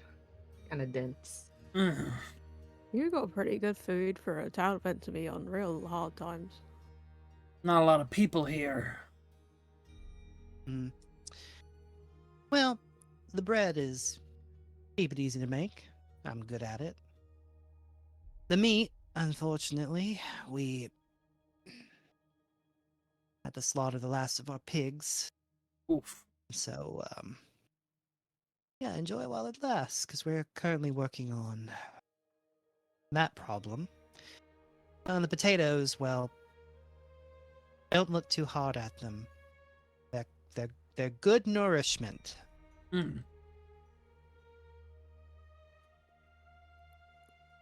Kind of dense. You got pretty good food for a town meant to be on real hard times. Not a lot of people here. Well, the bread is cheap and easy to make. I'm good at it. The meat, unfortunately, we had to slaughter the last of our pigs. Oof. So, yeah, enjoy it while it lasts, because we're currently working on that problem. On the potatoes, well, don't look too hard at them. They're, they're good nourishment. Mm.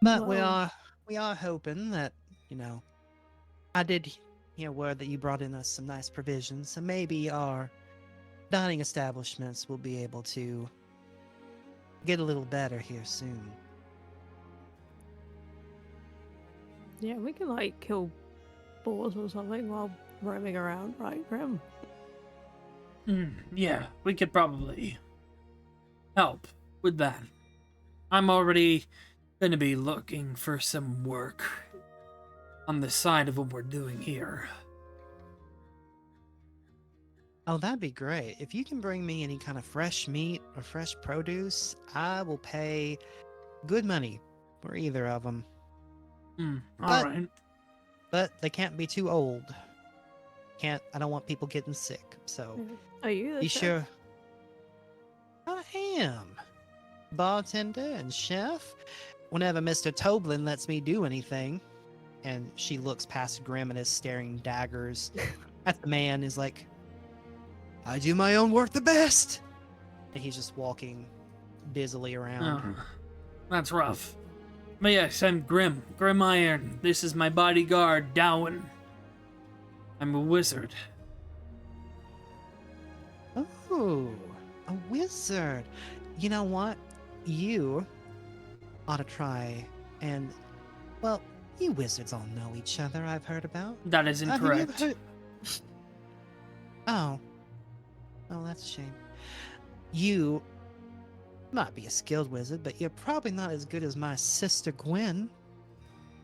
But Well, we are hoping that, you know, I did hear word that you brought in us some nice provisions, so maybe our dining establishments will be able to get a little better here soon. yeah, we can like kill boars or something while roaming around, right, Grim? Yeah, we could probably help with that. I'm already going to be looking for some work on the side of what we're doing here. Oh, that'd be great. If you can bring me any kind of fresh meat or fresh produce, I will pay good money for either of them. All right. But they can't be too old. I don't want people getting sick. So Are you the be chef? sure. I am. Bartender and chef. Whenever Mr. Toblin lets me do anything, and she looks past Grim and is staring daggers at the man, is like, I do my own work the best. And he's just walking busily around. Oh, that's rough. But yes, I'm Grim. Grim Iron. This is my bodyguard, Dowen. I'm a wizard. Oh, a wizard. You know what? You ought to try and, well, you wizards all know each other, I've heard about. That is Have you ever incorrect. heard- Oh. Oh, that's a shame. You might be a skilled wizard, but you're probably not as good as my sister Gwen.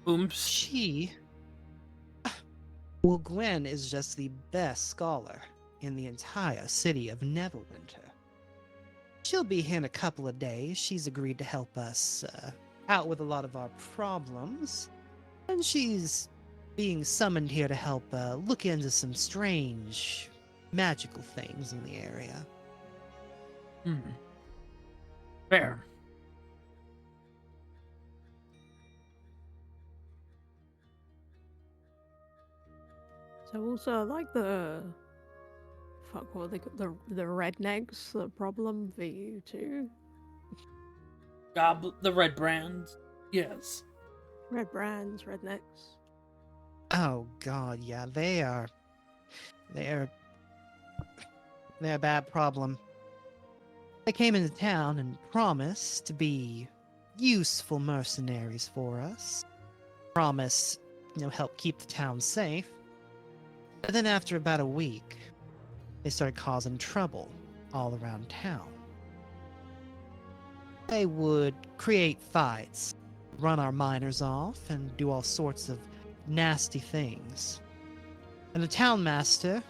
Oops. She. Well, Gwen is just the best scholar in the entire city of Neverwinter. She'll be here in a couple of days. She's agreed to help us out with a lot of our problems. And she's being summoned here to help look into some strange magical things in the area. Fair. So also like the fuck what they the rednecks, the problem for you too. The red brand. Yes. Red brands, rednecks. Oh god, yeah, they're a bad problem. They came into town and promised to be useful mercenaries for us. Promise, help keep the town safe. But then after about a week, they started causing trouble all around town. They would create fights, run our miners off, and do all sorts of nasty things. And the town master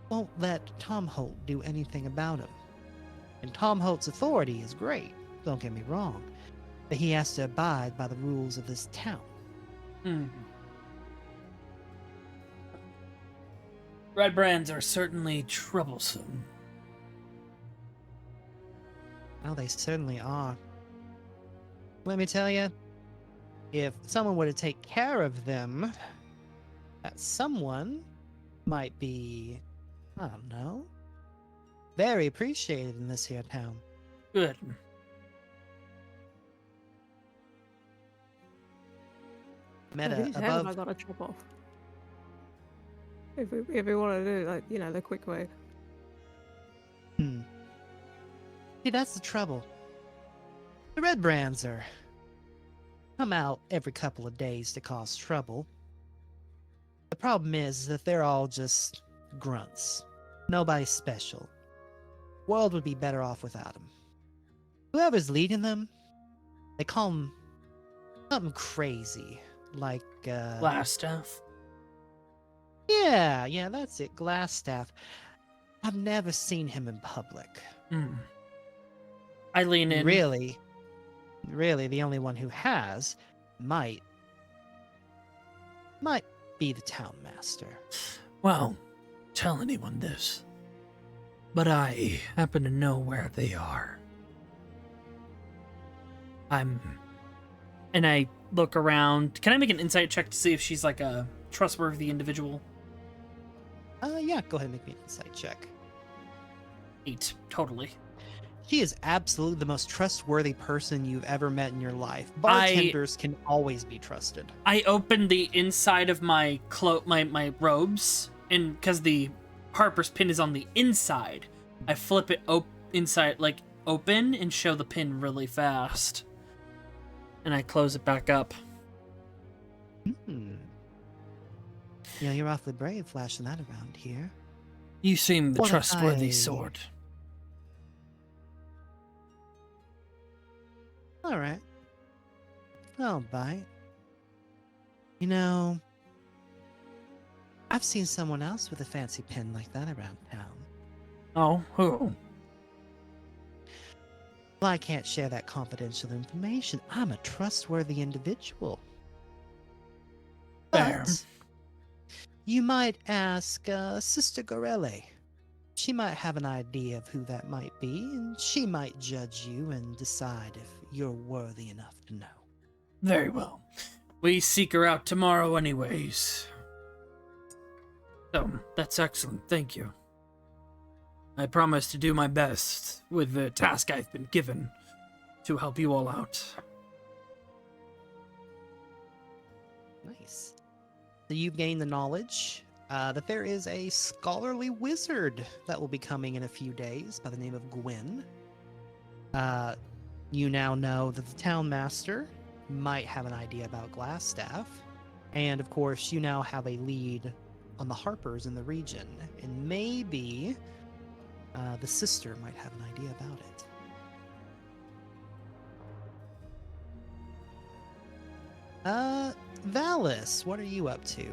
won't let Tom Holt do anything about him. And Tom Holt's authority is great, don't get me wrong, but he has to abide by the rules of this town. Red brands are certainly troublesome. Well, they certainly are. Let me tell you, if someone were to take care of them, that someone might be, I don't know, very appreciated in this here town. Good. Meta Whose head have I above. got to chop off? If we want to do like the quick way. See, that's the trouble. The red brands come out every couple of days to cause trouble. The problem is that they're all just grunts. Nobody special. World would be better off without them. Whoever's leading them, they call them something crazy, like Glass stuff. yeah, that's it, Glassstaff. I've never seen him in public. Hmm. I lean in. Really, the only one who has might be the town master. Well, tell anyone this. But I happen to know where they are. And I look around. Can I make an insight check to see if she's like a trustworthy individual? Yeah, go ahead and make me an insight check. 8, totally. She is absolutely the most trustworthy person you've ever met in your life. Bartenders can always be trusted. I open the inside of my my robes, and because the Harper's pin is on the inside, I flip it inside, like open, and show the pin really fast. And I close it back up. Hmm. You know, you're awfully brave flashing that around here. You seem the What trustworthy I- sort. All right. I'll bite. You know, I've seen someone else with a fancy pin like that around town. Oh, who? Well, I can't share that confidential information. I'm a trustworthy individual. Fair. But you might ask Sister Gorele. She might have an idea of who that might be, and she might judge you and decide if you're worthy enough to know. Very well. We seek her out tomorrow anyways. So, that's excellent, thank you. I promise to do my best with the task I've been given to help you all out. Nice. So you've gained the knowledge that there is a scholarly wizard that will be coming in a few days by the name of Gwyn. You now know that the town master might have an idea about Glassstaff. And of course, you now have a lead on the Harpers in the region. And maybe the sister might have an idea about it. Valis, what are you up to?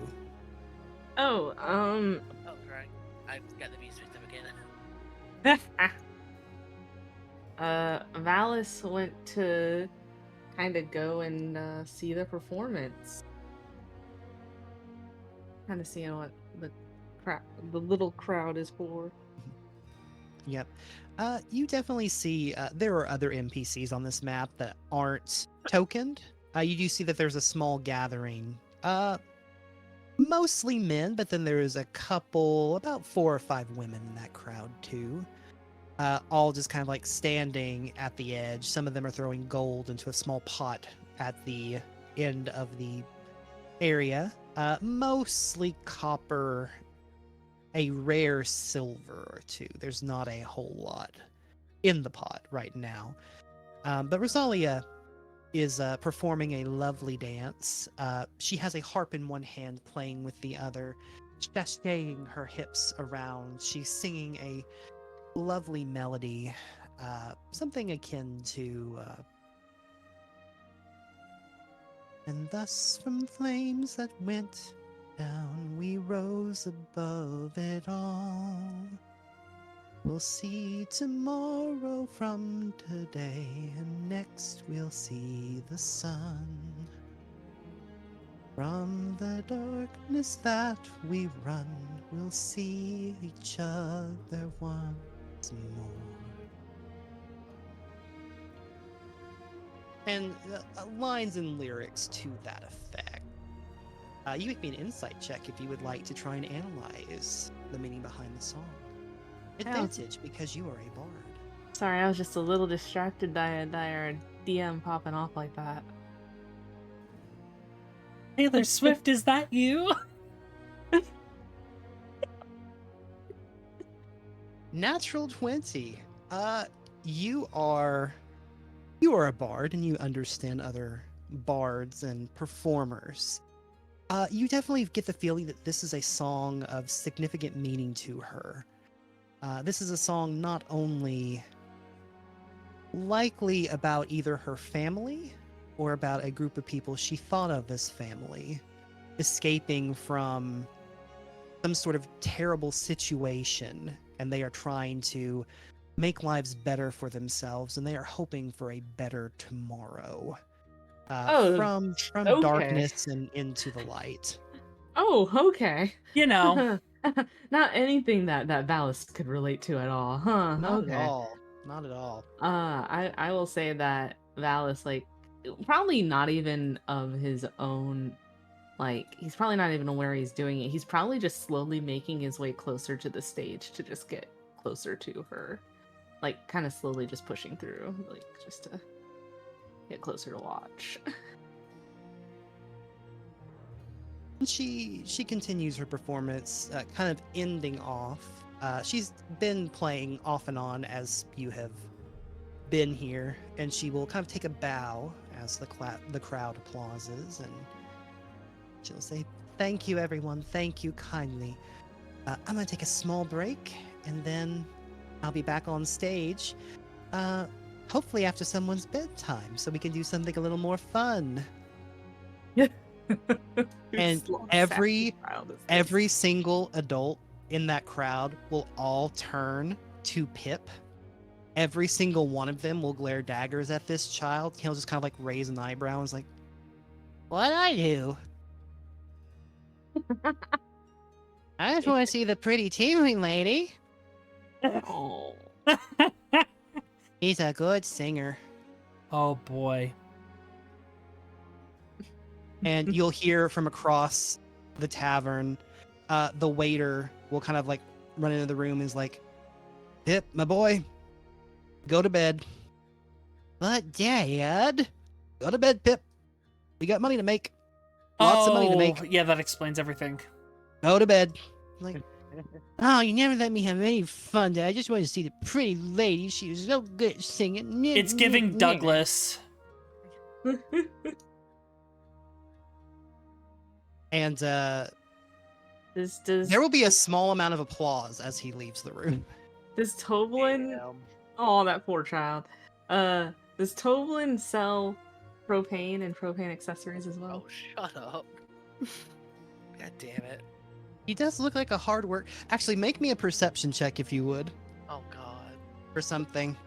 Oh, Oh, right. I've got the music up again. Valis went to kind of go and see the performance. Kind of seeing what the little crowd is for. Yep. You definitely see there are other NPCs on this map that aren't tokened. You do see that there's a small gathering. Mostly men, but then there is a couple, about 4 or 5 women in that crowd too. All just kind of like standing at the edge. Some of them are throwing gold into a small pot at the end of the area. Mostly copper, a rare silver or 2. There's not a whole lot in the pot right now. But Rosalia is performing a lovely dance. She has a harp in one hand, playing with the other, sashaying her hips around. She's singing a lovely melody, something akin to and thus from flames that went down we rose above it all. We'll see tomorrow from today, and next we'll see the sun. From the darkness that we run, we'll see each other once more. And lines and lyrics to that effect. You make me an insight check if you would like to try and analyze the meaning behind the song. Advantage because you are a bard. Sorry, I was just a little distracted by our DM popping off like that. Taylor Swift, is that you? Natural 20. You are a bard and you understand other bards and performers. You definitely get the feeling that this is a song of significant meaning to her. This is a song not only likely about either her family or about a group of people she thought of as family, escaping from some sort of terrible situation and they are trying to make lives better for themselves, and they are hoping for a better tomorrow. Oh, From okay. darkness and into the light. Oh, okay. You know, Not anything that Valis could relate to at all, huh? Not Okay. at all. Not at all. I will say that Valis, like, probably not even of his own, like, he's probably not even aware he's doing it. He's probably just slowly making his way closer to the stage to just get closer to her. Like, kind of slowly just pushing through, like, just to get closer to watch. And she continues her performance, kind of ending off. She's been playing off and on as you have been here, and she will kind of take a bow as the crowd applauses, and she'll say, "Thank you, everyone. Thank you kindly. I'm gonna take a small break, and then I'll be back on stage. Hopefully after someone's bedtime, so we can do something a little more fun." And every single adult in that crowd will all turn to Pip. Every single one of them will glare daggers at this child. He'll just kind of like raise an eyebrow and is like, "What'd I do? I just want to see the pretty tiefling lady. Oh. He's a good singer." oh boy. And you'll hear from across the tavern, the waiter will kind of like run into the room and is like, "Pip, my boy, go to bed." "But Dad." "Go to bed, Pip. We got money to make. Lots of money to make. Yeah, that explains everything. Go to bed." Like, "Oh, you never let me have any fun, Dad. I just wanted to see the pretty lady. She was so good at singing." It's giving Douglas. And Does there will be a small amount of applause as he leaves the room. does Toblin? Oh, that poor child. Does Toblin sell propane and propane accessories as well? Oh, shut up. God damn it. He does look like a hard work. Actually, make me a perception check if you would, Oh, God. for something.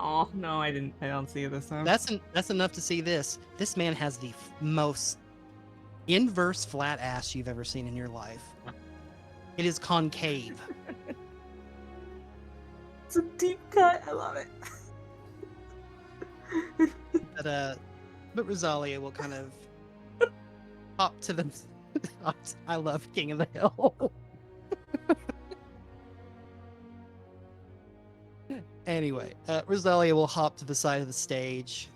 Oh no, I don't see it this time. That's enough to see this. This man has the most inverse flat ass you've ever seen in your life. It is concave. It's a deep cut. I love it. But Rosalia will kind of hop to the. I love King of the Hill. Anyway, Rosalia will hop to the side of the stage,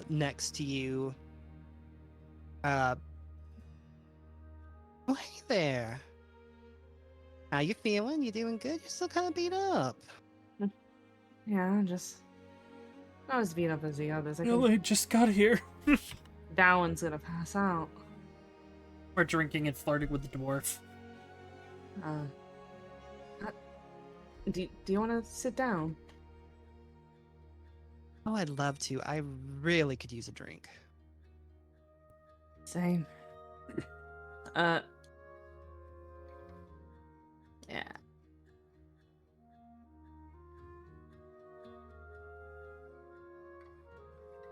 next to you. Oh, hey there. How you feeling? You doing good? You're still kind of beat up. Yeah, just not as beat up as the others. I I just got here. think Dowan's gonna pass out. We're drinking and flirting with the dwarf. Do you want to sit down? Oh, I'd love to. I really could use a drink. Same. Yeah.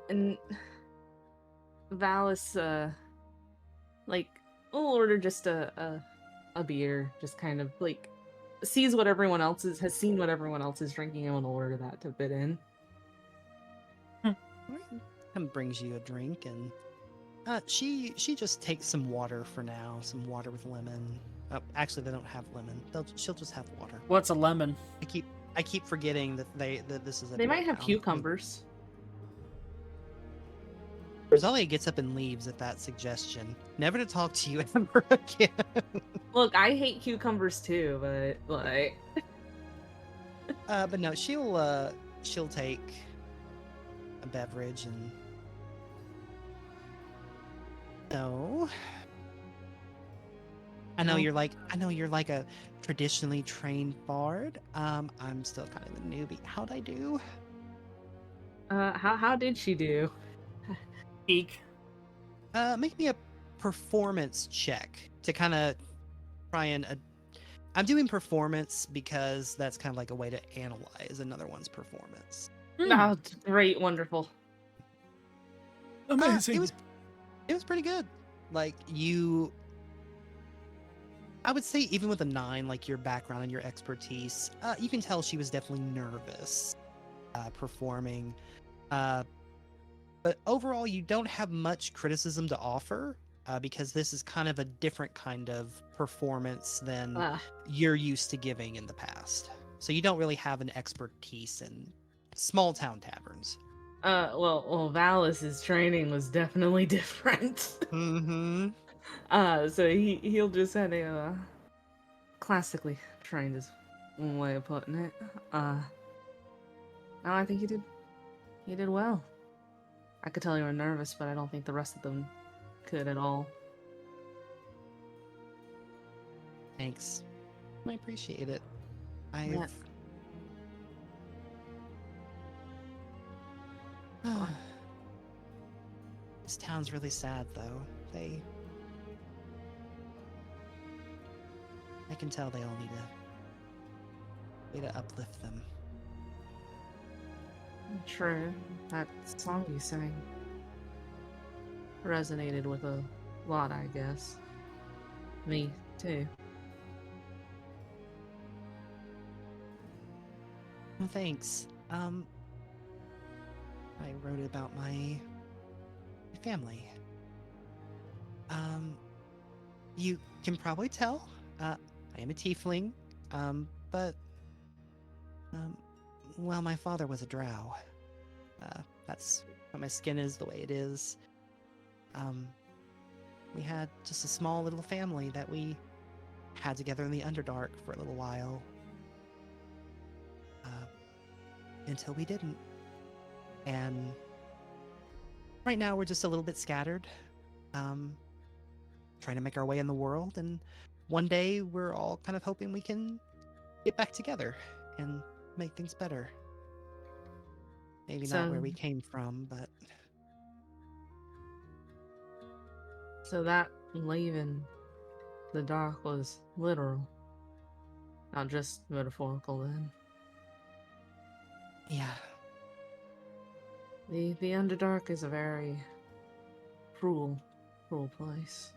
And Valis, like, we'll order just a beer, just kind of like sees what everyone else has seen what everyone else is drinking, and will order that to fit in. And brings you a drink, and she just takes some water for now. Some water with lemon. Oh, actually, they don't have lemon. She'll just have water. What's a lemon? I keep forgetting that this is a. They might have town. cucumbers. Rosalia gets up and leaves at that suggestion, never to talk to you ever again. Look, I hate cucumbers too, but like. But no, she'll take a beverage and. No. I know you're like a traditionally trained bard. I'm still kind of a newbie. How'd I do? How did she do? Eek. Make me a performance check to kind of try and I'm doing performance because that's kind of like a way to analyze another one's performance. Oh, great, wonderful. Amazing. It was pretty good. Like I would say even with a 9, like your background and your expertise, you can tell she was definitely nervous performing. But overall, you don't have much criticism to offer because this is kind of a different kind of performance than you're used to giving in the past. So you don't really have an expertise in small town taverns. Well, Valis's training was definitely different. Mm-hmm. So he'll just had a classically trained is one way of putting it. No, I think he did well. I could tell you were nervous, but I don't think the rest of them could at all. Thanks. I appreciate it. Yeah. This town's really sad, though. I can tell they all need a way to uplift them. True. That song you sang resonated with a lot, I guess. Me, too. Well, thanks. I wrote about my family. You can probably tell, I am a tiefling, but, well, my father was a drow. That's why my skin is the way it is. We had just a small little family that we had together in the Underdark for a little while. Until we didn't. And right now we're just a little bit scattered. Trying to make our way in the world, and one day we're all kind of hoping we can get back together and make things better. Maybe not where we came from, but... So that leaving the dark was literal, not just metaphorical then. Yeah. The Underdark is a very cruel place.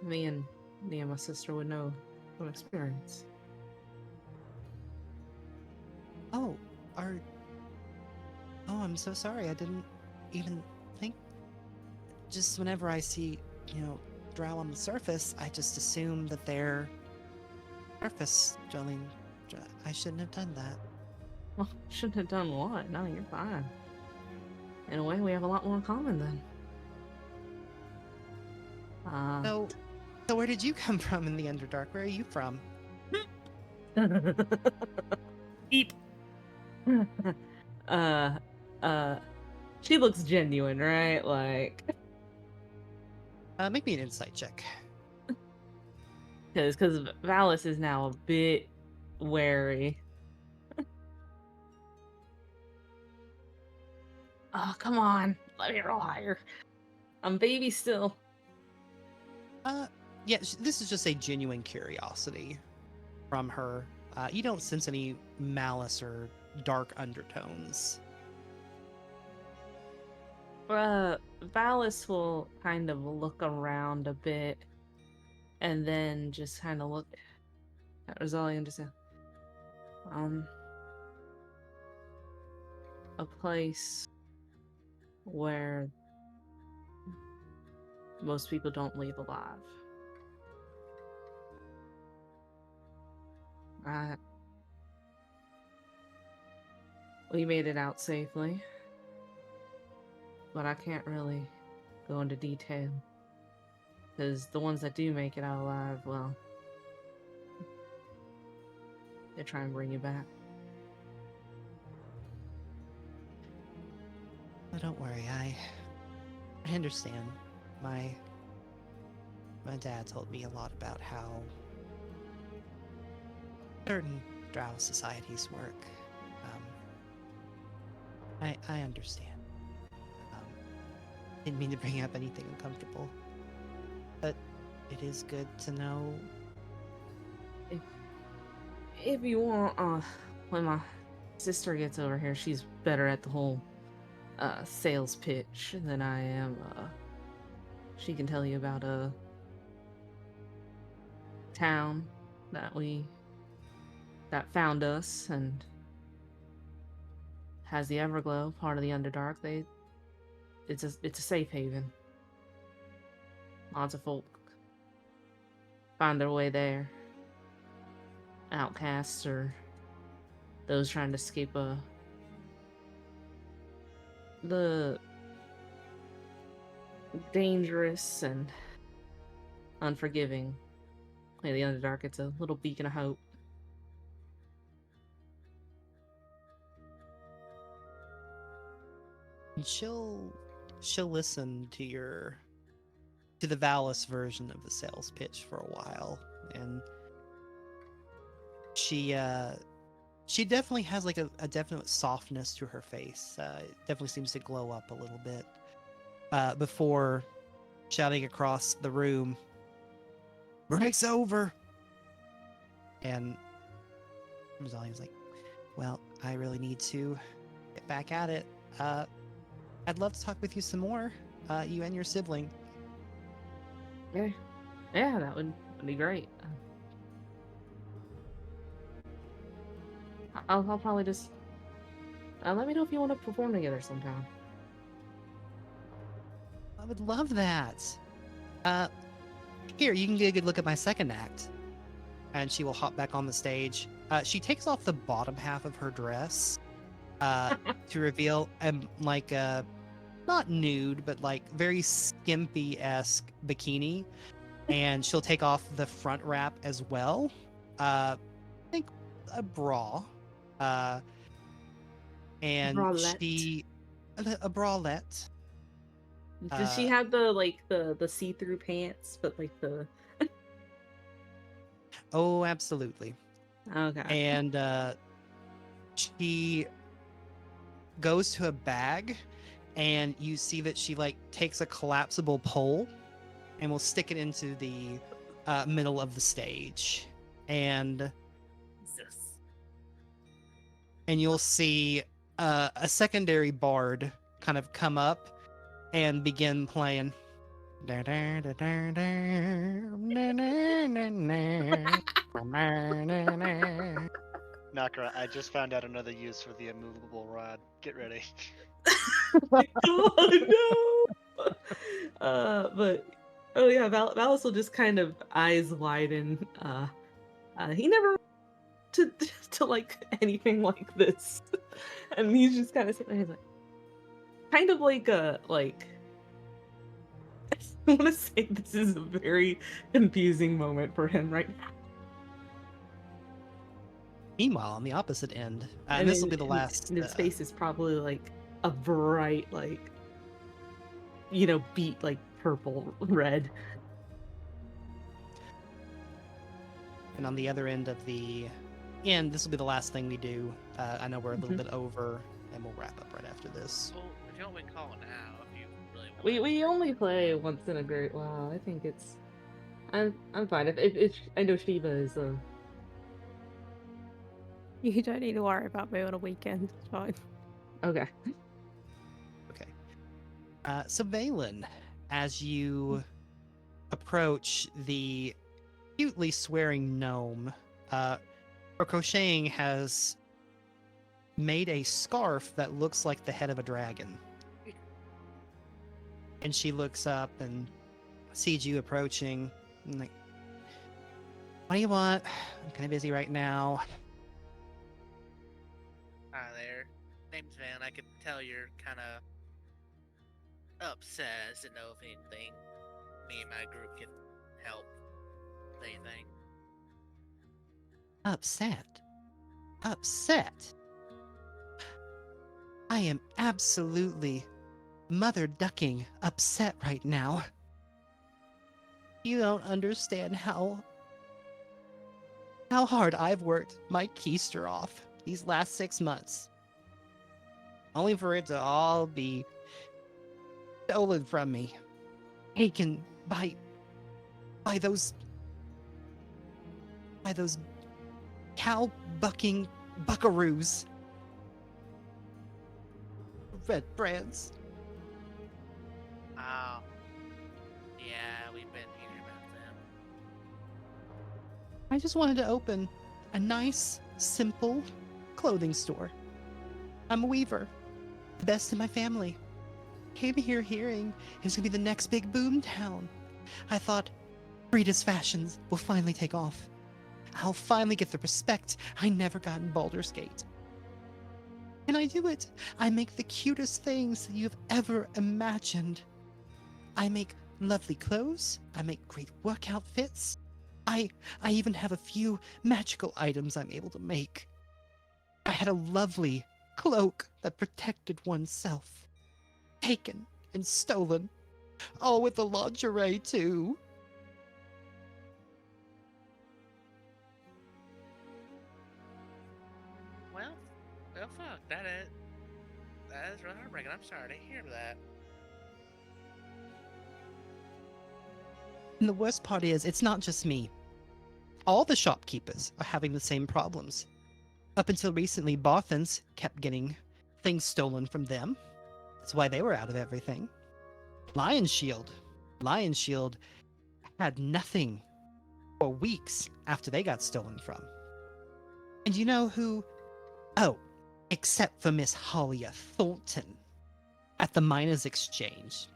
Me and my sister would know from experience. Oh, I'm so sorry. I didn't even think. Just whenever I see, drow on the surface, I just assume that they're surface dwelling. I shouldn't have done that. Well, shouldn't have done what? No, you're fine. In a way, we have a lot more in common then. So where did you come from in the Underdark? Where are you from? Eep. She looks genuine, right? Like, Make me an insight check. because Valis is now a bit wary. Oh, come on. Let me roll higher. I'm baby still. Yeah, this is just a genuine curiosity from her. You don't sense any malice or dark undertones. Valis will kind of look around a bit and then just kind of look at Rosalia and just say, a place where most people don't leave alive. We made it out safely, but I can't really go into detail, because the ones that do make it out alive, well, they try and bring you back. Oh, don't worry, I understand. My dad told me a lot about how certain drow societies work. I understand. Didn't mean to bring up anything uncomfortable. But it is good to know. If you want, when my sister gets over here, she's better at the whole sales pitch than I am. She can tell you about a town that found us and has the Everglow, part of the Underdark. It's a safe haven. Lots of folk find their way there. Outcasts or those trying to escape the dangerous and unforgiving play the Underdark. It's a little beacon of hope. And she'll listen to the Valis version of the sales pitch for a while, and she definitely has like a definite softness to her face. It definitely seems to glow up a little bit before shouting across the room, "Break's over!" And Rosalia's like, "Well, I really need to get back at it. I'd love to talk with you some more, you and your sibling." Yeah, that would be great. I'll probably just let me know if you want to perform together sometime. I would love that. Here, you can get a good look at my second act. And she will hop back on the stage. She takes off the bottom half of her dress to reveal like a not nude, but like very skimpy-esque bikini. And she'll take off the front wrap as well. I think a bra. And Bralette. a bralette. Does she have the see-through pants, but like the Oh, absolutely. okay. And she goes to a bag, and you see that she like takes a collapsible pole and will stick it into the middle of the stage, and Jesus. you'll see a secondary bard kind of come up and begin playing. Nakura, I just found out another use for the immovable rod. Get ready. Oh no! But oh yeah, Valis will just kind of eyes widen. He never to to like anything like this, and he's just kind of sitting there, he's like, kind of like I want to say this is a very confusing moment for him right now. Meanwhile, on the opposite end, and this will be the last. And his face is probably like a bright, like beat like purple red. And on the other end of the end, this will be the last thing we do. I know we're a little bit over, and we'll wrap up right after this. Well, if you want me to call now, if you really want. We only play once in a great while. I think it's. I'm fine. If I know Shiva is You don't need to worry about me on a weekend. It's fine. okay. Okay. So Valen, as you approach the cutely swearing gnome, Crocheting has made a scarf that looks like the head of a dragon. And she looks up and sees you approaching. And like, what do you want? I'm kind of busy right now. Hi there. Name's Van. I can tell you're kind of upset. I didn't know if anything me and my group can help. Anything. Upset? Upset? I am absolutely mother ducking upset right now. You don't understand how hard I've worked my keister off these last 6 months. Only for it to all be stolen from me. Taken by by those cow bucking buckaroos. Red brands. Oh. Yeah, we've been hearing about them. I just wanted to open a nice, simple clothing store. I'm a weaver, the best in my family. Came here hearing it was gonna be the next big boom town. I thought Frida's fashions will finally take off. I'll finally get the respect I never got in Baldur's Gate. And I do it. I make the cutest things that you've ever imagined. I make lovely clothes. I make great work outfits. I even have a few magical items I'm able to make. I had a lovely cloak that protected oneself. Taken and stolen. All with the lingerie, too. Well, fuck. That is really heartbreaking. I'm sorry to hear that. And the worst part is, it's not just me. All the shopkeepers are having the same problems. Up until recently, Barthans kept getting things stolen from them. That's why they were out of everything. Lion Shield had nothing for weeks after they got stolen from. And you know who? Oh, except for Miss Hollia Thornton at the Miners' Exchange.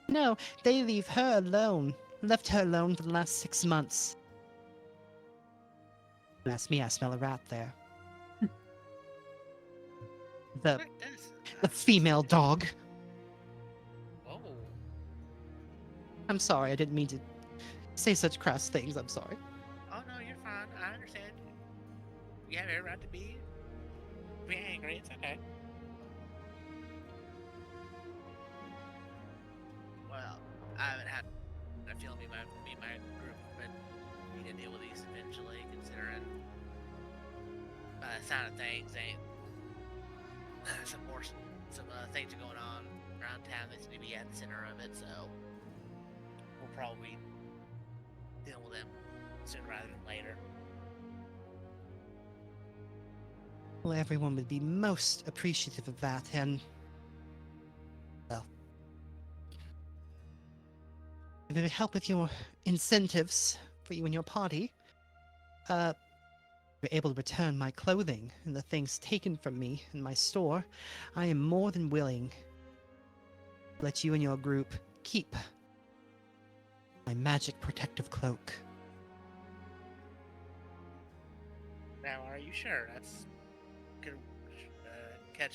No, they leave her alone. Left her alone for the last 6 months. Ask me, I smell a rat there. The What does- the female dog. Whoa. I'm sorry, I didn't mean to say such crass things. I'm sorry. Oh no, you're fine. I understand. You have every right to be angry. It's okay. Well, I haven't had a feeling me and my group but we need to deal with these eventually, considering by the sound of things, ain't some things are going on around town that seem to be at the center of it, so we'll probably deal with them sooner rather than later. Well, everyone would be most appreciative of that, and well, if it would help with your incentives for you and your party, you're able to return my clothing and the things taken from me in my store, I am more than willing to let you and your group keep my magic protective cloak. Now, are you sure that's could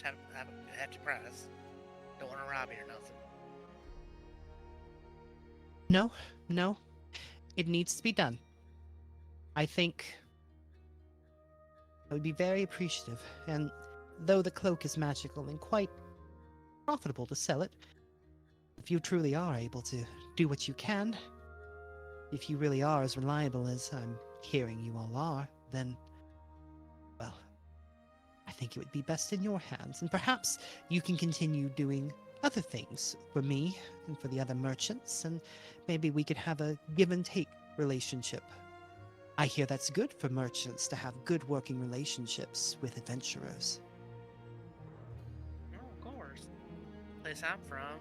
have a hefty price? Don't want to rob you or nothing. No, it needs to be done. I think I would be very appreciative, and though the cloak is magical and quite profitable to sell it, if you truly are able to do what you can, if you really are as reliable as I'm hearing you all are, then, well, I think it would be best in your hands, and perhaps you can continue doing other things for me and for the other merchants, and maybe we could have a give and take relationship. I hear that's good for merchants to have good working relationships with adventurers. No, of course. The place I'm from,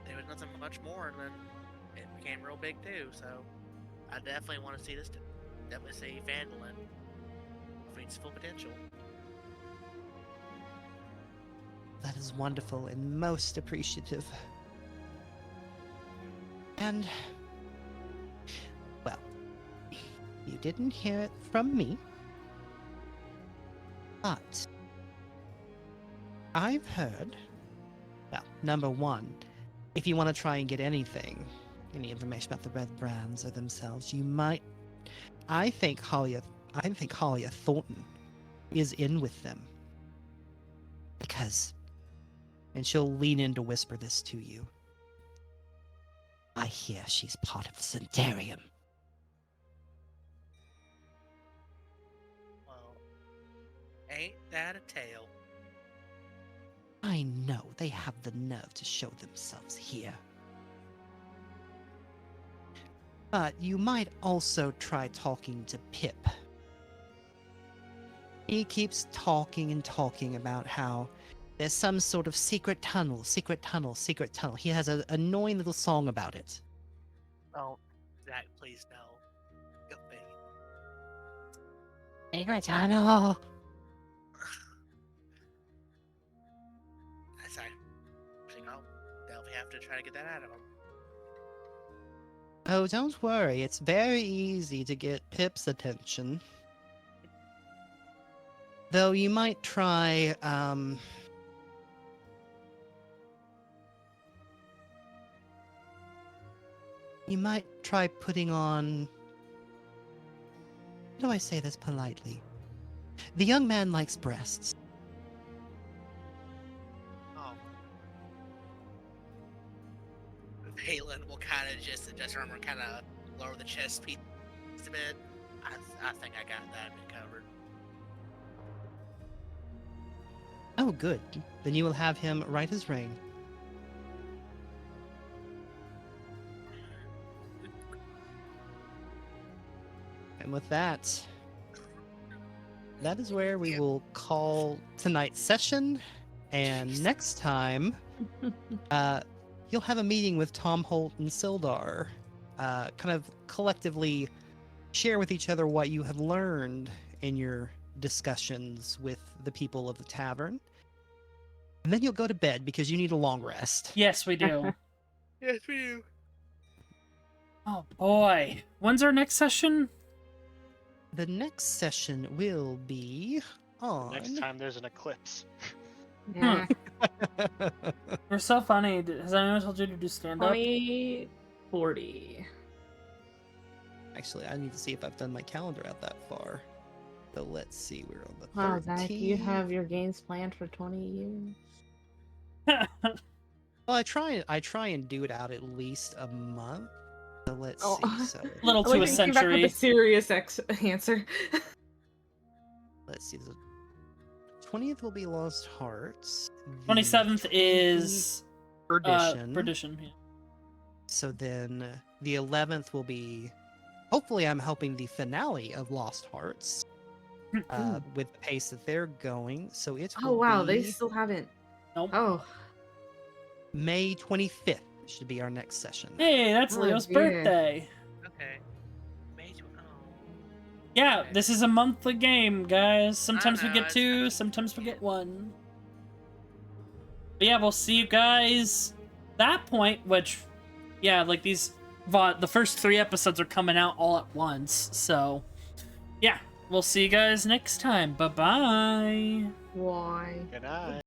there was nothing much more, and then it became real big too. So I definitely want to see this. Definitely see Phandalin reach its full potential. That is wonderful and most appreciative. And, well, you didn't hear it from me, but I've heard, well, number one, if you want to try and get any information about the Red Brands or themselves, you might, I think Hollia Thornton is in with them. Because, and she'll lean in to whisper this to you, I hear she's part of the Centarium. Well, ain't that a tale? I know they have the nerve to show themselves here. But you might also try talking to Pip. He keeps talking and talking about how there's some sort of secret tunnel, secret tunnel, secret tunnel. He has an annoying little song about it. Oh, Zach, please no. Go away. Secret tunnel. That's I. They'll have to try to get that out of him. Oh, don't worry. It's very easy to get Pip's attention. Though you might try, you might try putting on... How do I say this politely? The young man likes breasts. Oh. Phelan will kind of just remember, kind of lower the chest piece a bit. I think I got that bit covered. Oh, good. Then you will have him right as rain. And with that, that is where we will call tonight's session. And next time, you'll have a meeting with Tom Holt and Sildar. Kind of collectively share with each other what you have learned in your discussions with the people of the tavern. And then you'll go to bed because you need a long rest. Yes, we do. Yes, we do. Oh boy. When's our next session? The next session will be on... Next time there's an eclipse. Yeah. You're so funny. Has anyone told you to do stand-up? 2040. Actually, I need to see if I've done my calendar out that far. So let's see, we're on the 13th. Wow, Zach, you have your games planned for 20 years. Well, I try and do it out at least a month. So let's Oh. see. So Little I like to a that you came back with century. a serious answer. let's see. The 20th will be Lost Hearts. The 27th is Perdition. Perdition. Yeah. So then the 11th will be. Hopefully, I'm helping the finale of Lost Hearts with the pace that they're going. So it will Oh wow, be they still haven't. Nope. Oh, May 25th should be our next session. Hey, that's Oh, Leo's dear. birthday. Okay. Major. Oh. Yeah, Okay. this is a monthly game, guys. Sometimes we know, get it's- two, sometimes we get one. But yeah, we'll see you guys that point, which, yeah, like the first 3 episodes are coming out all at once. So, yeah, we'll see you guys next time. Bye-bye. why? Good night.